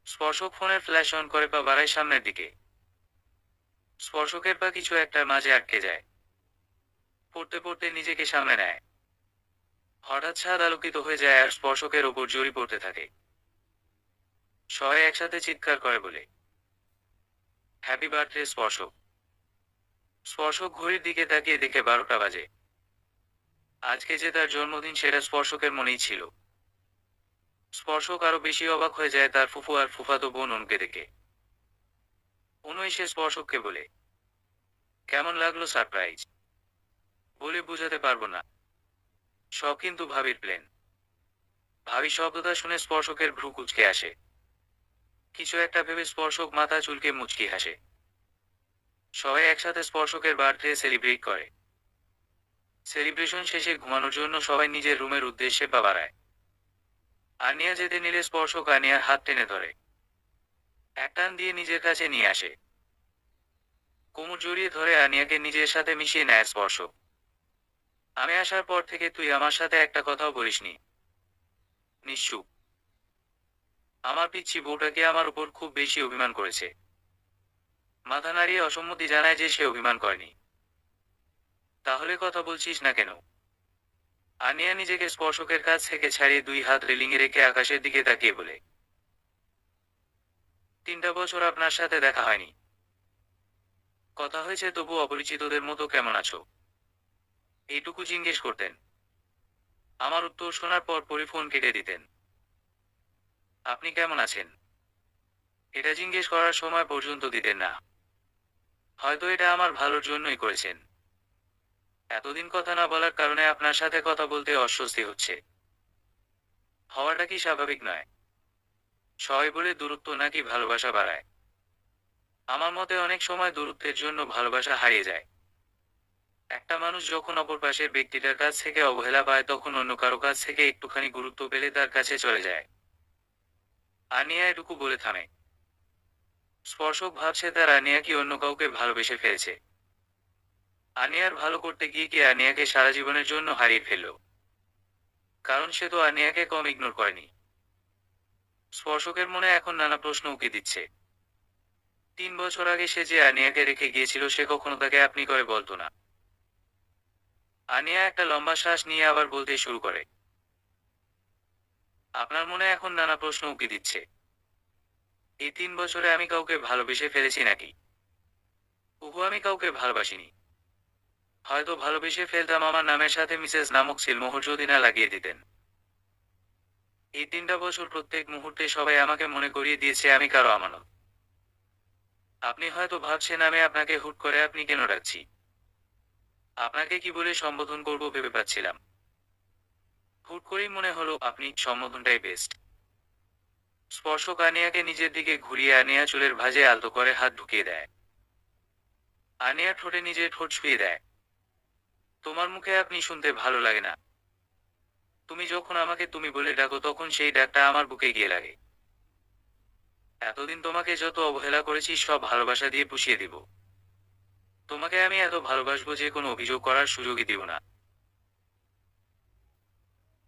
স্পর্শক ফোনের ফ্ল্যাশ অন করে পা বাড়ায় সামনের দিকে। স্পর্শকের পা কিছু একটার মাঝে আটকে যায়। পড়তে পড়তে নিজেকে সামনে নেয়। হঠাৎ ছাদ আলোকিত হয়ে যায় আর স্পর্শকের ওপর জড়ি পড়তে থাকে। সবাই একসাথে চিৎকার করে বলে, হ্যাপি বার্থডে স্পর্শক। স্পর্শক ঘড়ির দিকে তাকিয়ে দেখে 12টা বাজে। আজকে যে তার জন্মদিন সেটা স্পর্শকের মনেই ছিল। স্পর্শক আরো বেশি অবাক হয়ে যায় তার ফুফু আর ফুফাতো বোন অনুকে দেখে। অনু এসে স্পর্শককে বলে, কেমন লাগলো সারপ্রাইজ? বলে বোঝাতে পারবো না, সব কিন্তু ভাবির প্ল্যান। ভাবি শব্দটা শুনে স্পর্শকের ভ্রু কুঁচকে আসে। কিছু একটা ভেবে স্পর্শক মাথা চুলকে মুচকি হাসে। সবাই একসাথে স্পর্শকের বার্থডে সেলিব্রেট করে। সেলিব্রেশন শেষে ঘুমানোর জন্য সবাই নিজের রুমের উদ্দেশ্যে পা বাড়ায়। আনিয়া যেতে নিলে স্পর্শক আনিয়ার হাত টেনে ধরে এক টান দিয়ে নিজের কাছে নিয়ে আসে। কোমর জড়িয়ে ধরে আনিয়াকে নিজের সাথে মিশিয়ে নেয় স্পর্শক। আমি আসার পর থেকে তুই আমার সাথে একটা কথাও বলিসনি। নিশ্চুপ। আমার পিচ্ছি বউটাকে আমার উপর খুব বেশি অভিমান করেছে। মাথা নাড়িয়ে অসম্মতি জানায় যে সে অভিমান করেনি। তাহলে কথা বলছিস না কেন? আনিয়া নিজেকে স্পর্শকের কাছ থেকে ছাড়িয়ে 2 হাত রেলিংয়ে রেখে আকাশের দিকে তাকিয়ে বলে, 3টা বছর আপনার সাথে দেখা হয়নি। কথা হয়েছে তবু অপরিচিতদের মতো কেমন আছো এইটুকু জিজ্ঞেস করতেন। আমার উত্তর শোনার পর পরই ফোন কেটে দিতেন। আপনি কেমন আছেন এটা জিজ্ঞেস করার সময় পর্যন্ত দিতেন না। হয়তো এটা আমার ভালোর জন্যই করেছেন। এতদিন কথা না বলার কারণে আপনার সাথে কথা বলতে অস্বস্তি হচ্ছে। হওয়াটা কি স্বাভাবিক নয়? সবাই বলে দূরত্ব নাকি ভালোবাসা বাড়ায়। আমার মতে অনেক সময় দূরত্বের জন্য ভালোবাসা হারিয়ে যায়। একটা মানুষ যখন অপর পাশের ব্যক্তিটার কাছ থেকে অবহেলা পায় তখন অন্য কারো কাছ থেকে একটুখানি গুরুত্ব পেলে তার কাছে চলে যায়। আনিয়া এটুকু বলে থামে। স্পর্শক ভাবছে তার আনিয়া কি অন্য কাউকে ভালোবেসে ফেলেছে। আনিয়ার ভালো করতে গিয়ে কি আনিয়াকে সারা জীবনের জন্য হারিয়ে ফেলল? কারণ সে তো আনিয়াকে কম ইগনোর করেনি। স্পর্শকের মনে এখন নানা প্রশ্ন উকি দিচ্ছে। 3 বছর আগে সে যে আনিয়াকে রেখে গিয়েছিল সে কখনো তাকে আপনি করে বলতো না। আনিয়া একটা লম্বা শ্বাস নিয়ে আবার বলতে শুরু করে, আপনার মনে এখন নানা প্রশ্ন উকি দিচ্ছে। এই 3 বছরে আমি কাউকে ভালোবেসে ফেলেছি নাকি? তবু আমি কাউকে ভালোবাসিনি। হয়তো ভালোবেসে ফেলতাম আমার নামের সাথে মিসেস নামক সিলমোহর যদি না লাগিয়ে দিতেন। এই 3টা বছর প্রত্যেক মুহূর্তে সবাই আমাকে মনে করিয়ে দিয়েছে আমি কারো আমানত। আপনি হয়তো ভাবছেন আমি আপনাকে হুট করে আপনি কেন ডাকছি। আপনাকে কি বলে সম্বোধন করব ভেবে পাচ্ছিলাম। হুট করেই মনে হলো আপনি সম্বোধনটাই বেস্ট। স্পর্শক আনিয়াকে নিজের দিকে ঘুরিয়ে আনিয়া চুলের ভাঁজে আলতো করে হাত ঢুকিয়ে দেয়। আনিয়া ঠোঁটে নিজের ঠোঁট ছুঁয়ে দেয়। তোমার মুখে আপনি শুনতে ভালো লাগে না। তুমি যখন আমাকে তুমি বলে ডাকো তখন সেই ডাকটা আমার বুকে গিয়ে লাগে। এতদিন তোমাকে যত অবহেলা করেছি সব ভালোবাসা দিয়ে পুষিয়ে দিব। তোমাকে আমি এত ভালোবাসবো যে কোনো অভিযোগ করার সুযোগই দিব না।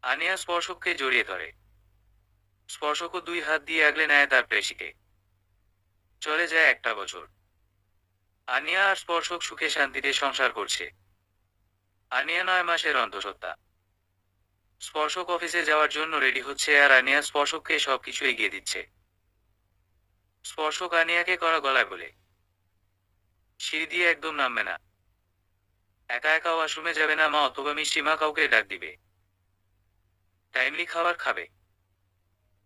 আনিয়া স্পর্শককে জড়িয়ে ধরে। স্পর্শকও 2 হাত দিয়ে আগলে নেয় তার পেশিকে। চলে যায় 1টা বছর। আনিয়া আর স্পর্শক সুখে শান্তিতে সংসার করছে। আনিয়া 9 মাসের অন্তঃসত্ত্বা। স্পর্শক অফিসে যাওয়ার জন্য রেডি হচ্ছে আর আনিয়া স্পর্শককে সবকিছু এগিয়ে দিচ্ছে। স্পর্শক আনিয়াকে কড়া গলায় বলে, সিঁড়ি দিয়ে একদম নামবে না। একা একা ওয়াশরুমে যাবে না মা অথবা মিষ্টি মা কাউকে ডাক দিবে। টাইমলি খাবার খাবে।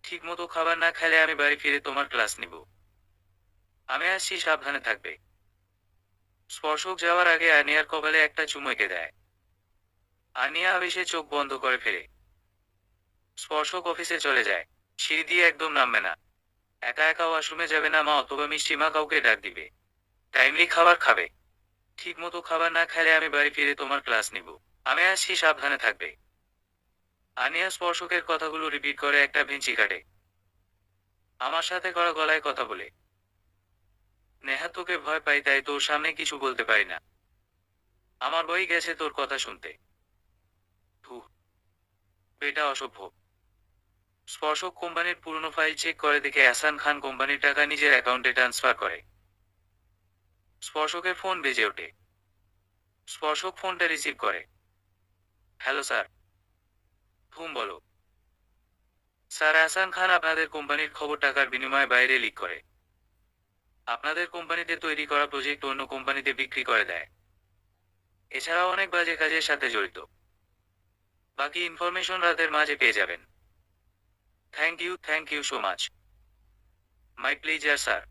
ঠিক মতো খাবার না খেলে আমি বাড়ি ফিরে তোমার ক্লাস নিব। আমি আসছি সাবধানে থাকবে। স্পর্শক যাওয়ার আগে আনিয়ার কপালে একটা চুমু এঁকে দেয়। আনিয়া আবেশে চোখ বন্ধ করে ফেলে। স্পর্শক অফিসে চলে যায়। সিঁড়ি দিয়ে একদম নামবে না। একা একা ওয়াশরুমে যাবে না মা অথবা মিষ্টি মা কাউকে ডাক দিবে। টাইমলি খাবার খাবে। ঠিক মতো খাবার না খেলে আমি বাড়ি ফিরে তোমার ক্লাস নিব। আমি আসছি সাবধানে থাকবে। আনিয়া স্পর্শকের কথাগুলো রিপিট করে একটা ভেঞ্চি কাটে। আমার সাথে করা গলায় কথা বলে, নেহা তোকে ভয় পাই তাই তোর সামনে কিছু বলতে পারি না। আমার বই গেছে তোর কথা শুনতে। ধুহ, বেটা অসভ্য। স্পর্শক কোম্পানির পুরনো ফাইল চেক করে দেখে এহসান খান কোম্পানির টাকা নিজের অ্যাকাউন্টে ট্রান্সফার করে। স্পর্শকের ফোন বেজে ওঠে। স্পর্শক ফোনটা রিসিভ করে। Hello sir. বলো। স্যার এহসান খান আপনাদের কোম্পানির খবর টাকার বিনিময়ে বাইরে লিক করে। আপনাদের কোম্পানিতে তৈরি করা প্রজেক্ট অন্য কোম্পানিতে বিক্রি করে দেয়। এছাড়াও অনেক বাজে কাজের সাথে জড়িত। বাকি ইনফরমেশন রাতের মাঝে পেয়ে যাবেন। Thank you so much. My pleasure sir.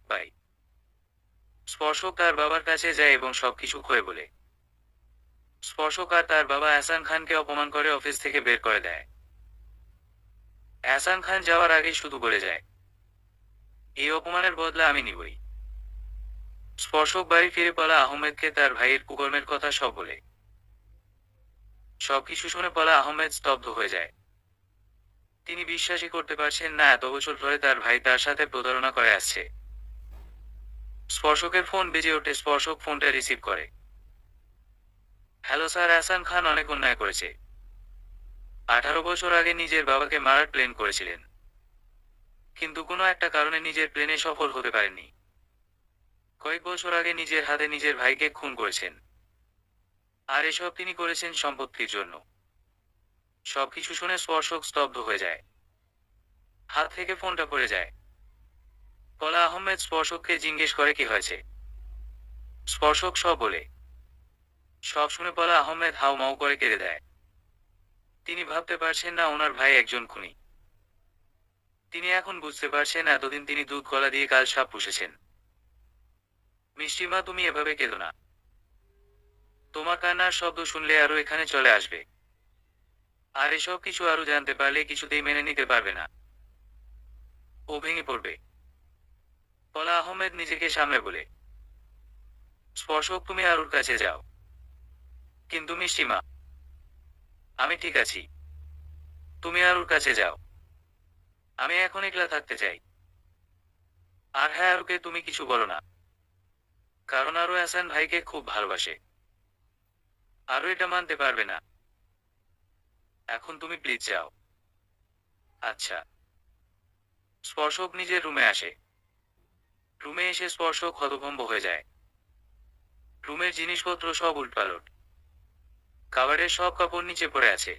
Bye. Sparshak তার বাবার কাছে যায় এবং সবকিছু খুলে বলে। স্পর্শক আর তার বাবা এহসান খানকে অপমান করে অফিস থেকে বের করে দেয়। এহসান খান যাওয়ার আগেই শুধু বলে যায়, এই অপমানের বদলা আমি নিবই। স্পর্শক বাড়ি ফিরে পলা আহমেদকে তার ভাইয়ের কুকর্মের কথা সব বলে। সবকিছু শুনে পলা আহমেদ স্তব্ধ হয়ে যায়। তিনি বিশ্বাসই করতে পারছেন না এত বছর ধরে তার ভাই তার সাথে প্রতারণা করে আসছে। স্পর্শকের ফোন বেজে ওঠে। স্পর্শক ফোনটা রিসিভ করে। হ্যালো স্যার, এহসান খান অনেক অন্যায় করেছে। 18 বছর আগে নিজের বাবাকে মারার প্ল্যান করেছিলেন, কিন্তু কোনো একটা কারণে নিজের প্ল্যানে সফল হতে পারেননি। কয়েক বছর আগে নিজের হাতে নিজের ভাইকে খুন করেছেন, আর এসব তিনি করেছেন সম্পত্তির জন্য। সবকিছু শুনে স্পর্শক স্তব্ধ হয়ে যায়। হাত থেকে ফোনটা পড়ে যায়। পলা আহমেদ স্পর্শককে জিজ্ঞেস করে কি হয়েছে। স্পর্শক সব বলে। সব শুনে পলা আহমেদ হাউমাউ করে কেঁদে দেয়। তিনি ভাবতে পারছেন না ওনার ভাই একজন খুনি। তিনি এখন বুঝতে পারছেন এতদিন তিনি দুধ গলা দিয়ে কাল সাপ পুষেছেন। মিষ্টিমা, তুমি এভাবে কেঁদো না। তোমার কান্নার শব্দ শুনলে আরো এখানে চলে আসবে, আর এসব কিছু আরো জানতে পারলে কিছুতেই মেনে নিতে পারবে না। ও ভেঙে পড়বে। পলা আহমেদ নিজেকে সামলে বলে। স্পর্শক, তুমি আরুর কাছে যাও। কিন্তু মিষ্টিমা, আমি ঠিক আছি। তুমি আরুর কাছে যাও। আমি এখন একলা থাকতে চাই। আর হ্যাঁ, আরুকে তুমি কিছু বলো না, কারণ আরু এহসান ভাইকে খুব ভালোবাসে। আরু এটা মানতে পারবে না। এখন তুমি প্লিজ যাও। আচ্ছা। স্পর্শক নিজের রুমে আসে। রুমে এসে স্পর্শক হতভম্ব হয়ে যায়। রুমের জিনিসপত্র সব উল্টপালট। খাবারের সব কাপড় নিচে পড়ে আছে।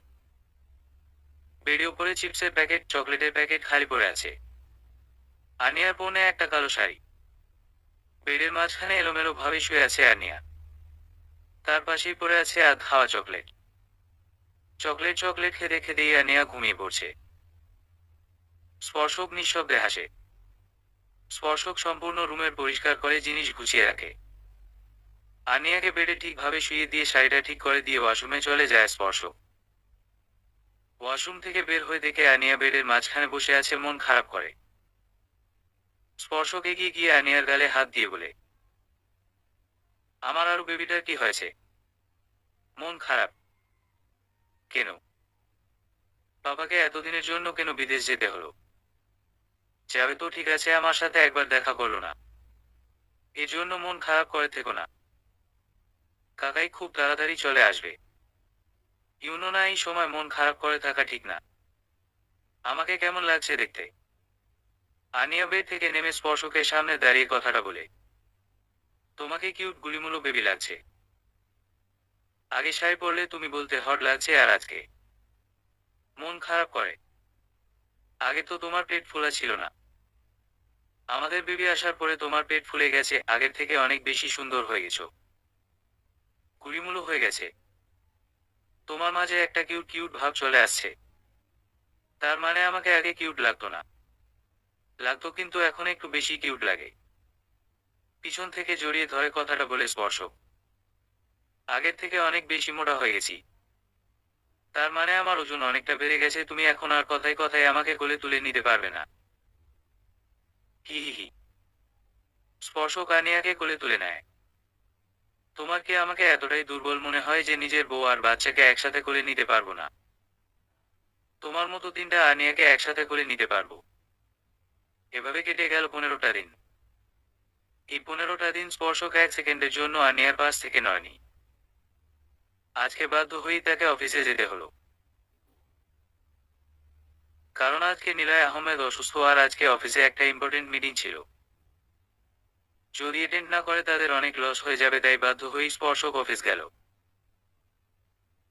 বেডে উপরে চিপসের প্যাকেট, চকলেটের প্যাকেট খালি পড়ে আছে। আনিয়ার পরনে একটা কালো শাড়ি। বেডের মাঝখানে এলোমেলো ভাবে শুয়ে আছে আনিয়া। তার পাশেই পড়ে আছে আধ খাওয়া চকলেট। চকলেট চকলেট খেতে খেতেই আনিয়া ঘুমিয়ে পড়ছে। স্পর্শক নিঃশব্দে হাসে। স্পর্শক সম্পূর্ণ রুমের পরিষ্কার করে জিনিস গুছিয়ে রাখে। আনিয়াকে বেডে ঠিকভাবে শুয়ে দিয়ে শাড়িটা ঠিক করে দিয়ে ওয়াশরুমে চলে যায় স্পর্শক। ওয়াশরুম থেকে বের হয়ে দেখে আনিয়া বেডের মাঝখানে বসে আছে, মন খারাপ করে। স্পর্শক এগিয়ে গিয়ে আনিয়ার গালে হাত দিয়ে বলে, আমার আরু বেবিটার কি হয়েছে? মন খারাপ কেন? বাবাকে এতদিনের জন্য কেন বিদেশ যেতে হলো? যাবে তো ঠিক আছে, আমার সাথে একবার দেখা করলো না, এজন্য মন খারাপ করে থেকো না। কাকাই খুব তাড়াতাড়ি চলে আসবে। ইউনো না, এই সময় মন খারাপ করে থাকা ঠিক না। আমাকে কেমন লাগছে দেখতে? আনিয়া বেড থেকে নেমে স্পর্শকের সামনে দাঁড়িয়ে কথাটা বলে, তোমাকে কিউট গুলিমুলো বেবি লাগছে। আগে শাড়ি পরলে তুমি বলতে হট লাগছে, আর আজকে মন খারাপ করে। আগে তো তোমার পেট ফোলা ছিল না। আমাদের বেবি আসার পরে তোমার পেট ফুলে গেছে, আগের থেকে অনেক বেশি সুন্দর হয়ে গেছো। গুলিমুলো হয়ে গেছে। তোমার মাঝে একটা কিউট কিউট ভাব চলে আসছে। তার মানে আমাকে আগে কিউট লাগতো না? লাগতো, কিন্তু এখন একটু বেশি কিউট লাগে। পিছন থেকে জড়িয়ে ধরে কথাটা বলে স্পর্শক, আগের থেকে অনেক বেশি মোটা হয়ে গেছি। তার মানে আমার ওজন অনেকটা বেড়ে গেছে। তুমি এখন আর কথায় কথায় আমাকে কোলে তুলে নিতে পারবে না। হি হি হি। স্পর্শক আনিয়াকে কোলে তুলে নেয়। তোমার কি আমাকে এতটাই দুর্বল মনে হয় যে নিজের বউ আর বাচ্চাকে একসাথে কোলে নিতে পারবো না? তোমার মতো 3টা আনিয়াকে একসাথে কোলে নিতে পারবো। এভাবে কেটে গেল 15টা দিন। এই 15টা দিন স্পর্শক 1 সেকেন্ডের জন্য আনিয়ার পাশ থেকে নয়নি। আজকে বাধ্য হয়েই তাকে অফিসে যেতে হলো, কারণ আজকে নিলয় আহমেদ অসুস্থ, আর আজকে অফিসে একটা ইম্পর্টেন্ট মিটিং ছিল। যদি অ্যাটেন্ড না করে তাদের অনেক লস হয়ে যাবে, তাই বাধ্য হয়েই স্পর্শক অফিস গেল।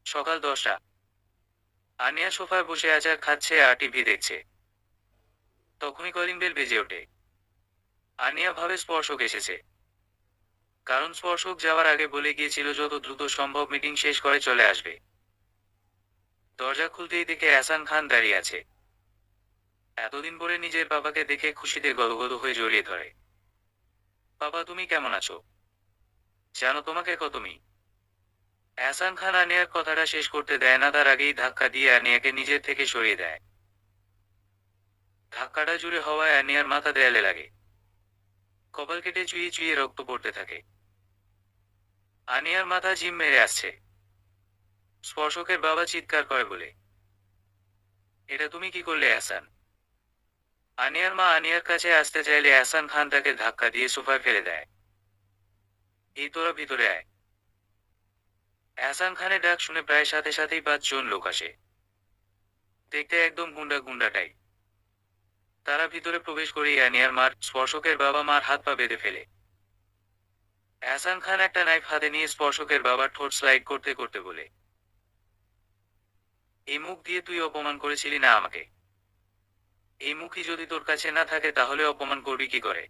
সকাল 10টা। আনিয়া সোফায় বসে আচার খাচ্ছে আর টিভি দেখছে। তখনই কলিং বেল বেজে ওঠে। আনিয়া ভাবে স্পর্শক এসেছে। কারণ স্পর্শক যাওয়ার আগে বলে গিয়েছিল যত দ্রুত সম্ভব মিটিং শেষ করে চলে আসবে। দরজা খুলতেই দেখে এহসান খান দাঁড়িয়ে আছে। এতদিন পরে নিজের বাবাকে দেখে খুশিতে গদগদ হয়ে জড়িয়ে ধরে। বাবা, তুমি কেমন আছো? জানো তোমাকে তুমি। এহসান খান আনিয়ার কথাটা শেষ করতে দেয় না, তার আগেই ধাক্কা দিয়ে আনিয়াকে নিজের থেকে সরিয়ে দেয়। ধাক্কাটা জুড়ে হওয়ায় আনিয়ার মাথা দেয়ালে লাগে। কপাল কেটে চুইয়ে চুইয়ে রক্ত পড়তে থাকে। আনিয়ার মাথা ঝিম মেরে আসছে। স্পর্শকের বাবা চিৎকার করে বলে, এটা তুমি কি করলে এহসান? আনিয়ার মা আনিয়ার কাছে আসতে চাইলে এহসান খান তাকে ধাক্কা দিয়ে সোফায় ফেলে দেয়। এই তোরা ভিতরে আয়। এহসান খানের ডাক শুনে প্রায় সাথে সাথেই 5 জন লোক আসে। দেখতে একদম গুন্ডা গুন্ডাটাই। তারা ভিতরে প্রবেশ করেই আনিয়ার মার, স্পর্শকের বাবা মার হাত পা বেঁধে ফেলে। এহসান খান একটা নাইফ হাতে নিয়ে স্পর্শকের বাবার ঠোঁট স্লাইড করতে করতে বলে, এই মুখ দিয়ে তুই অপমান করেছিলি না আমাকে? এই মুখই যদি তোর কাছে না থাকে তাহলে অপমান করবি কি করে?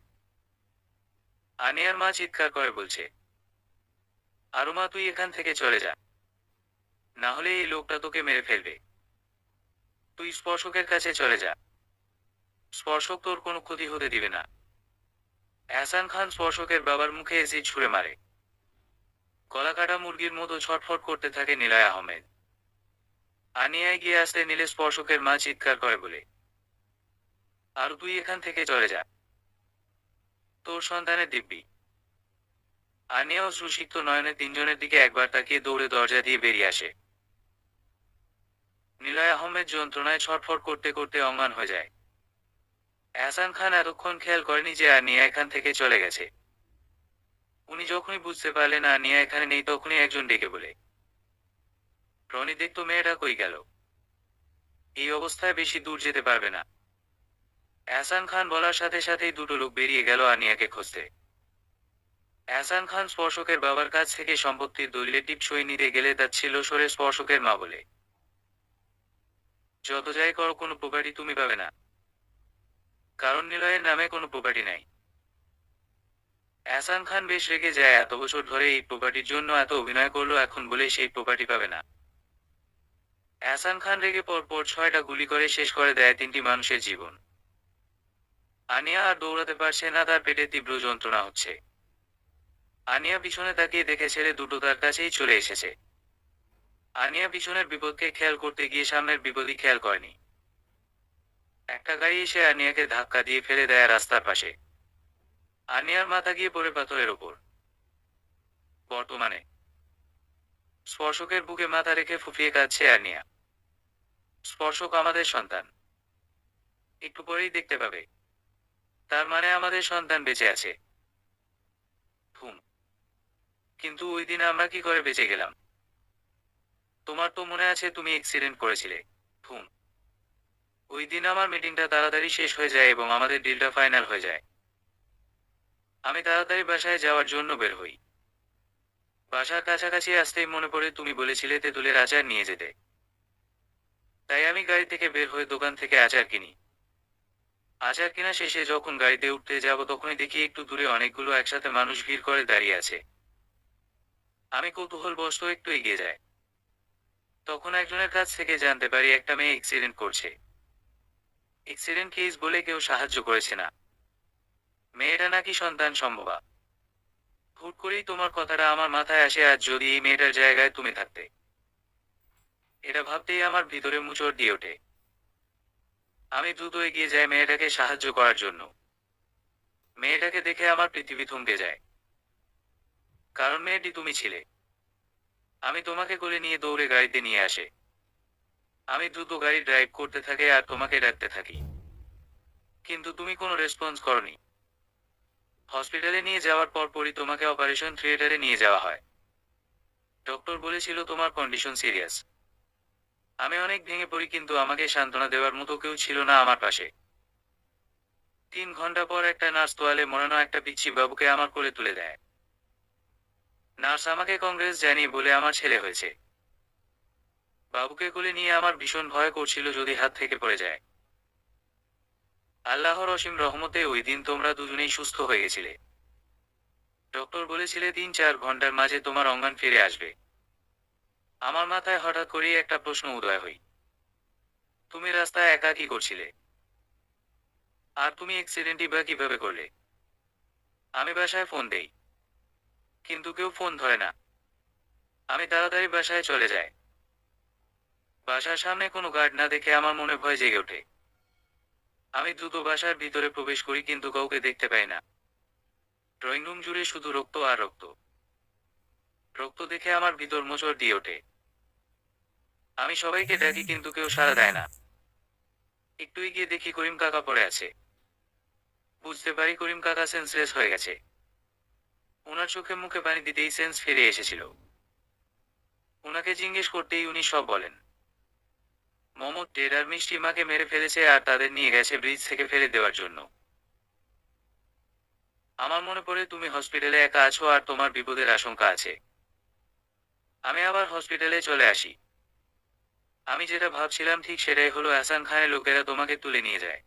আনিয়ার মা চিৎকার করে বলছে, আরো মা, তুই এখান থেকে চলে যা, না হলে এই লোকটা তোকে মেরে ফেলবে। তুই স্পর্শকের কাছে চলে যা, স্পর্শক তোর কোনো ক্ষতি হতে দিবে না। এহসান খান স্পর্শকের বাবার মুখে এসিড ছুঁড়ে মারে। গলা কাটা মুরগির মতো ছটফট করতে থাকে নিলয় আহমেদ। আনিয়া এগিয়ে আসতে নিলে স্পর্শকের মা চিৎকার করে বলে, আর তুই এখান থেকে চলে যা, তোর সন্তানের দিব্যি। আনিয়া অশ্রুসিক্ত নয়নে 3 জনের দিকে একবার তাকিয়ে দৌড়ে দরজা দিয়ে বেরিয়ে আসে। নিলয় আহমেদ যন্ত্রণায় ছটফট করতে করতে অজ্ঞান হয়ে যায়। এহসান খান এতক্ষণ খেয়াল করেনি যে আনিয়া এখান থেকে চলে গেছে। উনি যখনই বুঝতে পারলেন আনিয়া এখানে নেই, তখনই একজন ডেকে বলে, রনি, দেখতো মেয়েটা কই গেল? এই অবস্থায় বেশি দূর যেতে পারবে না। এহসান খান বলার সাথে সাথেই 2টো লোক বেরিয়ে গেল আনিয়াকে খুঁজতে। এহসান খান স্পর্শকের বাবার কাছ থেকে সম্পত্তির দলিলে টিপসই নিতে গেলে যাচ্ছিল সরে স্পর্শকের মা বলে, যত যাই করো কোনো প্রপার্টি তুমি পাবে না, কারণ নিলয়ের নামে কোনো প্রপার্টি নাই। এহসান খান বেশ রেগে যায়, এত বছর ধরে এই প্রপার্টির জন্য এত অভিনয় করলো, এখন বলে সেই প্রপার্টি পাবে না। এহসান খান রেগে পরপর 6টা গুলি করে শেষ করে দেয় 3টি মানুষের জীবন। আনিয়া আর দৌড়াতে পারছে না, তার পেটে তীব্র যন্ত্রণা হচ্ছে। আনিয়া পিছনে তাকিয়ে দেখে ছেলে দুটো তার কাছেই চলে এসেছে। আনিয়া পিছনের বিপদকে খেয়াল করতে গিয়ে সামনের বিপদই খেয়াল করেনি। একটা গাড়ি এসে আনিয়াকে ধাক্কা দিয়ে ফেলে দেয় রাস্তার পাশে। আনিয়ার মাথা গিয়ে পড়ে পাথরের ওপর। বর্তমানে স্পর্শকের বুকে মাথা রেখে ফুফিয়ে কাঁদছে আনিয়া। স্পর্শক আমাদের সন্তান, একটু পরেই দেখতে পাবে। তার মানে আমাদের সন্তান বেঁচে আছে। হুম, কিন্তু ওই দিন আমরা কি করে বেঁচে গেলাম? তোমার তো মনে আছে তুমি অ্যাক্সিডেন্ট করেছিলে। হুম, ওই দিন আমার মিটিংটা তাড়াতাড়ি শেষ হয়ে যায় এবং আমাদের ডিলটা ফাইনাল হয়ে যায়। আমি তাড়াতাড়ি বাসায় যাওয়ার জন্য বের হই। বাসার কাছাকাছি আসতেই মনে পড়ে তুমি বলেছিলে তেঁতুলের আচার নিয়ে যেতে। তাই আমি গাড়ি থেকে বের হয়ে দোকান থেকে আচার কিনি। আচার কেনা শেষে যখন গাড়িতে উঠতে যাব তখনই দেখি একটু দূরে অনেকগুলো একসাথে মানুষ ভিড় করে দাঁড়িয়ে আছে। আমি কৌতূহলবশত একটু এগিয়ে যাই। তখন একজনের কাছ থেকে জানতে পারি একটা মেয়ে অ্যাক্সিডেন্ট করছে। অ্যাক্সিডেন্ট কেস বলে কেউ সাহায্য করেছে না। মেয়েটা নাকি সন্তান সম্ভবা। হুট করেই তোমার কথাটা আমার মাথায় আসে, আজ যদি এই মেয়েটার জায়গায় তুমি থাকতে। এটা ভাবতেই আমার ভিতরে মুচড় দিয়ে ওঠে। আমি দ্রুত এগিয়ে যাই মেয়েটাকে সাহায্য করার জন্য। মেয়েটাকে দেখে আমার পৃথিবী থমকে যায়। কারণ মেয়েটি তুমি ছিলে। আমি তোমাকে কোলে নিয়ে দৌড়ে গাড়িতে নিয়ে আসে। আমি দ্রুত গাড়ি ড্রাইভ করতে থাকি আর তোমাকে ডাকতে থাকি, কিন্তু তুমি কোনো রেসপন্স করনি। হসপিটালে নিয়ে যাওয়ার পরপরই তোমাকে অপারেশন থিয়েটারে নিয়ে যাওয়া হয়। ডক্টর বলেছিল তোমার কন্ডিশন সিরিয়াস। আমি অনেক ভেঙে পড়ি, কিন্তু আমাকে সান্ত্বনা দেওয়ার মতো কেউ ছিল না আমার পাশে। 3 ঘন্টা পর একটা নার্স তোয়ালে মোড়ানো একটা পিচ্চি বাবুকে আমার কোলে তুলে দেয়। নার্স আমাকে কংগ্রেস জানিয়ে বলে আমার ছেলে হয়েছে। বাবুকে কোলে নিয়ে আমার ভীষণ ভয় করছিল যদি হাত থেকে পড়ে যায়। আল্লাহর অসীম রহমতে ওই দিন তোমরা দুজনেই সুস্থ হয়ে গেছিলে। ডক্টর বলেছিলে 3-4 ঘন্টার মাঝে তোমার অজ্ঞান ফিরে আসবে। আমার মাথায় হঠাৎ করেই একটা প্রশ্ন উদয় হয়। তুমি রাস্তায় একা কি করছিলে? আর তুমি অ্যাক্সিডেন্টই বা কিভাবে করলে? আমি বাসায় ফোন দেই, কিন্তু কেউ ফোন ধরে না। আমি তাড়াতাড়ি বাসায় চলে যাই। বাসার সামনে কোনো গার্ড না দেখে আমার মনে ভয় জেগে ওঠে। আমি দ্রুত বাসার ভিতরে প্রবেশ করি, কিন্তু কাউকে দেখতে পাই না। ড্রয়িং রুম জুড়ে শুধু রক্ত আর রক্ত। রক্ত দেখে আমার ভিতর মোচড় দিয়ে ওঠে। আমি সবাইকে ডাকি, কিন্তু কেউ সাড়া দেয় না। একটু এগিয়ে দেখি করিম কাকা পড়ে আছে। বুঝতে পারি করিম কাকা সেন্সলেস হয়ে গেছে। ওনার চোখে মুখে পানি দিতেই সেন্স ফিরে এসেছিল। ওনাকে জিজ্ঞেস করতেই উনি সব বলেন। মমদ, টের আর মিষ্টি মাকে মেরে ফেলেছে আর তাদের নিয়ে গেছে ব্রিজ থেকে ফেলে দেওয়ার জন্য। আমার মনে পড়ে তুমি হসপিটালে একা আছো আর তোমার বিপদের আশঙ্কা আছে। আমি আবার হসপিটালে চলে আসি। আমি যেটা ভাবছিলাম ঠিক সেটাই হলো, আহসান খানের লোকেরা তোমাকে তুলে নিয়ে যায়।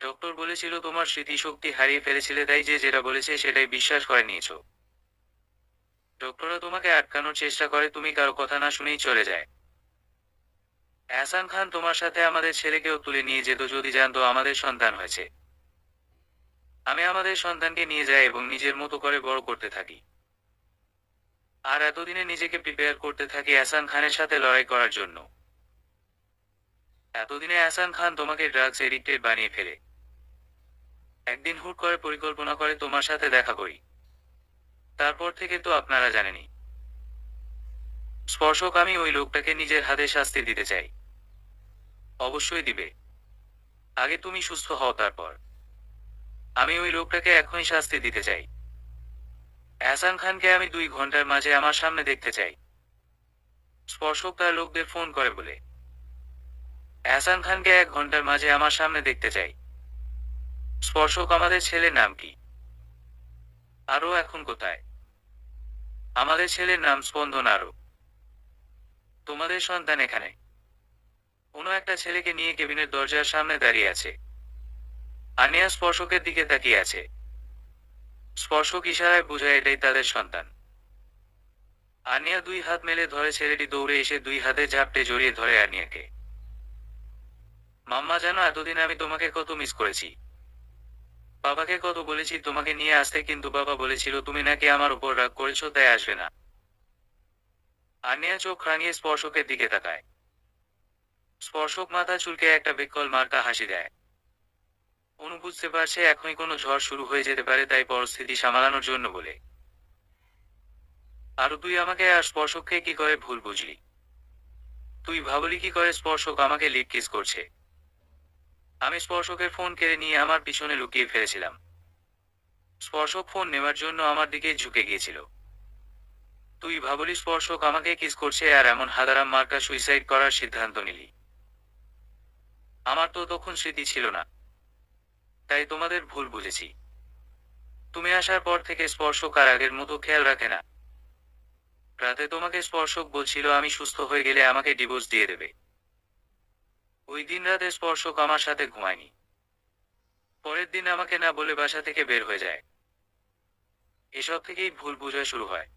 ডক্টর বলেছিল তোমার স্মৃতিশক্তি হারিয়ে ফেলেছিলে, তাই যে যেটা বলেছে সেটাই বিশ্বাস করে নিয়েছো। ডক্টররা তোমাকে আটকানোর চেষ্টা করে, তুমি কারো কথা না শুনেই চলে যায়। আহসান খান তোমার সাথে আমাদের ছেলেকেও তুলে নিয়ে যেত যদি জানতো আমাদের সন্তান হয়েছে। আমি আমাদের সন্তানকে নিয়ে যাই এবং নিজের মতো করে বড় করতে থাকি। আর এতদিনে নিজেকে প্রিপেয়ার করতে থাকি আহসান খানের সাথে লড়াই করার জন্য। এতদিনে আহসান খান তোমাকে ড্রাগস এডিক্টেড বানিয়ে ফেলে। একদিন হুট করে পরিকল্পনা করে তোমার সাথে দেখা করি। তারপর থেকে তো আপনারা জানেনই। স্পর্শক, আমি ওই লোকটাকে নিজের হাতে শাস্তি দিতে চাই। অবশ্যই দিবে। আগে তুমি সুস্থ হও, তারপর। আমি ওই লোকটাকে এখনই শাস্তি দিতে চাই। আহসান খানকে আমি 2 ঘন্টার মাঝে আমার সামনে দেখতে চাই। স্পর্শক তার লোকদের ফোন করে বলে। আহসান খানকে 1 ঘন্টার মাঝে আমার সামনে দেখতে চাই। স্পর্শক, আমাদের ছেলের নাম কি? আরও এখন কোথায়? আমাদের ছেলের নাম স্পন্দন। আরও তোমাদের সন্তান এখানে। কোনো একটা ছেলেকে নিয়ে কেবিনের দরজার সামনে দাঁড়িয়ে আছে। আনিয়া স্পর্শকের দিকে তাকিয়ে আছে। স্পর্শক ইশারায় বোঝায় এটাই তাদের সন্তান। আনিয়া 2 হাত মেলে ধরে, ছেলেটি দৌড়ে এসে 2 হাতে ঝাপটে জড়িয়ে ধরে আনিয়াকে। মাম্মা, জানো এতদিন আমি তোমাকে কত মিস করেছি। বাবাকে কত বলেছি তোমাকে নিয়ে আসতে, কিন্তু বাবা বলেছিল তুমি নাকি আমার উপর রাগ করেছো, তাই আসবে না। আনিয়া চোখ রাঙিয়ে স্পর্শকের দিকে তাকায়। স্পর্শক মাথা চুলকে একটা বিকল মার্কা হাসি দেয়। অনু বুঝতে পারছে এখনই কোনো ঝড় শুরু হয়ে যেতে পারে, তাই পরিস্থিতি সামলানোর জন্য বলে, আর তুই আমাকে আর স্পর্শককে কি করে ভুল বুঝলি? তুই ভাবলি কি করে স্পর্শক আমাকে লিপ কিস করছে? আমি স্পর্শকের ফোন কেড়ে নিয়ে আমার পিছনে লুকিয়ে ফেলেছিলাম। স্পর্শক ফোন নেওয়ার জন্য আমার দিকে ঝুঁকে গিয়েছিল। তুই ভাবলি স্পর্শক আমাকে কিস করছে আর এমন হাদারাম মার্কা সুইসাইড করার সিদ্ধান্ত নিলি? আমার তো তখন স্মৃতি ছিল না, তাই তোমাদের ভুল বুঝেছি। তুমি আসার পর থেকে স্পর্শক আর আগের মতো খেয়াল রাখে না। রাতে তোমাকে স্পর্শক বলছিল আমি সুস্থ হয়ে গেলে আমাকে ডিভোর্স দিয়ে দেবে। ওই দিন রাতে স্পর্শক আমার সাথে ঘুমায়নি। পরের দিন আমাকে না বলে বাসা থেকে বের হয়ে যায়। এসব থেকেই ভুল বোঝা শুরু হয়।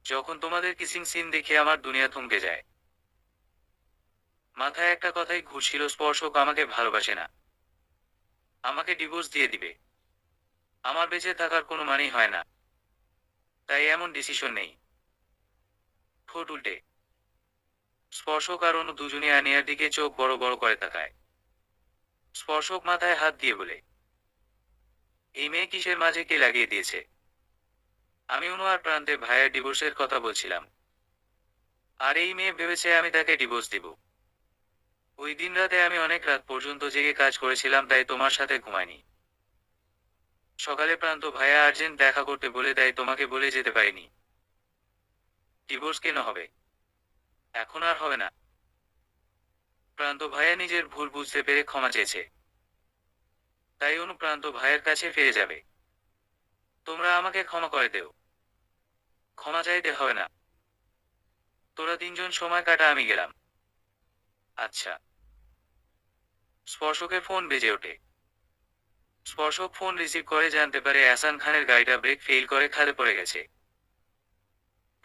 যখন তোমাদের কিসিং সিন দেখে আমার দুনিয়া থমকে যায়। মাথায় একটা কথাই ঘুরছিল, স্পর্শক আমাকে ভালোবাসে না, আমাকে ডিভোর্স দিয়ে দিবে। আমার বেঁচে থাকার কোনো মানেই হয় না, তাই এমন ডিসিশন নেই। ঠোঁট উল্টে স্পর্শক আর অনু দুজনে আনিয়ার দিকে চোখ বড় বড় করে তাকায়। স্পর্শক মাথায় হাত দিয়ে বলে, এই মেয়ে কিসের মাঝে কে লাগিয়ে দিয়েছে? আমি অনু আর প্রান্তে ভাইয়ের ডিভোর্সের কথা বলছিলাম, আর এই মেয়ে ভেবেছে আমি তাকে ডিভোর্স দিব। ওই দিন রাতে আমি অনেক রাত পর্যন্ত জেগে কাজ করেছিলাম, তাই তোমার সাথে ঘুমাইনি। সকালে প্রান্ত ভাইয়া আর্জেন্ট দেখা করতে বলে, তাই তোমাকে বলে যেতে পারিনি। ডিভোর্স কেন হবে? এখন আর হবে না। প্রান্ত ভাইয়া নিজের ভুল বুঝতে পেরে ক্ষমা চেয়েছে, তাই অনু প্রান্ত ভাইয়ের কাছে ফিরে যাবে। তোমরা আমাকে ক্ষমা করে দেও। ক্ষমা চাইতে হবে না। তোরা 3জন সময় কাটা, আমি গেলাম। আচ্ছা। স্পর্শকের ফোন বেজে ওঠে। স্পর্শক ফোন রিসিভ করে জানতে পারে এহসান খানের গাড়িটা ব্রেক ফেল করে খাদে পড়ে গেছে।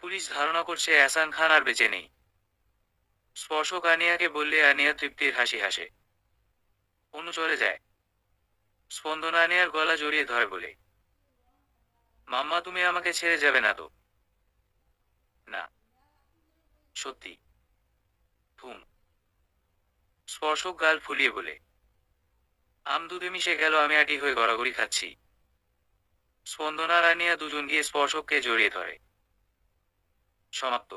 পুলিশ ধারণা করছে এহসান খান আর বেঁচে নেই। স্পর্শক আনিয়াকে বললে আনিয়া তৃপ্তির হাসি হাসে। অনু চলে যায়। স্পন্দন আনিয়ার গলা জড়িয়ে ধরে বলে, মাম্মা তুমি আমাকে ছেড়ে যাবে না তো? না, সত্যি। থুম। স্পর্শক গাল ফুলিয়ে বলে, আম দুধে মিশে গেল, আমি আটি হয়ে গড়াগড়ি খাচ্ছি। স্পন্দন আর আনিয়া দুজন গিয়ে স্পর্শককে জড়িয়ে ধরে। সমাপ্ত।